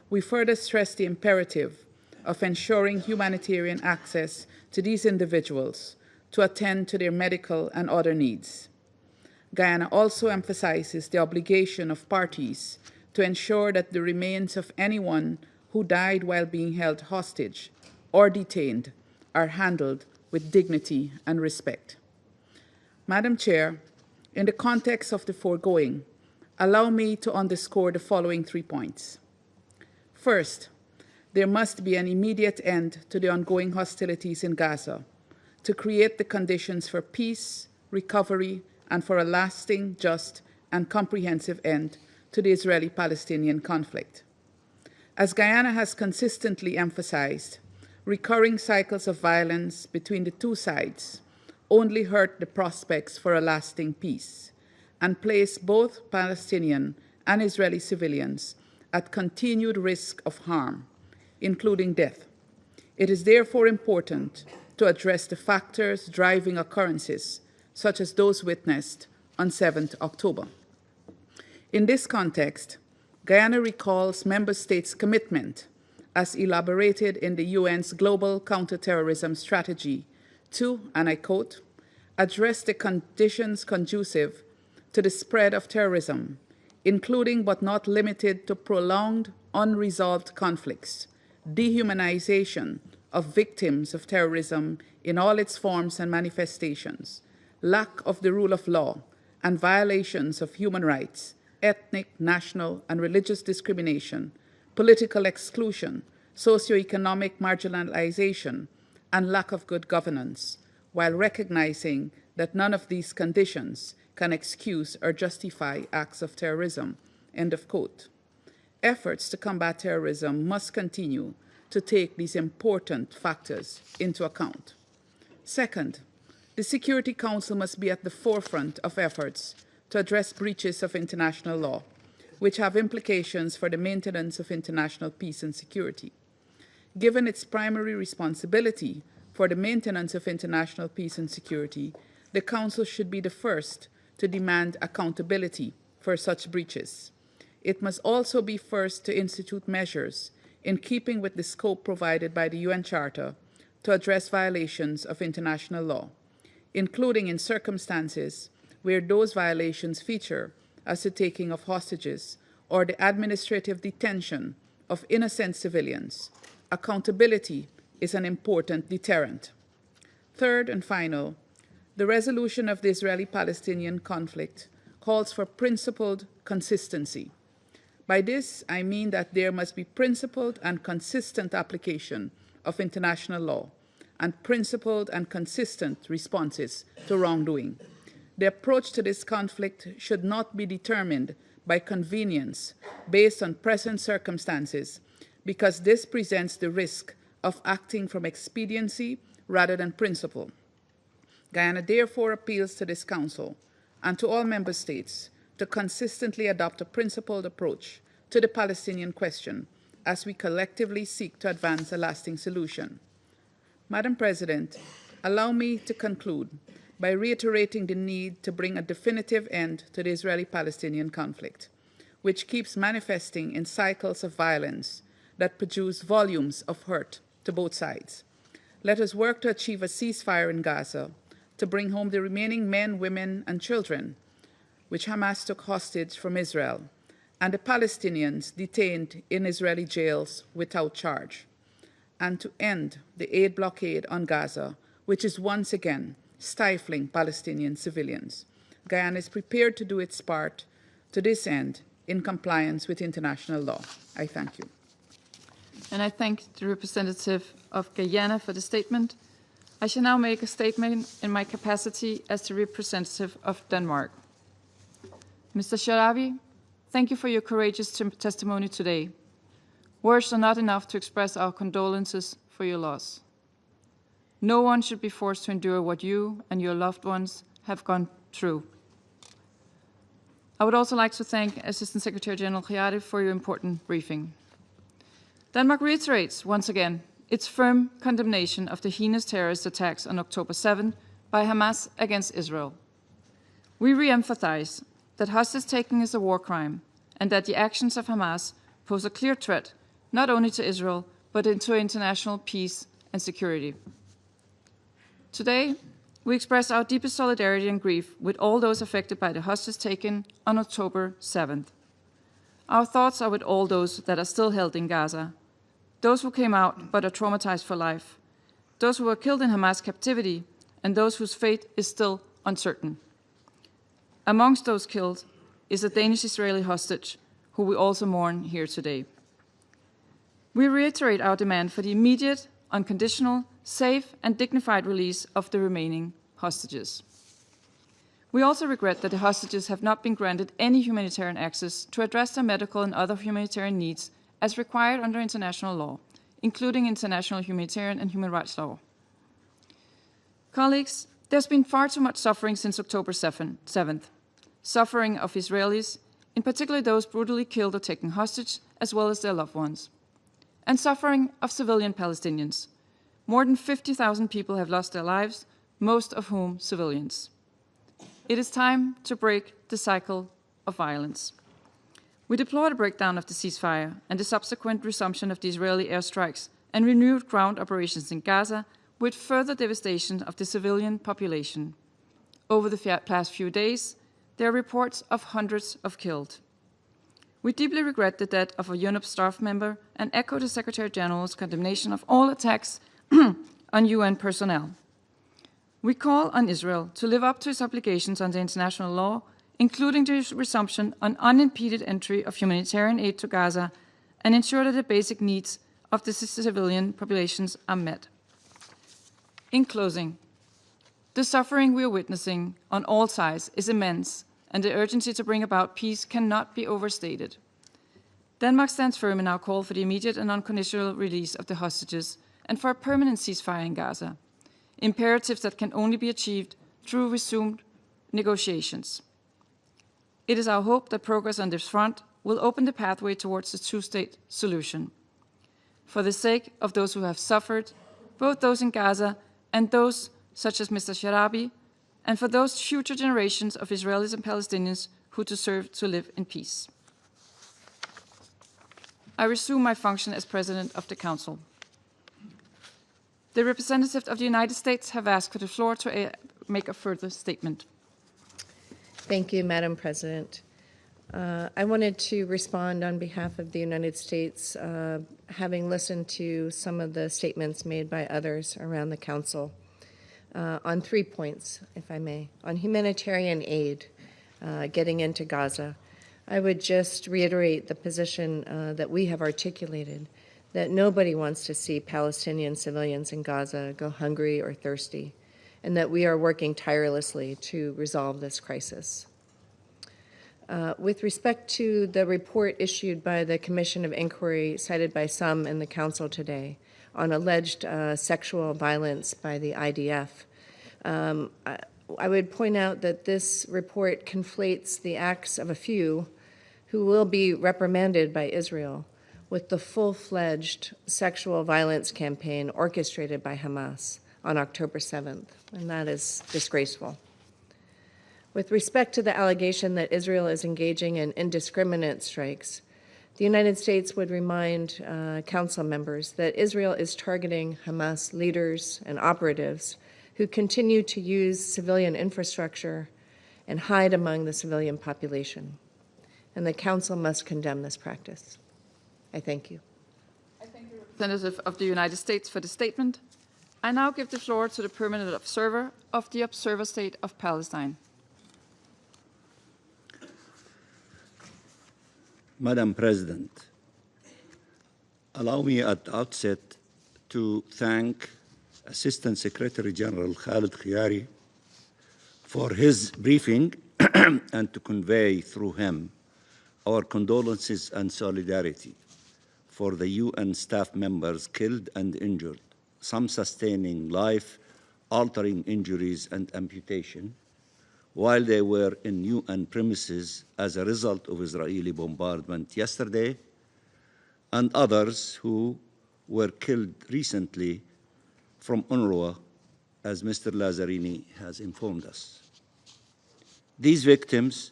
We further stress the imperative of ensuring humanitarian access to these individuals to attend to their medical and other needs. Guyana also emphasizes the obligation of parties to ensure that the remains of anyone who died while being held hostage or detained are handled with dignity and respect. Madam Chair, in the context of the foregoing, allow me to underscore the following 3 points. First, there must be an immediate end to the ongoing hostilities in Gaza to create the conditions for peace, recovery, and for a lasting, just, and comprehensive end to the Israeli-Palestinian conflict. As Guyana has consistently emphasized, recurring cycles of violence between the two sides only hurt the prospects for a lasting peace and place both Palestinian and Israeli civilians at continued risk of harm, including death. It is therefore important to address the factors driving occurrences, such as those witnessed on 7th October. In this context, Guyana recalls member states' commitment, as elaborated in the UN's Global Counterterrorism Strategy, to, and I quote, address the conditions conducive to the spread of terrorism, including but not limited to prolonged, unresolved conflicts, dehumanization of victims of terrorism in all its forms and manifestations, lack of the rule of law, and violations of human rights, ethnic, national, and religious discrimination, political exclusion, socioeconomic marginalization, and lack of good governance, while recognizing that none of these conditions can excuse or justify acts of terrorism. End of quote. Efforts to combat terrorism must continue to take these important factors into account. Second, the Security Council must be at the forefront of efforts to address breaches of international law, which have implications for the maintenance of international peace and security. Given its primary responsibility for the maintenance of international peace and security, the Council should be the first to demand accountability for such breaches. It must also be first to institute measures in keeping with the scope provided by the UN Charter to address violations of international law, including in circumstances where those violations feature as the taking of hostages or the administrative detention of innocent civilians. Accountability is an important deterrent. Third and final, the resolution of the Israeli-Palestinian conflict calls for principled consistency. By this, I mean that there must be principled and consistent application of international law and principled and consistent responses to wrongdoing. The approach to this conflict should not be determined by convenience based on present circumstances, because this presents the risk of acting from expediency rather than principle. Guyana therefore appeals to this Council and to all Member States to consistently adopt a principled approach to the Palestinian question as we collectively seek to advance a lasting solution. Madam President, allow me to conclude by reiterating the need to bring a definitive end to the Israeli-Palestinian conflict, which keeps manifesting in cycles of violence that produce volumes of hurt to both sides. Let us work to achieve a ceasefire in Gaza, to bring home the remaining men, women, and children, which Hamas took hostage from Israel, and the Palestinians detained in Israeli jails without charge, and to end the aid blockade on Gaza, which is once again stifling Palestinian civilians. Guyana is prepared to do its part to this end in compliance with international law. I thank you. And I thank the representative of Guyana for the statement. I shall now make a statement in my capacity as the representative of Denmark. Mr. Sharabi, thank you for your courageous testimony today. Words are not enough to express our condolences for your loss. No one should be forced to endure what you and your loved ones have gone through. I would also like to thank Assistant Secretary General Khiari for your important briefing. Denmark reiterates once again its firm condemnation of the heinous terrorist attacks on October 7 by Hamas against Israel. We re-emphasize that hostage-taking is a war crime and that the actions of Hamas pose a clear threat not only to Israel but to international peace and security. Today, we express our deepest solidarity and grief with all those affected by the hostage taken on October 7th. Our thoughts are with all those that are still held in Gaza, those who came out but are traumatized for life, those who were killed in Hamas captivity, and those whose fate is still uncertain. Amongst those killed is a Danish-Israeli hostage, who we also mourn here today. We reiterate our demand for the immediate, unconditional, safe and dignified release of the remaining hostages. We also regret that the hostages have not been granted any humanitarian access to address their medical and other humanitarian needs as required under international law, including international humanitarian and human rights law. Colleagues, there's been far too much suffering since October 7th. Suffering of Israelis, in particular those brutally killed or taken hostage, as well as their loved ones. And suffering of civilian Palestinians. More than 50,000 people have lost their lives, most of whom civilians. It is time to break the cycle of violence. We deplore the breakdown of the ceasefire and the subsequent resumption of the Israeli airstrikes and renewed ground operations in Gaza with further devastation of the civilian population. Over the past few days, there are reports of hundreds of killed. We deeply regret the death of a UNOP staff member and echo the Secretary General's condemnation of all attacks on UN personnel. We call on Israel to live up to its obligations under international law, including the resumption on unimpeded entry of humanitarian aid to Gaza, and ensure that the basic needs of the civilian populations are met. In closing, the suffering we are witnessing on all sides is immense, and the urgency to bring about peace cannot be overstated. Denmark stands firm in our call for the immediate and unconditional release of the hostages and for a permanent ceasefire in Gaza, imperatives that can only be achieved through resumed negotiations. It is our hope that progress on this front will open the pathway towards a two-state solution. For the sake of those who have suffered, both those in Gaza and those such as Mr. Sharabi, and for those future generations of Israelis and Palestinians who deserve to live in peace. I resume my function as President of the Council. The representatives of the United States have asked for the floor to make a further statement. Thank you, Madam President. I wanted to respond on behalf of the United States, having listened to some of the statements made by others around the Council, on 3 points, if I may. On humanitarian aid, getting into Gaza, I would just reiterate the position that we have articulated, that nobody wants to see Palestinian civilians in Gaza go hungry or thirsty, and that we are working tirelessly to resolve this crisis. With respect to the report issued by the Commission of Inquiry cited by some in the Council today on alleged sexual violence by the IDF, I would point out that this report conflates the acts of a few who will be reprimanded by Israel with the full-fledged sexual violence campaign orchestrated by Hamas on October 7th, and that is disgraceful. With respect to the allegation that Israel is engaging in indiscriminate strikes, the United States would remind Council members that Israel is targeting Hamas leaders and operatives who continue to use civilian infrastructure and hide among the civilian population. And the Council must condemn this practice. I thank you. I thank the representative of the United States for the statement. I now give the floor to the permanent observer of the Observer State of Palestine. Madam President, allow me at the outset to thank Assistant Secretary General Khaled Khiari for his briefing and to convey through him our condolences and solidarity for the UN staff members killed and injured, some sustaining life-altering injuries and amputation, while they were in UN premises as a result of Israeli bombardment yesterday, and others who were killed recently from UNRWA, as Mr. Lazzarini has informed us. These victims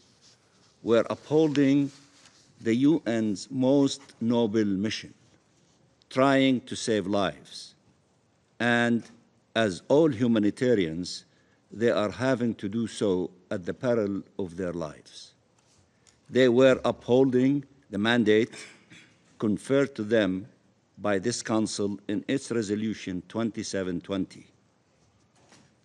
were upholding the UN's most noble mission, trying to save lives. And as all humanitarians, they are having to do so at the peril of their lives. They were upholding the mandate conferred to them by this Council in its Resolution 2720.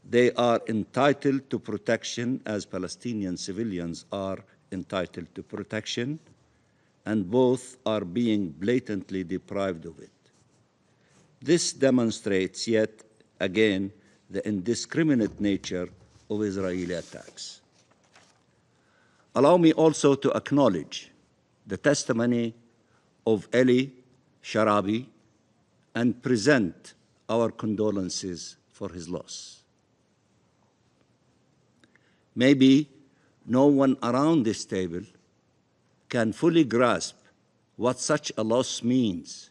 They are entitled to protection as Palestinian civilians are entitled to protection, and both are being blatantly deprived of it. This demonstrates yet again the indiscriminate nature of Israeli attacks. Allow me also to acknowledge the testimony of Eli Sharabi and present our condolences for his loss. Maybe no one around this table can fully grasp what such a loss means: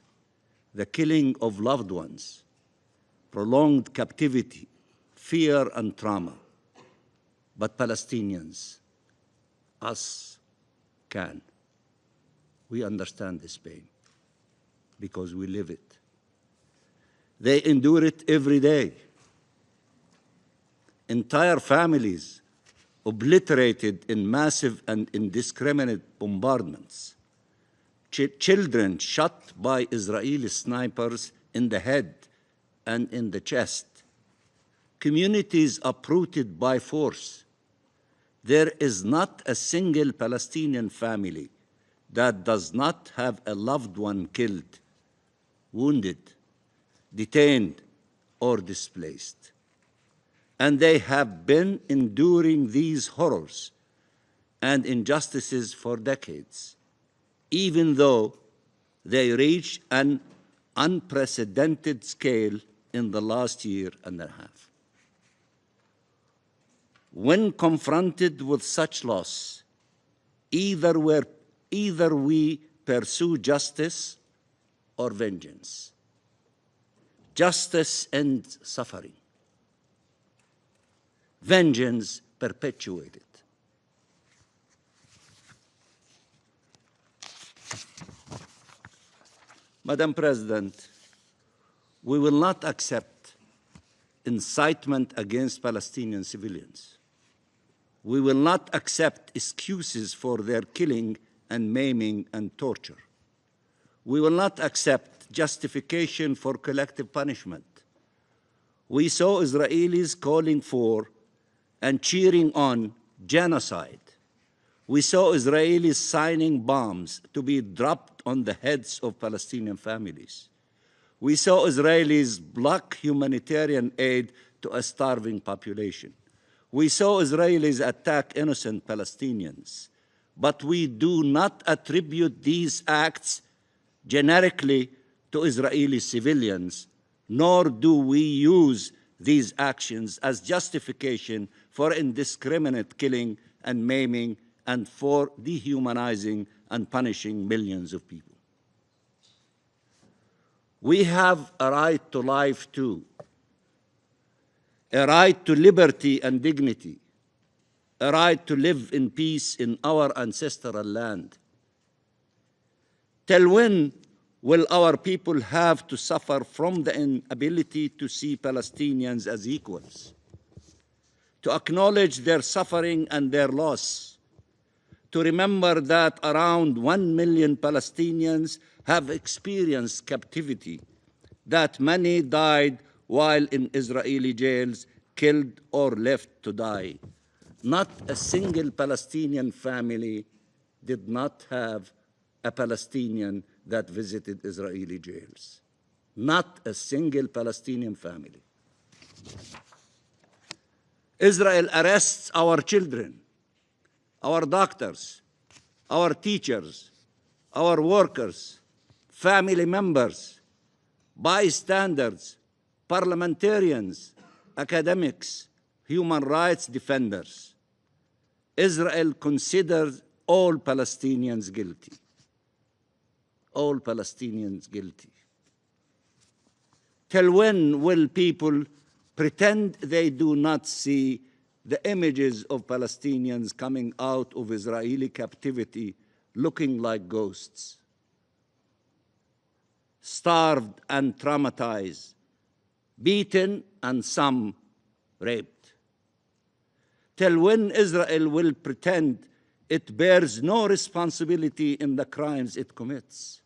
the killing of loved ones, prolonged captivity, fear and trauma. But Palestinians, us, can. We understand this pain because we live it. They endure it every day. Entire families obliterated in massive and indiscriminate bombardments. Children shot by Israeli snipers in the head and in the chest. Communities uprooted by force. There is not a single Palestinian family that does not have a loved one killed, wounded, detained, or displaced. And they have been enduring these horrors and injustices for decades, even though they reached an unprecedented scale in the last year and a half. When confronted with such loss, either we pursue justice or vengeance. Justice ends suffering. vengeance perpetuated. Madam President, we will not accept incitement against Palestinian civilians. We will not accept excuses for their killing and maiming and torture. We will not accept justification for collective punishment. We saw Israelis calling for and cheering on genocide. We saw Israelis signing bombs to be dropped on the heads of Palestinian families. We saw Israelis block humanitarian aid to a starving population. We saw Israelis attack innocent Palestinians. But we do not attribute these acts generically to Israeli civilians, nor do we use these actions as justification for indiscriminate killing and maiming and for dehumanizing and punishing millions of people. We have a right to life too, a right to liberty and dignity, a right to live in peace in our ancestral land. Till when will our people have to suffer from the inability to see Palestinians as equals, to acknowledge their suffering and their loss, to remember that around 1 million Palestinians have experienced captivity, that many died while in Israeli jails, killed or left to die? Not a single Palestinian family did not have a Palestinian that visited Israeli jails. Not a single Palestinian family. Israel arrests our children, our doctors, our teachers, our workers, family members, bystanders, parliamentarians, academics, human rights defenders. Israel considers all Palestinians guilty. All Palestinians guilty. Till when will people pretend they do not see the images of Palestinians coming out of Israeli captivity looking like ghosts, starved and traumatized, beaten and some raped? Till when Israel will pretend it bears no responsibility in the crimes it commits?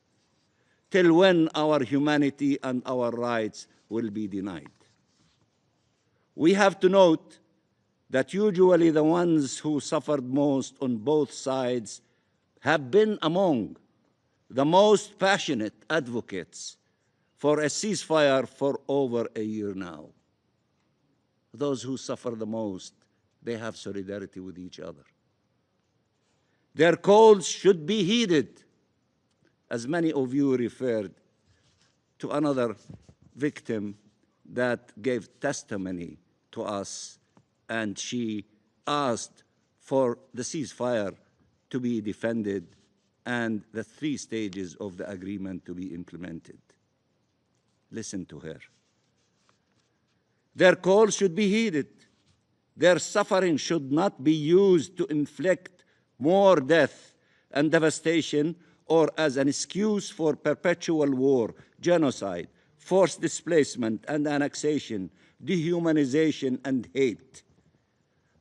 Till when our humanity and our rights will be denied? We have to note that usually the ones who suffered most on both sides have been among the most passionate advocates for a ceasefire for over a year now. Those who suffer the most, they have solidarity with each other. Their calls should be heeded. As many of you referred to another victim that gave testimony to us, and she asked for the ceasefire to be defended and the 3 stages of the agreement to be implemented. Listen to her. Their calls should be heeded. Their suffering should not be used to inflict more death and devastation or as an excuse for perpetual war, genocide, forced displacement and annexation, dehumanization and hate.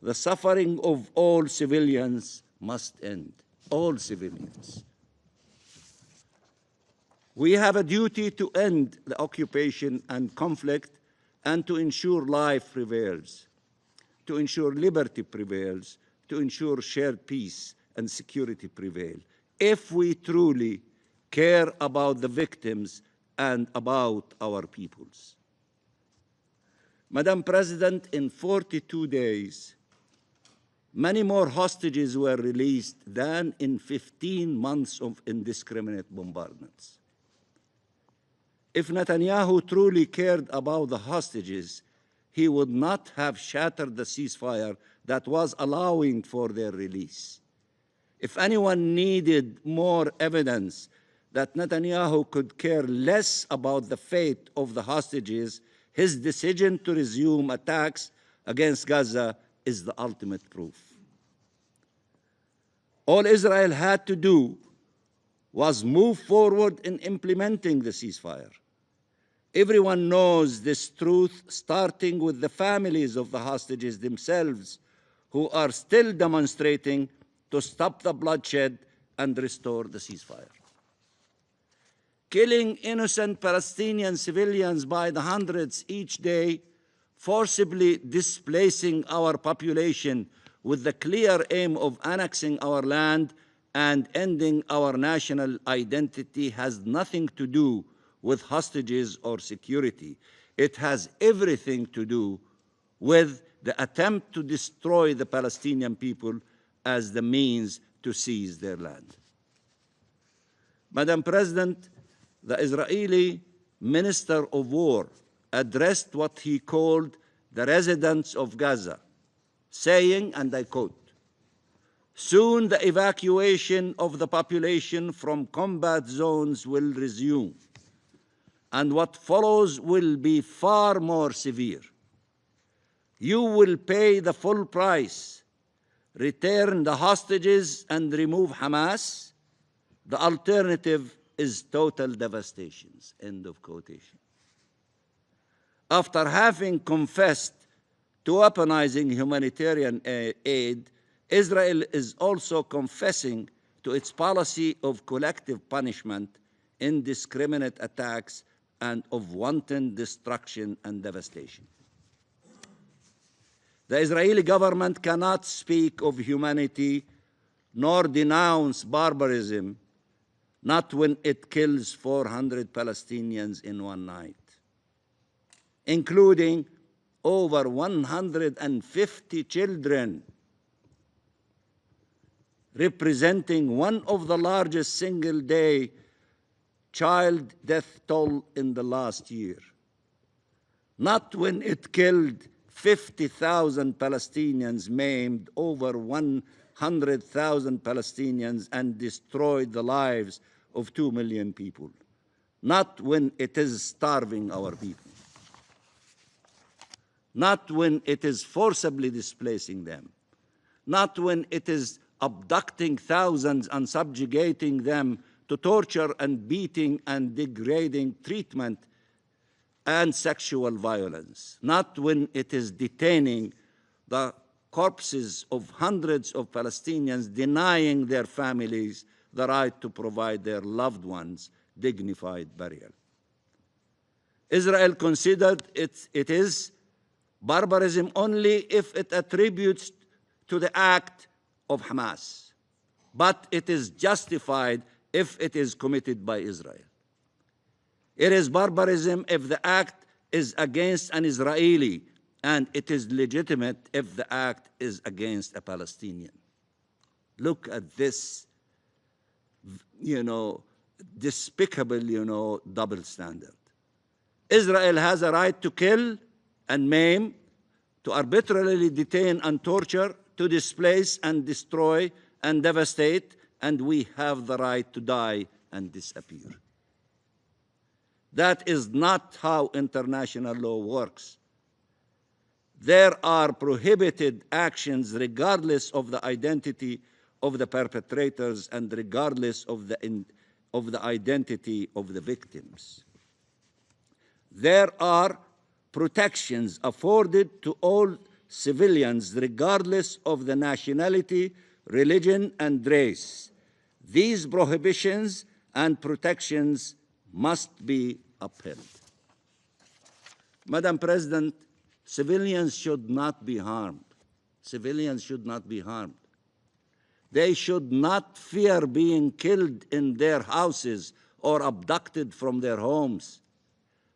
The suffering of all civilians must end. All civilians. We have a duty to end the occupation and conflict and to ensure life prevails, to ensure liberty prevails, to ensure shared peace and security prevail, if we truly care about the victims and about our peoples. Madam President, in 42 days, many more hostages were released than in 15 months of indiscriminate bombardments. If Netanyahu truly cared about the hostages, he would not have shattered the ceasefire that was allowing for their release. If anyone needed more evidence that Netanyahu could care less about the fate of the hostages, his decision to resume attacks against Gaza is the ultimate proof. All Israel had to do was move forward in implementing the ceasefire. Everyone knows this truth, starting with the families of the hostages themselves, who are still demonstrating to stop the bloodshed and restore the ceasefire. Killing innocent Palestinian civilians by the hundreds each day, forcibly displacing our population with the clear aim of annexing our land and ending our national identity has nothing to do with hostages or security. It has everything to do with the attempt to destroy the Palestinian people as the means to seize their land. Madam President, the Israeli Minister of War addressed what he called the residents of Gaza, saying, and I quote, "Soon the evacuation of the population from combat zones will resume, and what follows will be far more severe. You will pay the full price, return the hostages and remove Hamas. The alternative is total devastation." End of quotation. After having confessed to weaponizing humanitarian aid, Israel is also confessing to its policy of collective punishment, indiscriminate attacks, and of wanton destruction and devastation. The Israeli government cannot speak of humanity nor denounce barbarism, not when it kills 400 Palestinians in one night, including over 150 children, representing one of the largest single-day child death toll in the last year. Not when it killed 50,000 Palestinians, maimed over 100,000 Palestinians, and destroyed the lives of 2 million people. Not when it is starving our people. Not when it is forcibly displacing them. Not when it is abducting thousands and subjugating them to torture and beating and degrading treatment and sexual violence. Not when it is detaining the corpses of hundreds of Palestinians, denying their families the right to provide their loved ones dignified burial. Israel considered it is barbarism only if it attributes to the act of Hamas, but it is justified if it is committed by Israel. It is barbarism if the act is against an Israeli, and it is legitimate if the act is against a Palestinian. Look at this, despicable, double standard. Israel has a right to kill and maim, to arbitrarily detain and torture, to displace and destroy and devastate, and we have the right to die and disappear. That is not how international law works. There are prohibited actions regardless of the identity of the perpetrators and regardless of the identity of the victims. There are protections afforded to all civilians regardless of the nationality, religion, and race. These prohibitions and protections must be upheld. Madam President, civilians should not be harmed. Civilians should not be harmed. They should not fear being killed in their houses or abducted from their homes.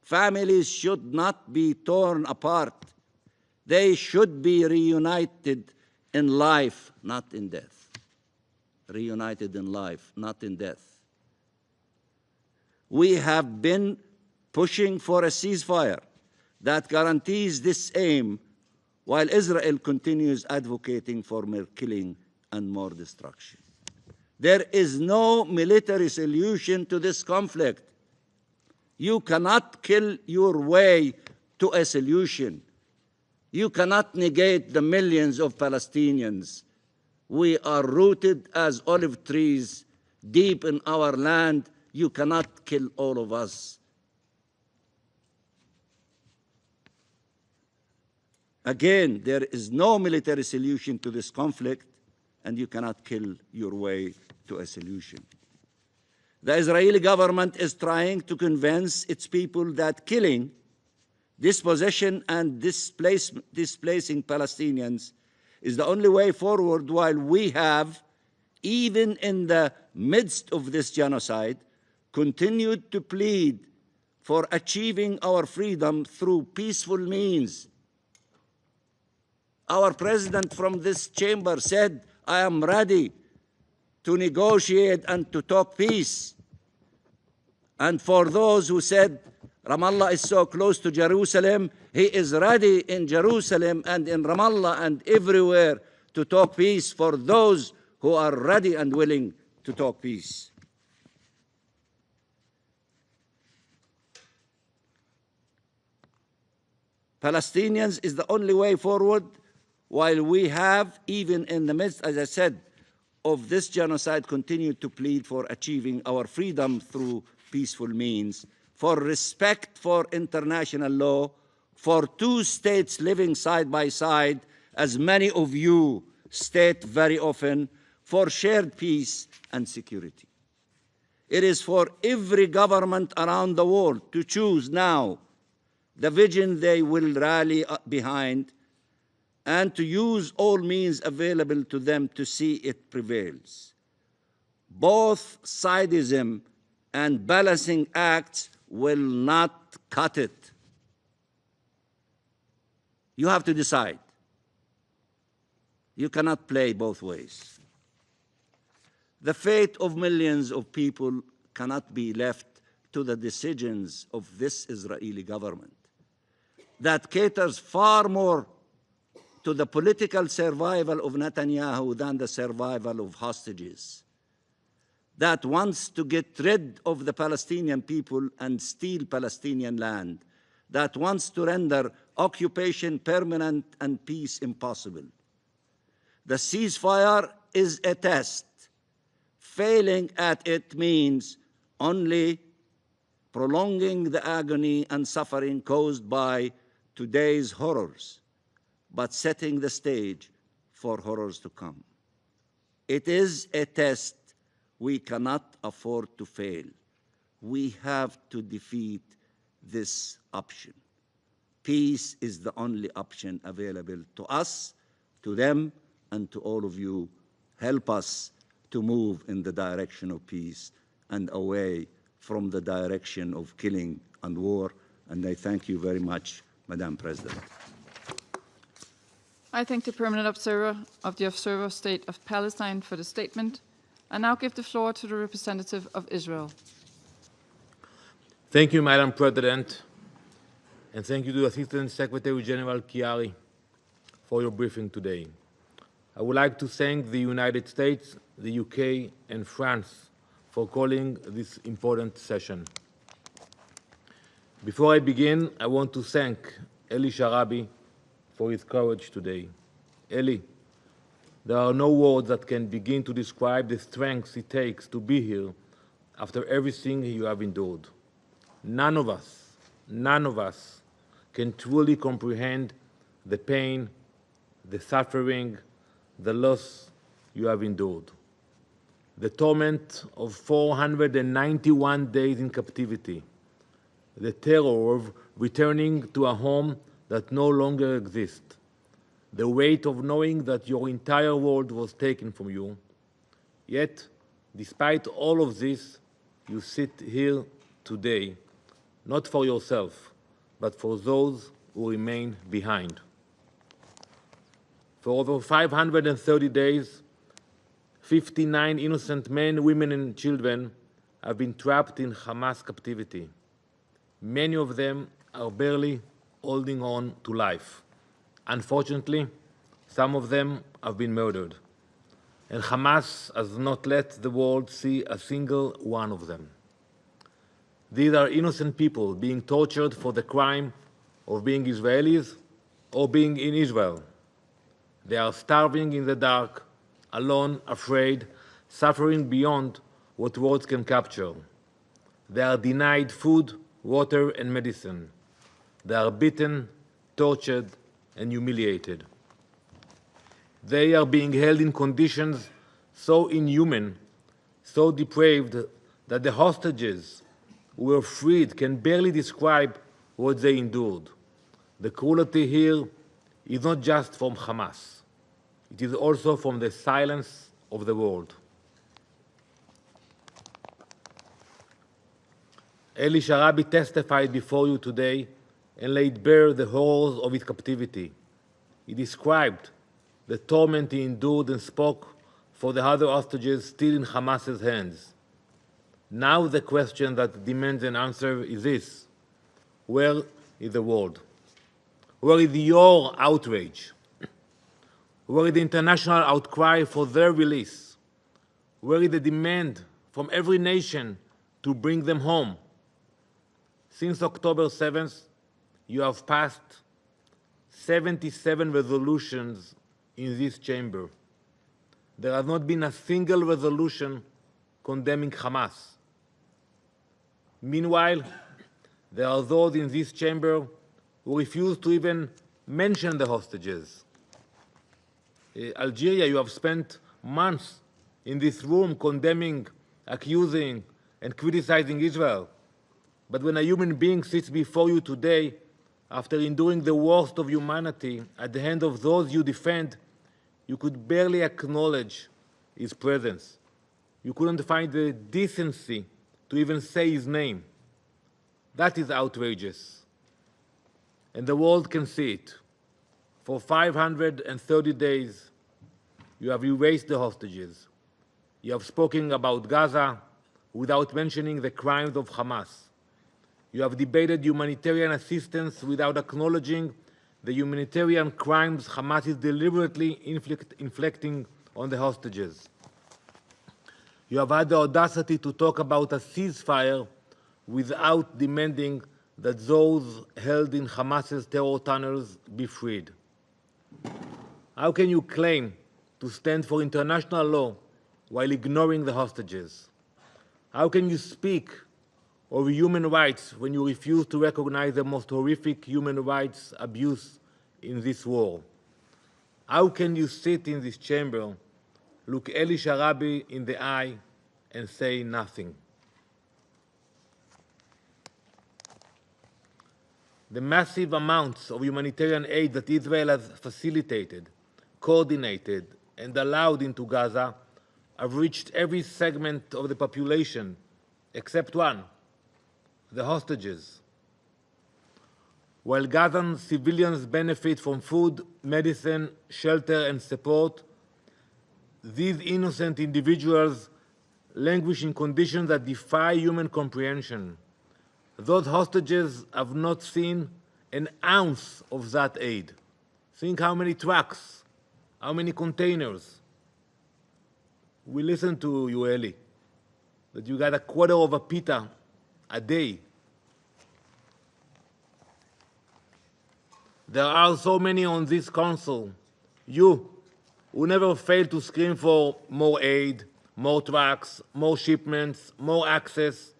Families should not be torn apart. They should be reunited in life, not in death. Reunited in life, not in death. We have been pushing for a ceasefire that guarantees this aim, while Israel continues advocating for more killing and more destruction. There is no military solution to this conflict. You cannot kill your way to a solution. You cannot negate the millions of Palestinians. We are rooted as olive trees deep in our land. You cannot kill all of us. Again, there is no military solution to this conflict, and you cannot kill your way to a solution. The Israeli government is trying to convince its people that killing, dispossession, and displacing Palestinians is the only way forward, while we have, even in the midst of this genocide, continued to plead for achieving our freedom through peaceful means. Our president from this chamber said, I am ready to negotiate and to talk peace. And for those who said Ramallah is so close to Jerusalem, he is ready in Jerusalem and in Ramallah and everywhere to talk peace for those who are ready and willing to talk peace. Palestinians is the only way forward, while we have, even in the midst, as I said, of this genocide, continued to plead for achieving our freedom through peaceful means, for respect for international law, for two states living side by side, as many of you state very often, for shared peace and security. It is for every government around the world to choose now the vision they will rally behind and to use all means available to them to see it prevails. Both sidism and balancing acts will not cut it. You have to decide. You cannot play both ways. The fate of millions of people cannot be left to the decisions of this Israeli government that caters far more to the political survival of Netanyahu than the survival of hostages, that wants to get rid of the Palestinian people and steal Palestinian land, that wants to render occupation permanent and peace impossible. The ceasefire is a test. Failing at it means only prolonging the agony and suffering caused by today's horrors, but setting the stage for horrors to come. It is a test we cannot afford to fail. We have to defeat this option. Peace is the only option available to us, to them, and to all of you. Help us to move in the direction of peace and away from the direction of killing and war. And I thank you very much, Madam President. I thank the permanent observer of the Observer State of Palestine for the statement. I now give the floor to the representative of Israel. Thank you, Madam President, and thank you to Assistant Secretary General Chiari for your briefing today. I would like to thank the United States, the UK, and France for calling this important session. Before I begin, I want to thank Eli Sharabi for his courage today. Eli, there are no words that can begin to describe the strength it takes to be here after everything you have endured. None of us can truly comprehend the pain, the suffering, the loss you have endured. The torment of 491 days in captivity, the terror of returning to a home that no longer exists, the weight of knowing that your entire world was taken from you. Yet, despite all of this, you sit here today, not for yourself, but for those who remain behind. For over 530 days, 59 innocent men, women, and children have been trapped in Hamas captivity. Many of them are barely holding on to life. Unfortunately, some of them have been murdered, and Hamas has not let the world see a single one of them. These are innocent people being tortured for the crime of being Israelis or being in Israel. They are starving in the dark, alone, afraid, suffering beyond what words can capture. They are denied food, water, and medicine. They are beaten, tortured, and humiliated. They are being held in conditions so inhuman, so depraved, that the hostages who were freed can barely describe what they endured. The cruelty here is not just from Hamas. It is also from the silence of the world. Eli Sharabi testified before you today and laid bare the horrors of his captivity. He described the torment he endured and spoke for the other hostages still in Hamas's hands. Now the question that demands an answer is this: where is the world? Where is your outrage? Where is the international outcry for their release? Where is the demand from every nation to bring them home? Since October 7th, you have passed 77 resolutions in this chamber. There has not been a single resolution condemning Hamas. Meanwhile, there are those in this chamber who refuse to even mention the hostages. Algeria, you have spent months in this room condemning, accusing, and criticizing Israel. But when a human being sits before you today, after enduring the worst of humanity at the hand of those you defend, you could barely acknowledge his presence. You couldn't find the decency to even say his name. That is outrageous. And the world can see it. For 530 days, you have erased the hostages. You have spoken about Gaza without mentioning the crimes of Hamas. You have debated humanitarian assistance without acknowledging the humanitarian crimes Hamas is deliberately inflicting on the hostages. You have had the audacity to talk about a ceasefire without demanding that those held in Hamas's terror tunnels be freed. How can you claim to stand for international law while ignoring the hostages? How can you speak of human rights when you refuse to recognize the most horrific human rights abuse in this war? How can you sit in this chamber, look Eli Sharabi in the eye, and say nothing? The massive amounts of humanitarian aid that Israel has facilitated, coordinated, and allowed into Gaza have reached every segment of the population except one: the hostages. While Gazan civilians benefit from food, medicine, shelter, and support, these innocent individuals languish in conditions that defy human comprehension. Those hostages have not seen an ounce of that aid. Think how many trucks, how many containers. We listen to you, Eli, that you got a quarter of a pita a day. There are so many on this council, you, who never fail to scream for more aid, more trucks, more shipments, more access,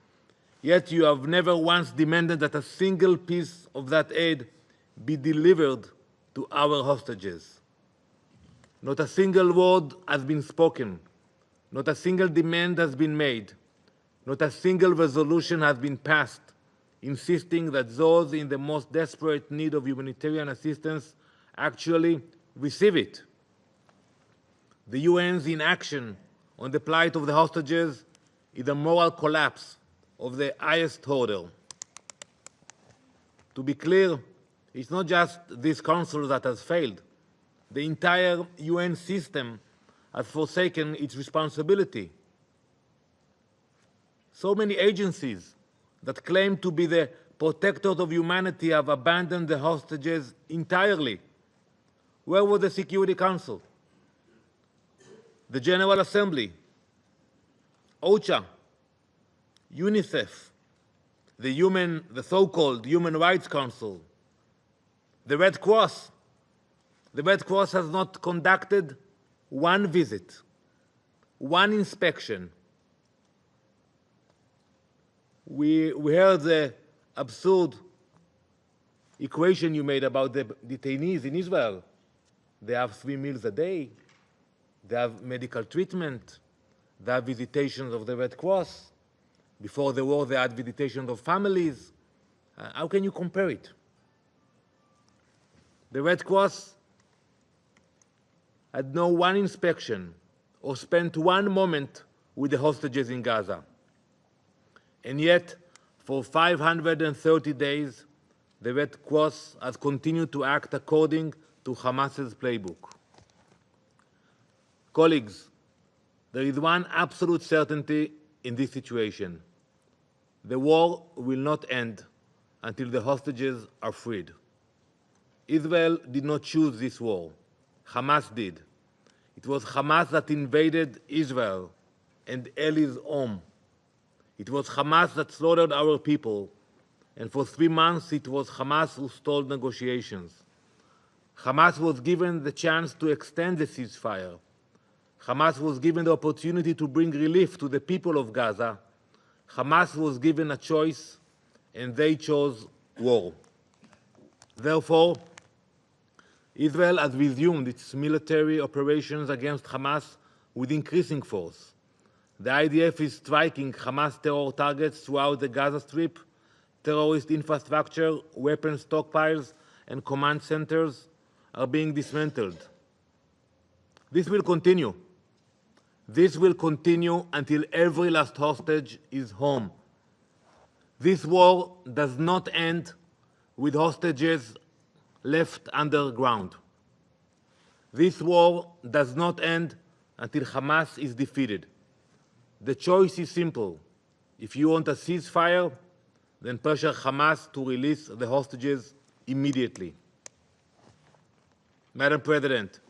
yet you have never once demanded that a single piece of that aid be delivered to our hostages. Not a single word has been spoken. Not a single demand has been made. Not a single resolution has been passed insisting that those in the most desperate need of humanitarian assistance actually receive it. The UN's inaction on the plight of the hostages is a moral collapse of the highest order. To be clear, it's not just this council that has failed. The entire UN system has forsaken its responsibility. So many agencies that claim to be the protectors of humanity have abandoned the hostages entirely. Where was the Security Council? The General Assembly? OCHA? UNICEF? The so-called Human Rights Council? The Red Cross? The Red Cross has not conducted one visit, one inspection. We heard the absurd equation you made about the detainees in Israel. They have 3 meals a day. They have medical treatment. They have visitations of the Red Cross. Before the war, they had visitations of families. How can you compare it? The Red Cross had no one inspection or spent one moment with the hostages in Gaza. And yet, for 530 days, the Red Cross has continued to act according to Hamas's playbook. Colleagues, there is one absolute certainty in this situation. The war will not end until the hostages are freed. Israel did not choose this war. Hamas did. It was Hamas that invaded Israel and Eli's home. It was Hamas that slaughtered our people, and for 3 months it was Hamas who stalled negotiations. Hamas was given the chance to extend the ceasefire. Hamas was given the opportunity to bring relief to the people of Gaza. Hamas was given a choice, and they chose war. Therefore, Israel has resumed its military operations against Hamas with increasing force. The IDF is striking Hamas terror targets throughout the Gaza Strip. Terrorist infrastructure, weapons stockpiles, and command centers are being dismantled. This will continue. This will continue until every last hostage is home. This war does not end with hostages left underground. This war does not end until Hamas is defeated. The choice is simple. If you want a ceasefire, then pressure Hamas to release the hostages immediately. Madam President,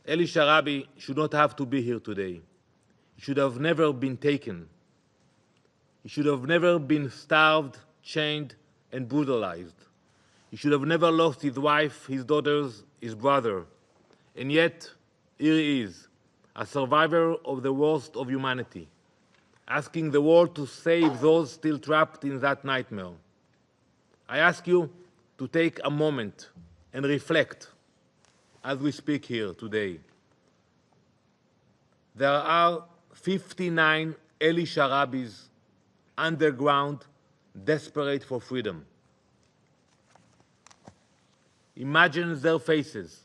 Eli Sharabi should not have to be here today. He should have never been taken. He should have never been starved, chained, and brutalized. He should have never lost his wife, his daughters, his brother. And yet, here he is, a survivor of the worst of humanity, asking the world to save those still trapped in that nightmare. I ask you to take a moment and reflect as we speak here today. There are 59 Eli Sharabis underground, desperate for freedom. Imagine their faces.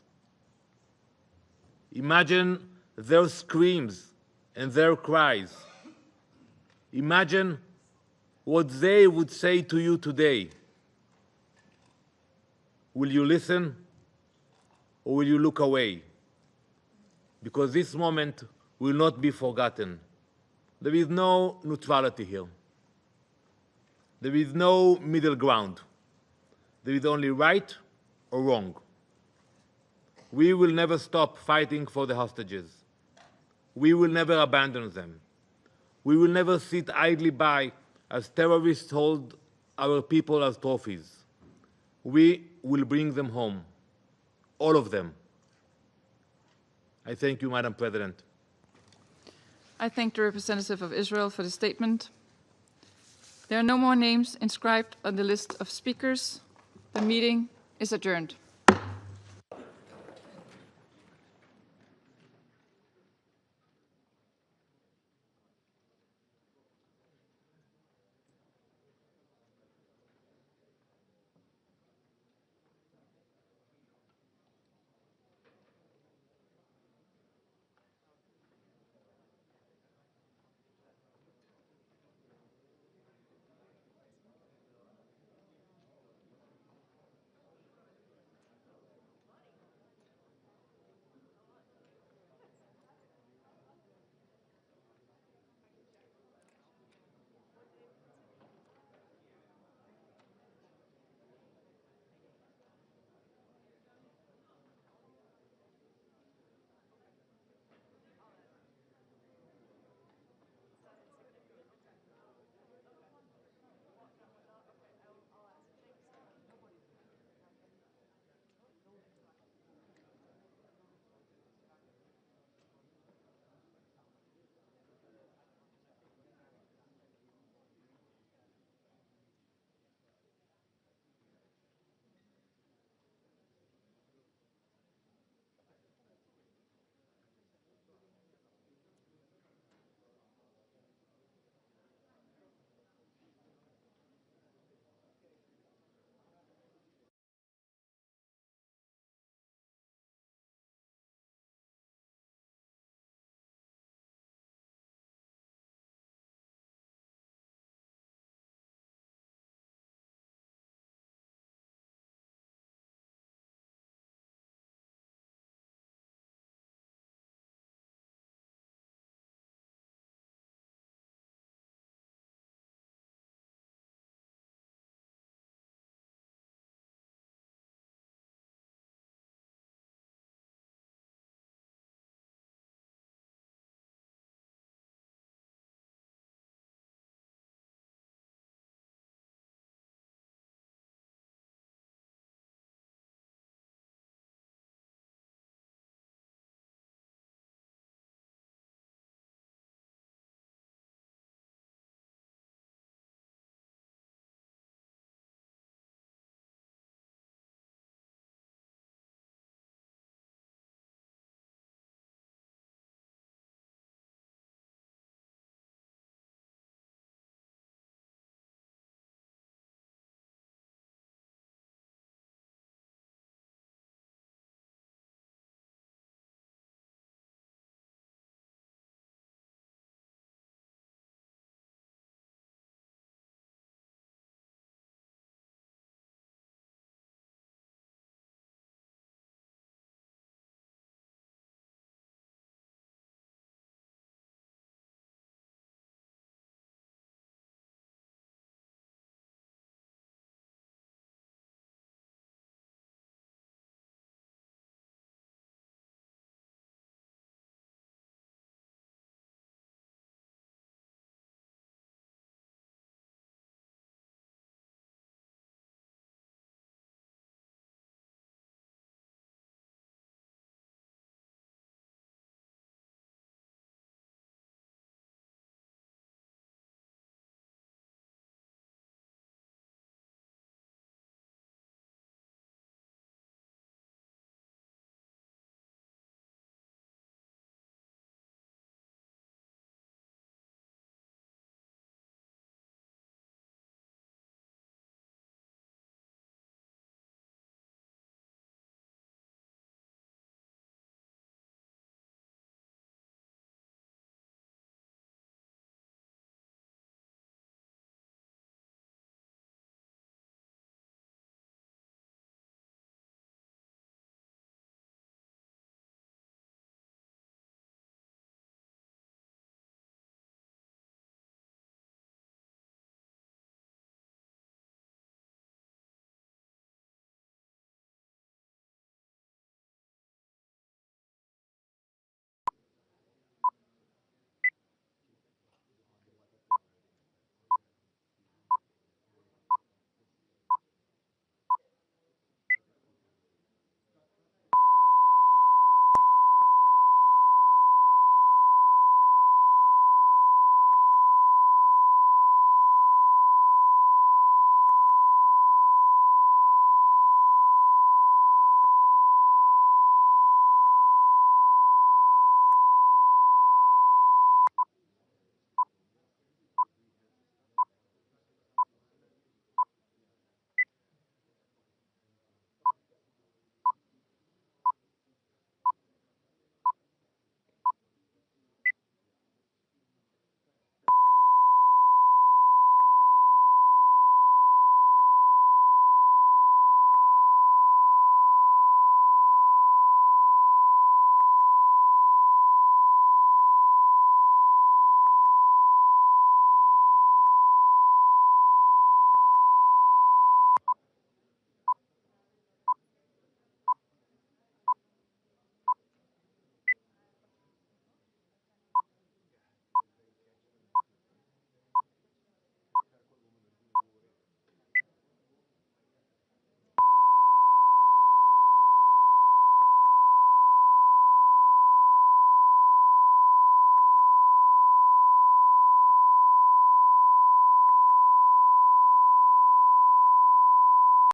Imagine their screams and their cries. Imagine what they would say to you today. Will you listen or will you look away? Because this moment will not be forgotten. There is no neutrality here. There is no middle ground. There is only right or wrong. We will never stop fighting for the hostages. We will never abandon them. We will never sit idly by as terrorists hold our people as trophies. We will bring them home, all of them. I thank you, Madam President. I thank the representative of Israel for the statement. There are no more names inscribed on the list of speakers. The meeting is adjourned.